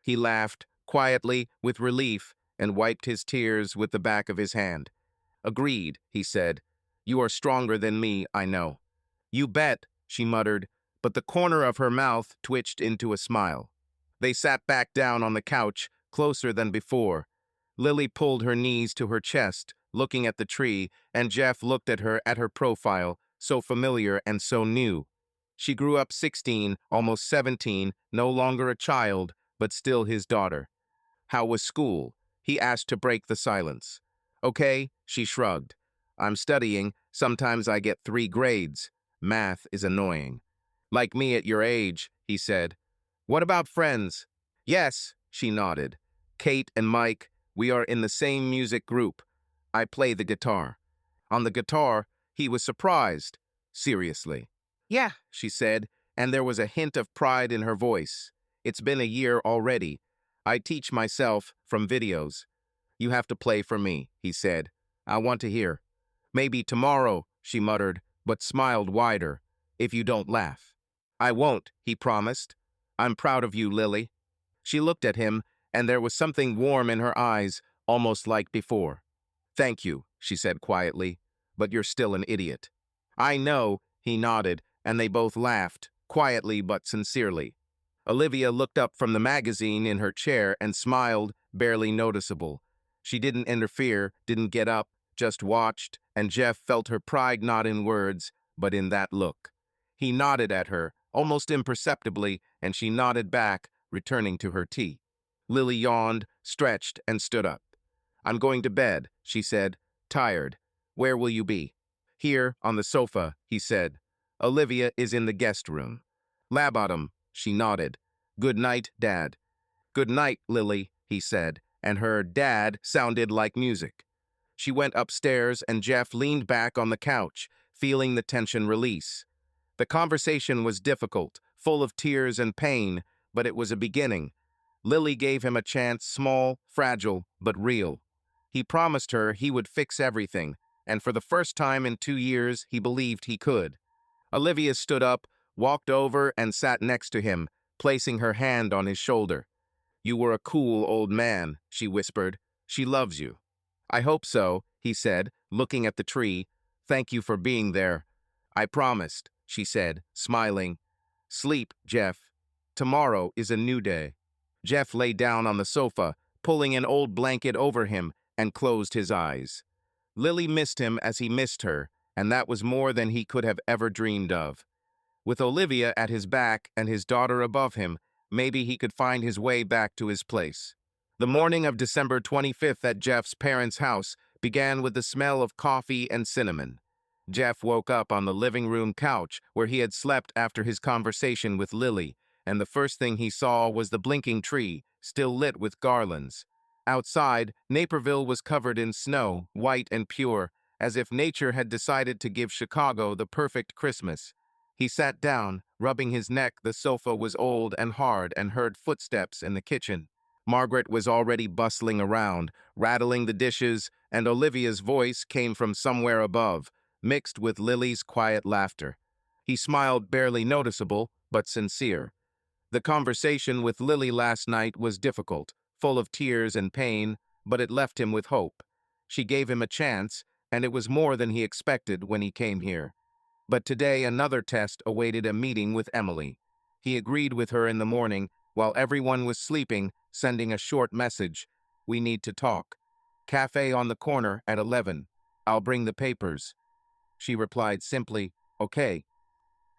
He laughed, quietly, with relief, and wiped his tears with the back of his hand. "Agreed," he said. "You are stronger than me, I know." "You bet," she muttered, but the corner of her mouth twitched into a smile. They sat back down on the couch, closer than before. Lily pulled her knees to her chest, looking at the tree, and Jeff looked at her profile, so familiar and so new. She grew up 16, almost 17, no longer a child, but still his daughter. "How was school?" he asked to break the silence. "Okay," she shrugged. "I'm studying. Sometimes I get 3 grades. Math is annoying." "Like me at your age," he said. "What about friends?" "Yes," she nodded. "Kate and Mike, we are in the same music group. I play the guitar." On the guitar, he was surprised. Seriously. "Yeah," she said, and there was a hint of pride in her voice. "It's been a year already. I teach myself from videos." "You have to play for me," he said. "I want to hear." "Maybe tomorrow," she muttered, but smiled wider. "If you don't laugh." "I won't," he promised. "I'm proud of you, Lily." She looked at him, and there was something warm in her eyes, almost like before. "Thank you," she said quietly, "but you're still an idiot." "I know," he nodded, and they both laughed, quietly but sincerely. Olivia looked up from the magazine in her chair and smiled, barely noticeable. She didn't interfere, didn't get up, just watched, and Jeff felt her pride not in words, but in that look. He nodded at her, almost imperceptibly, and she nodded back, returning to her tea. Lily yawned, stretched, and stood up. "I'm going to bed," she said, "tired. Where will you be?" "Here, on the sofa," he said. "Olivia is in the guest room." "Labottom," she nodded. "Good night, Dad." "Good night, Lily," he said, and her "dad" sounded like music. She went upstairs, and Jeff leaned back on the couch, feeling the tension release. The conversation was difficult, full of tears and pain, but it was a beginning. Lily gave him a chance, small, fragile, but real. He promised her he would fix everything, and for the first time in 2 years, he believed he could. Olivia stood up, walked over, and sat next to him, placing her hand on his shoulder. "You were a cool old man," she whispered. "She loves you." "I hope so," he said, looking at the tree. "Thank you for being there." "I promised," she said, smiling. "Sleep, Jeff. Tomorrow is a new day." Jeff lay down on the sofa, pulling an old blanket over him, and closed his eyes. Lily missed him as he missed her, and that was more than he could have ever dreamed of. With Olivia at his back and his daughter above him, maybe he could find his way back to his place. The morning of December 25th at Jeff's parents' house began with the smell of coffee and cinnamon. Jeff woke up on the living room couch where he had slept after his conversation with Lily, and the first thing he saw was the blinking tree, still lit with garlands. Outside, Naperville was covered in snow, white and pure, as if nature had decided to give Chicago the perfect Christmas. He sat down, rubbing his neck. The sofa was old and hard, and heard footsteps in the kitchen. Margaret was already bustling around, rattling the dishes, and Olivia's voice came from somewhere above, mixed with Lily's quiet laughter. He smiled, barely noticeable, but sincere. The conversation with Lily last night was difficult, full of tears and pain, but it left him with hope. She gave him a chance, and it was more than he expected when he came here. But today another test awaited a meeting with Emily. He agreed with her in the morning, while everyone was sleeping, sending a short message. "We need to talk. Cafe on the corner at 11. I'll bring the papers." She replied simply, "Okay."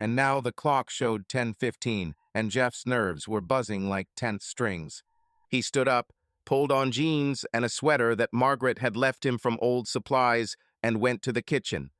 And now the clock showed 10:15, and Jeff's nerves were buzzing like tense strings. He stood up, pulled on jeans and a sweater that Margaret had left him from old supplies, and went to the kitchen.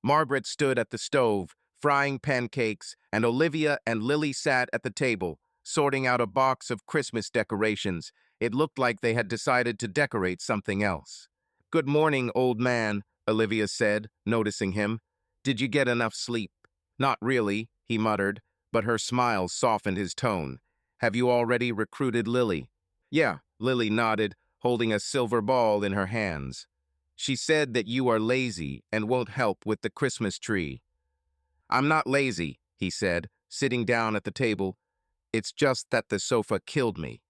Margaret stood at the stove, frying pancakes, and Olivia and Lily sat at the table, sorting out a box of Christmas decorations. It looked like they had decided to decorate something else. "Good morning, old man," Olivia said, noticing him. "Did you get enough sleep?" "Not really," he muttered, but her smile softened his tone. "Have you already recruited Lily?" "Yeah," Lily nodded, holding a silver ball in her hands. "She said that you are lazy and won't help with the Christmas tree." "I'm not lazy," he said, sitting down at the table. "It's just that the sofa killed me."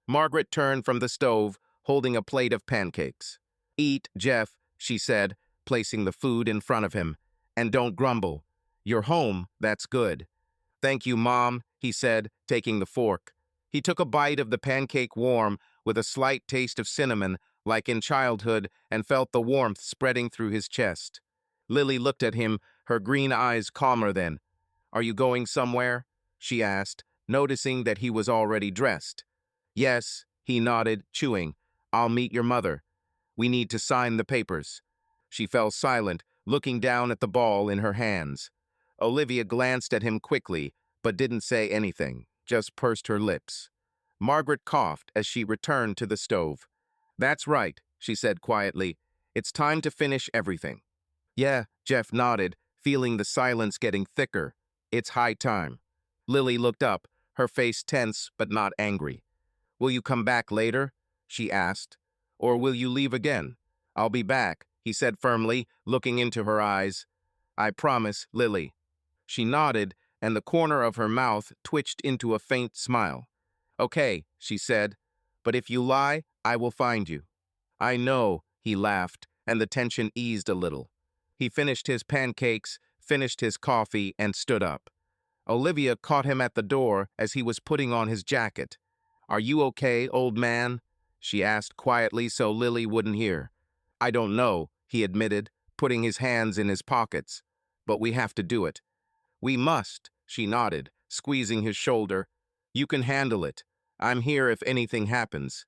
Margaret turned from the stove, holding a plate of pancakes. "Eat, Jeff," she said, placing the food in front of him. "And don't grumble. You're home, that's good." "Thank you, Mom," he said, taking the fork. He took a bite of the pancake warm, with a slight taste of cinnamon, like in childhood, and felt the warmth spreading through his chest. Lily looked at him, her green eyes calmer then. "Are you going somewhere?" she asked, noticing that he was already dressed. "Yes," he nodded, chewing. "I'll meet your mother. We need to sign the papers." She fell silent, looking down at the ball in her hands. Olivia glanced at him quickly, but didn't say anything, just pursed her lips. Margaret coughed as she returned to the stove. "That's right," she said quietly. "It's time to finish everything." "Yeah," Jeff nodded, feeling the silence getting thicker. "It's high time." Lily looked up, her face tense but not angry. "Will you come back later?" she asked. "Or will you leave again?" "I'll be back," he said firmly, looking into her eyes. "I promise, Lily." She nodded, and the corner of her mouth twitched into a faint smile. "Okay," she said, "but if you lie, I will find you." "I know," he laughed, and the tension eased a little. He finished his pancakes, finished his coffee, and stood up. Olivia caught him at the door as he was putting on his jacket. "Are you okay, old man?" she asked quietly so Lily wouldn't hear. "I don't know," he admitted, putting his hands in his pockets. "But we have to do it." "We must," she nodded, squeezing his shoulder. "You can handle it. I'm here if anything happens."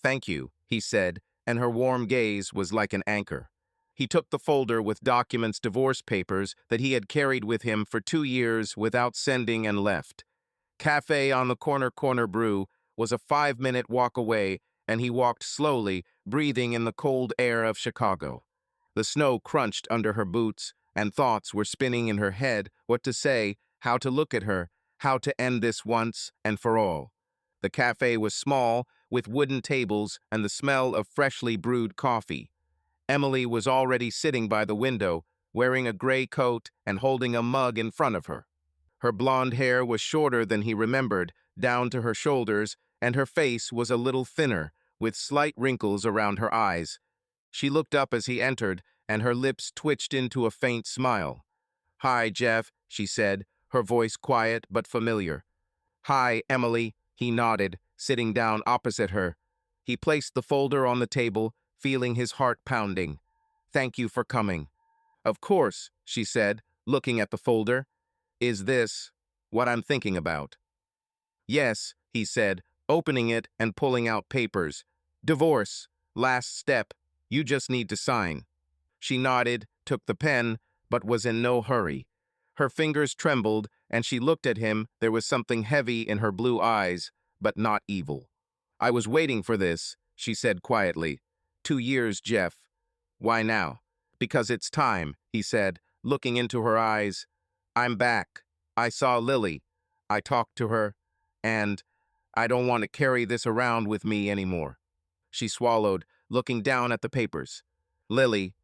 "Thank you," he said, and her warm gaze was like an anchor. He took the folder with documents, divorce papers that he had carried with him for 2 years without sending, and left. Cafe on the corner brew was a 5-minute walk away, and he walked slowly, breathing in the cold air of Chicago. The snow crunched under her boots, and thoughts were spinning in her head what to say, how to look at her, how to end this once and for all. The cafe was small, with wooden tables and the smell of freshly brewed coffee. Emily was already sitting by the window, wearing a gray coat and holding a mug in front of her. Her blonde hair was shorter than he remembered, down to her shoulders, and her face was a little thinner, with slight wrinkles around her eyes. She looked up as he entered, and her lips twitched into a faint smile. "Hi, Jeff," she said, her voice quiet but familiar. "Hi, Emily," he nodded, sitting down opposite her. He placed the folder on the table, feeling his heart pounding. "Thank you for coming." "Of course," she said, looking at the folder. "Is this what I'm thinking about?" "Yes," he said, opening it and pulling out papers. "Divorce. Last step. You just need to sign." She nodded, took the pen, but was in no hurry. Her fingers trembled, and she looked at him. There was something heavy in her blue eyes, but not evil. "I was waiting for this," she said quietly. 2 years, Jeff." "Why now?" "Because it's time," he said, looking into her eyes. "I'm back. I saw Lily. I talked to her. And I don't want to carry this around with me anymore." She swallowed, looking down at the papers. "Lily,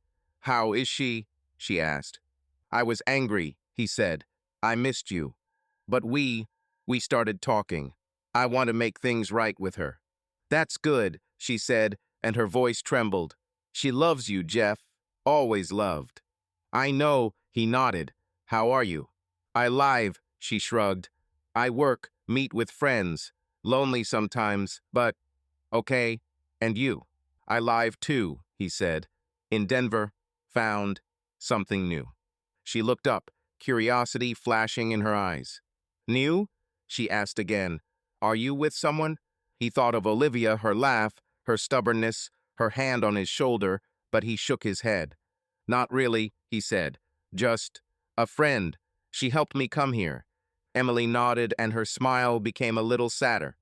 how is she?" she asked. "I was angry," he said. "I missed you. But we started talking. I want to make things right with her." "That's good," she said, and her voice trembled. "She loves you, Jeff. always loved. I know, he nodded. How are you? I live, she shrugged. I work, meet with friends. Lonely sometimes, but okay. And you? I live too, he said. In Denver, found something new. She looked up, curiosity flashing in her eyes. New? She asked again. Are you with someone? He thought of Olivia, her laugh, her stubbornness, her hand on his shoulder, but he shook his head. Not really, he said. Just a friend. She helped me come here. Emily nodded and her smile became a little sadder.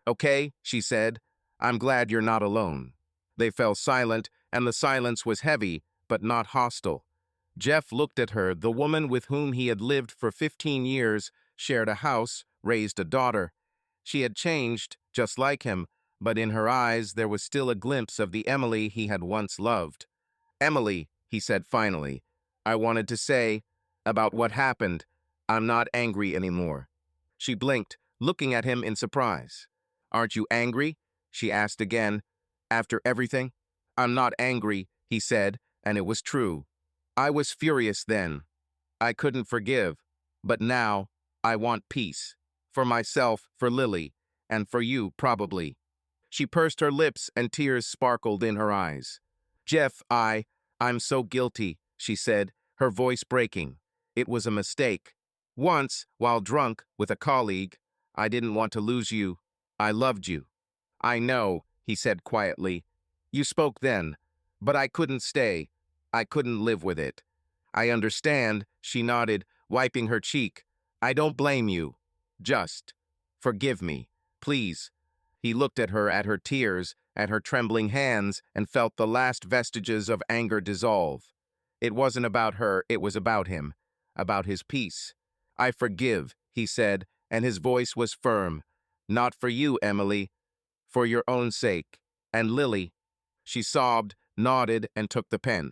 Okay, she said. I'm glad you're not alone. They fell silent, and the silence was heavy, but not hostile. Jeff looked at her, the woman with whom he had lived for 15 years, shared a house, raised a daughter. She had changed, just like him, but in her eyes there was still a glimpse of the Emily he had once loved. Emily, he said finally, I wanted to say, about what happened, I'm not angry anymore. She blinked, looking at him in surprise. Aren't you angry? She asked again. After everything? I'm not angry, he said, and it was true. I was furious then. I couldn't forgive. But now, I want peace. For myself, for Lily, and for you, probably. She pursed her lips and tears sparkled in her eyes. Jeff, I'm so guilty, she said, her voice breaking. It was a mistake. Once, while drunk with a colleague, I didn't want to lose you. I loved you. I know, he said quietly. You spoke then, but I couldn't stay. I couldn't live with it. I understand, she nodded, wiping her cheek. I don't blame you. Just forgive me, please. He looked at her tears, at her trembling hands, and felt the last vestiges of anger dissolve. It wasn't about her, it was about him, about his peace. I forgive, he said, and his voice was firm. Not for you, Emily, for your own sake. And Lily. She sobbed, nodded, and took the pen.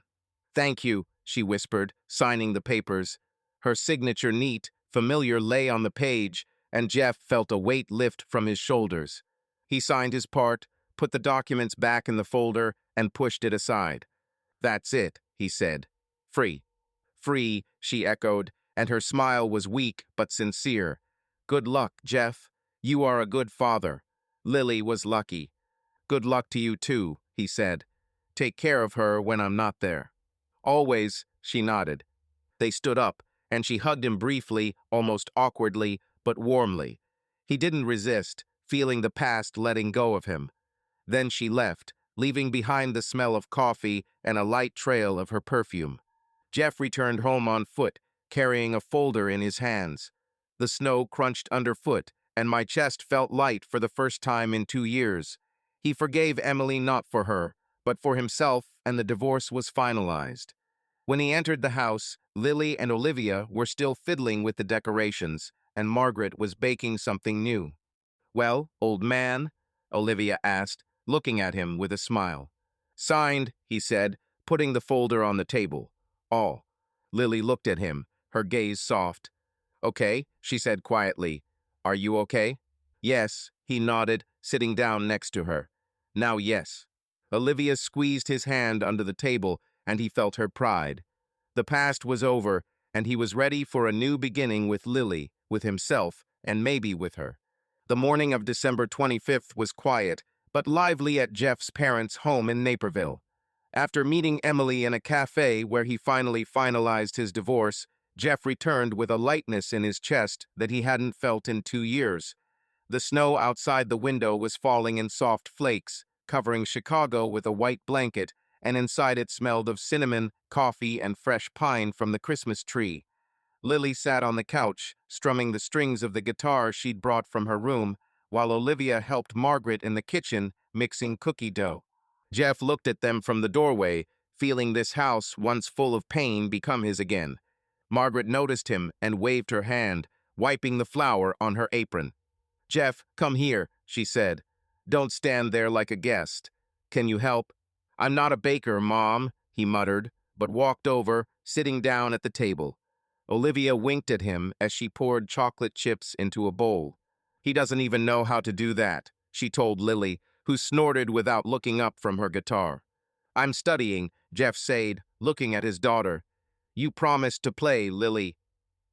Thank you, she whispered, signing the papers. Her signature neat, familiar lay on the page, and Jeff felt a weight lift from his shoulders. He signed his part, put the documents back in the folder, and pushed it aside. That's it, he said. Free. Free, she echoed, and her smile was weak but sincere. Good luck, Jeff. You are a good father. Lily was lucky. Good luck to you too, he said. Take care of her when I'm not there. Always, she nodded. They stood up, and she hugged him briefly, almost awkwardly, but warmly. He didn't resist, feeling the past letting go of him. Then she left, leaving behind the smell of coffee and a light trail of her perfume. Jeff returned home on foot, carrying a folder in his hands. The snow crunched underfoot, and my chest felt light for the first time in 2 years. He forgave Emily not for her, but for himself, and the divorce was finalized. When he entered the house, Lily and Olivia were still fiddling with the decorations, and Margaret was baking something new. Well, old man? Olivia asked, looking at him with a smile. Signed, he said, putting the folder on the table. All. Lily looked at him, her gaze soft. Okay, she said quietly. Are you okay? Yes, he nodded, sitting down next to her. Now yes. Olivia squeezed his hand under the table, and he felt her pride. The past was over, and he was ready for a new beginning with Lily, with himself, and maybe with her. The morning of December 25th was quiet, but lively at Jeff's parents' home in Naperville. After meeting Emily in a cafe where he finally finalized his divorce, Jeff returned with a lightness in his chest that he hadn't felt in 2 years. The snow outside the window was falling in soft flakes, covering Chicago with a white blanket, and inside it smelled of cinnamon, coffee, and fresh pine from the Christmas tree. Lily sat on the couch, strumming the strings of the guitar she'd brought from her room, while Olivia helped Margaret in the kitchen, mixing cookie dough. Jeff looked at them from the doorway, feeling this house, once full of pain, become his again. Margaret noticed him and waved her hand, wiping the flour on her apron. Jeff, come here, she said. Don't stand there like a guest. Can you help? I'm not a baker, Mom, he muttered, but walked over, sitting down at the table. Olivia winked at him as she poured chocolate chips into a bowl. He doesn't even know how to do that, she told Lily, who snorted without looking up from her guitar. I'm studying, Jeff said, looking at his daughter. You promised to play, Lily.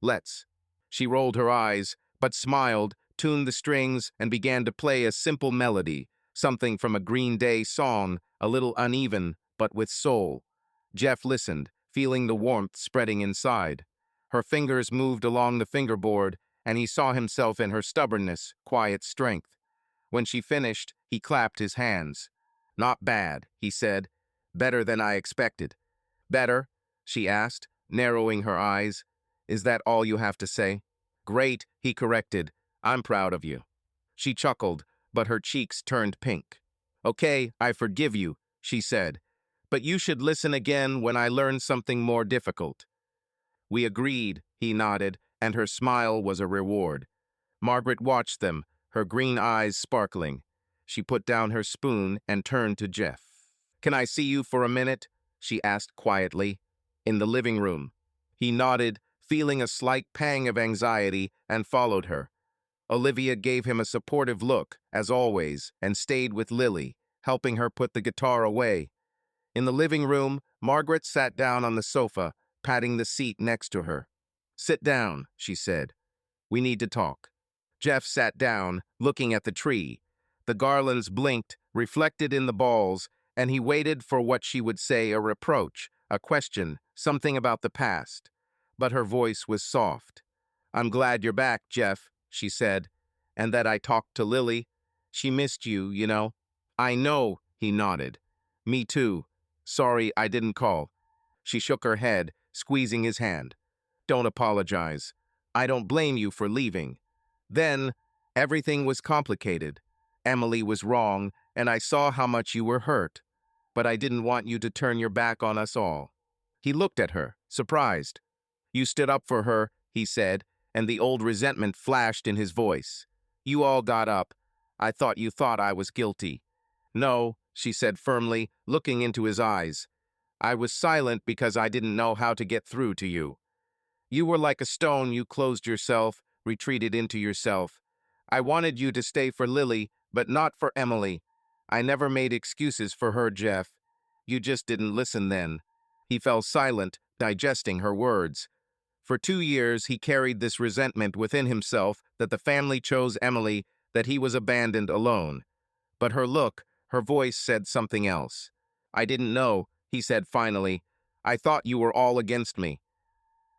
Let's. She rolled her eyes, but smiled, tuned the strings, and began to play a simple melody, something from a Green Day song, a little uneven, but with soul. Jeff listened, feeling the warmth spreading inside. Her fingers moved along the fingerboard, and he saw himself in her stubbornness, quiet strength. When she finished, he clapped his hands. Not bad, he said. Better than I expected. Better? She asked, narrowing her eyes. Is that all you have to say? Great, he corrected. I'm proud of you. She chuckled, but her cheeks turned pink. Okay, I forgive you, she said. But you should listen again when I learn something more difficult. We agreed, he nodded, and her smile was a reward. Margaret watched them, her green eyes sparkling. She put down her spoon and turned to Jeff. Can I see you for a minute? She asked quietly. In the living room. He nodded, feeling a slight pang of anxiety, and followed her. Olivia gave him a supportive look, as always, and stayed with Lily, helping her put the guitar away. In the living room, Margaret sat down on the sofa, patting the seat next to her. Sit down, she said. We need to talk. Jeff sat down, looking at the tree. The garlands blinked, reflected in the balls, and he waited for what she would say, a reproach, a question, something about the past. But her voice was soft. I'm glad you're back, Jeff, she said, and that I talked to Lily. She missed you, you know. I know, he nodded. Me too. Sorry I didn't call. She shook her head, squeezing his hand. Don't apologize. I don't blame you for leaving. Then, everything was complicated. Emily was wrong, and I saw how much you were hurt. But I didn't want you to turn your back on us all. He looked at her, surprised. You stood up for her, he said, and the old resentment flashed in his voice. You all got up. I thought you thought I was guilty. No, she said firmly, looking into his eyes. I was silent because I didn't know how to get through to you. You were like a stone. You closed yourself, retreated into yourself. I wanted you to stay for Lily, but not for Emily. I never made excuses for her, Jeff. You just didn't listen then. He fell silent, digesting her words. For 2 years, he carried this resentment within himself that the family chose Emily, that he was abandoned alone. But her look, her voice said something else. I didn't know, he said finally. I thought you were all against me.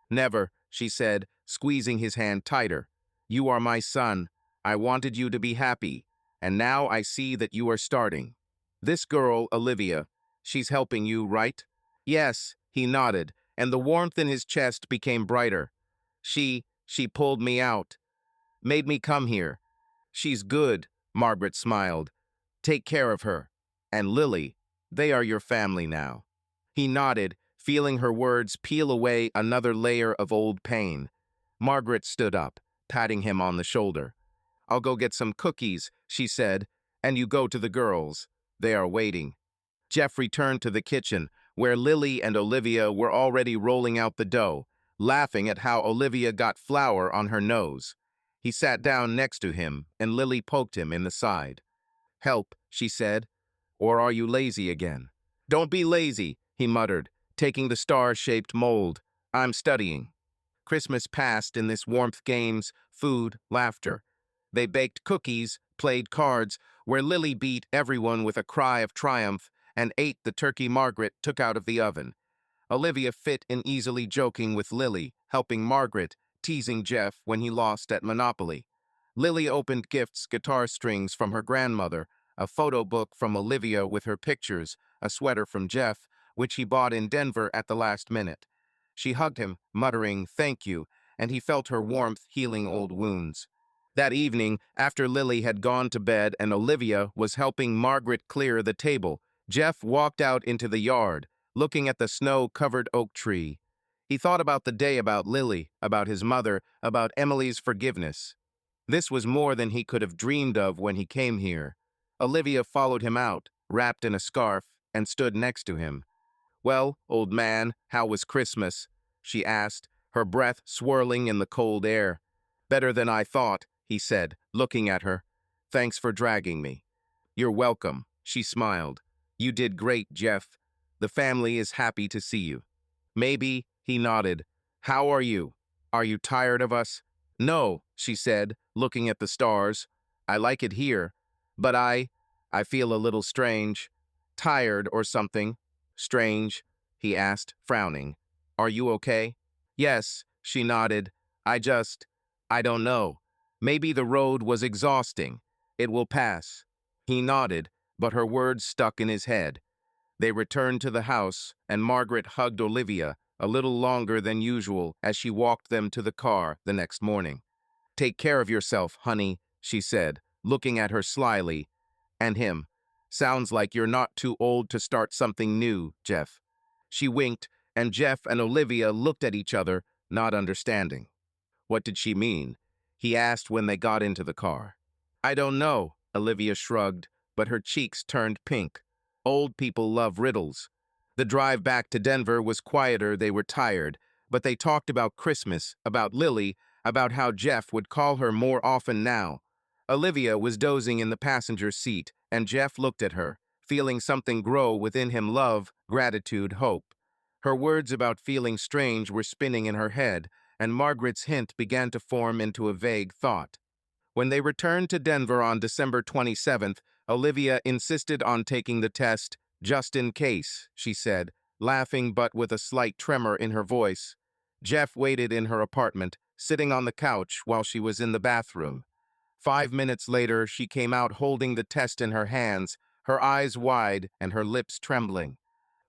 Never, she said, squeezing his hand tighter. You are my son. I wanted you to be happy, and now I see that you are starting. This girl, Olivia, she's helping you, right? Yes, he nodded, and the warmth in his chest became brighter. She pulled me out, made me come here. She's good, Margaret smiled. Take care of her. And Lily, they are your family now. He nodded, feeling her words peel away another layer of old pain. Margaret stood up, patting him on the shoulder. I'll go get some cookies, she said, and you go to the girls. They are waiting. Jeff returned to the kitchen, where Lily and Olivia were already rolling out the dough, laughing at how Olivia got flour on her nose. He sat down next to him, and Lily poked him in the side. Help, she said. Or are you lazy again? Don't be lazy, he muttered, taking the star-shaped mold. I'm studying. Christmas passed in this warmth, games, food, laughter. They baked cookies, played cards, where Lily beat everyone with a cry of triumph and ate the turkey Margaret took out of the oven. Olivia fit in easily joking with Lily, helping Margaret, teasing Jeff when he lost at Monopoly. Lily opened gifts, guitar strings from her grandmother, a photo book from Olivia with her pictures, a sweater from Jeff, which he bought in Denver at the last minute. She hugged him, muttering, "Thank you," and he felt her warmth healing old wounds. That evening, after Lily had gone to bed and Olivia was helping Margaret clear the table, Jeff walked out into the yard, looking at the snow-covered oak tree. He thought about the day, about Lily, about his mother, about Emily's forgiveness. This was more than he could have dreamed of when he came here. Olivia followed him out, wrapped in a scarf, and stood next to him. Well, old man, how was Christmas? She asked, her breath swirling in the cold air. Better than I thought, he said, looking at her. Thanks for dragging me. You're welcome, she smiled. You did great, Jeff. The family is happy to see you." "Maybe," he nodded. "How are you? Are you tired of us?" "No," she said, looking at the stars. "I like it here, but I feel a little strange. Tired or something." "Strange?" he asked, frowning. "Are you okay?" "Yes," she nodded. I don't know. Maybe the road was exhausting. It will pass." He nodded, but her words stuck in his head. They returned to the house, and Margaret hugged Olivia a little longer than usual as she walked them to the car the next morning. "Take care of yourself, honey," she said, looking at her slyly. "And him. Sounds like you're not too old to start something new, Jeff." She winked, and Jeff and Olivia looked at each other, not understanding. What did she mean? He asked when they got into the car. "I don't know," Olivia shrugged, but her cheeks turned pink. Old people love riddles. The drive back to Denver was quieter. They were tired, but they talked about Christmas, about Lily, about how Jeff would call her more often now. Olivia was dozing in the passenger seat, and Jeff looked at her, feeling something grow within him: love, gratitude, hope. Her words about feeling strange were spinning in her head, and Margaret's hint began to form into a vague thought. When they returned to Denver on December 27th, Olivia insisted on taking the test, just in case, she said, laughing but with a slight tremor in her voice. Jeff waited in her apartment, sitting on the couch while she was in the bathroom. 5 minutes later, she came out holding the test in her hands, her eyes wide and her lips trembling.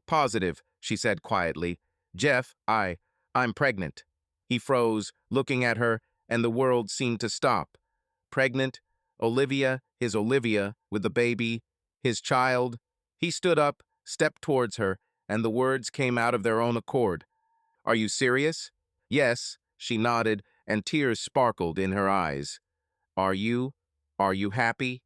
"Positive," she said quietly. "Jeff, I'm pregnant." He froze, looking at her, and the world seemed to stop. Pregnant? Olivia, his Olivia, with the baby, his child. He stood up, stepped towards her, and the words came out of their own accord. "Are you serious?" "Yes," she nodded, and tears sparkled in her eyes. Are you? Are you happy?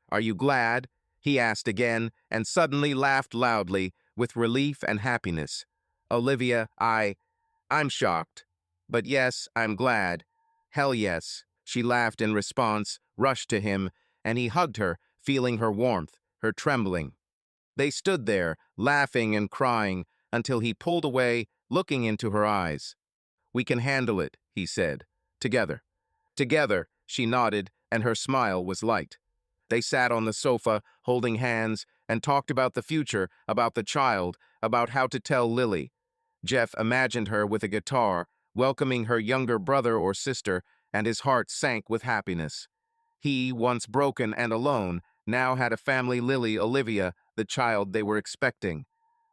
Are you glad?" he asked again, and suddenly laughed loudly, with relief and happiness. "Olivia, I'm shocked. But yes, I'm glad. Hell yes." She laughed in response, rushed to him, and he hugged her, feeling her warmth, her trembling. They stood there, laughing and crying, until he pulled away, looking into her eyes. "We can handle it," he said. "Together." "Together," she nodded, and her smile was light. They sat on the sofa, holding hands, and talked about the future, about the child, about how to tell Lily. Jeff imagined her with a guitar, welcoming her younger brother or sister, and his heart sank with happiness. He, once broken and alone, now had a family: Lily, Olivia, the child they were expecting.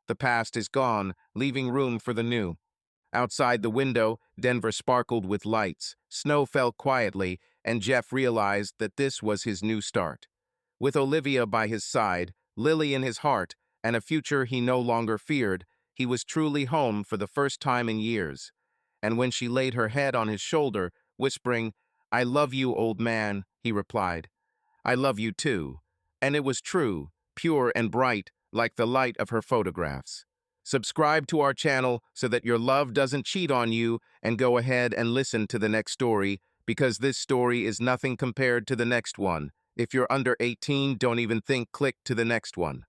The past is gone, leaving room for the new. Outside the window, Denver sparkled with lights. Snow fell quietly, and Jeff realized that this was his new start. With Olivia by his side, Lily in his heart, and a future he no longer feared, he was truly home for the first time in years. And when she laid her head on his shoulder, whispering, "I love you, old man," he replied, "I love you too." And it was true, pure and bright, like the light of her photographs. Subscribe to our channel so that your love doesn't cheat on you, and go ahead and listen to the next story, because this story is nothing compared to the next one. If you're under 18, don't even think, click to the next one.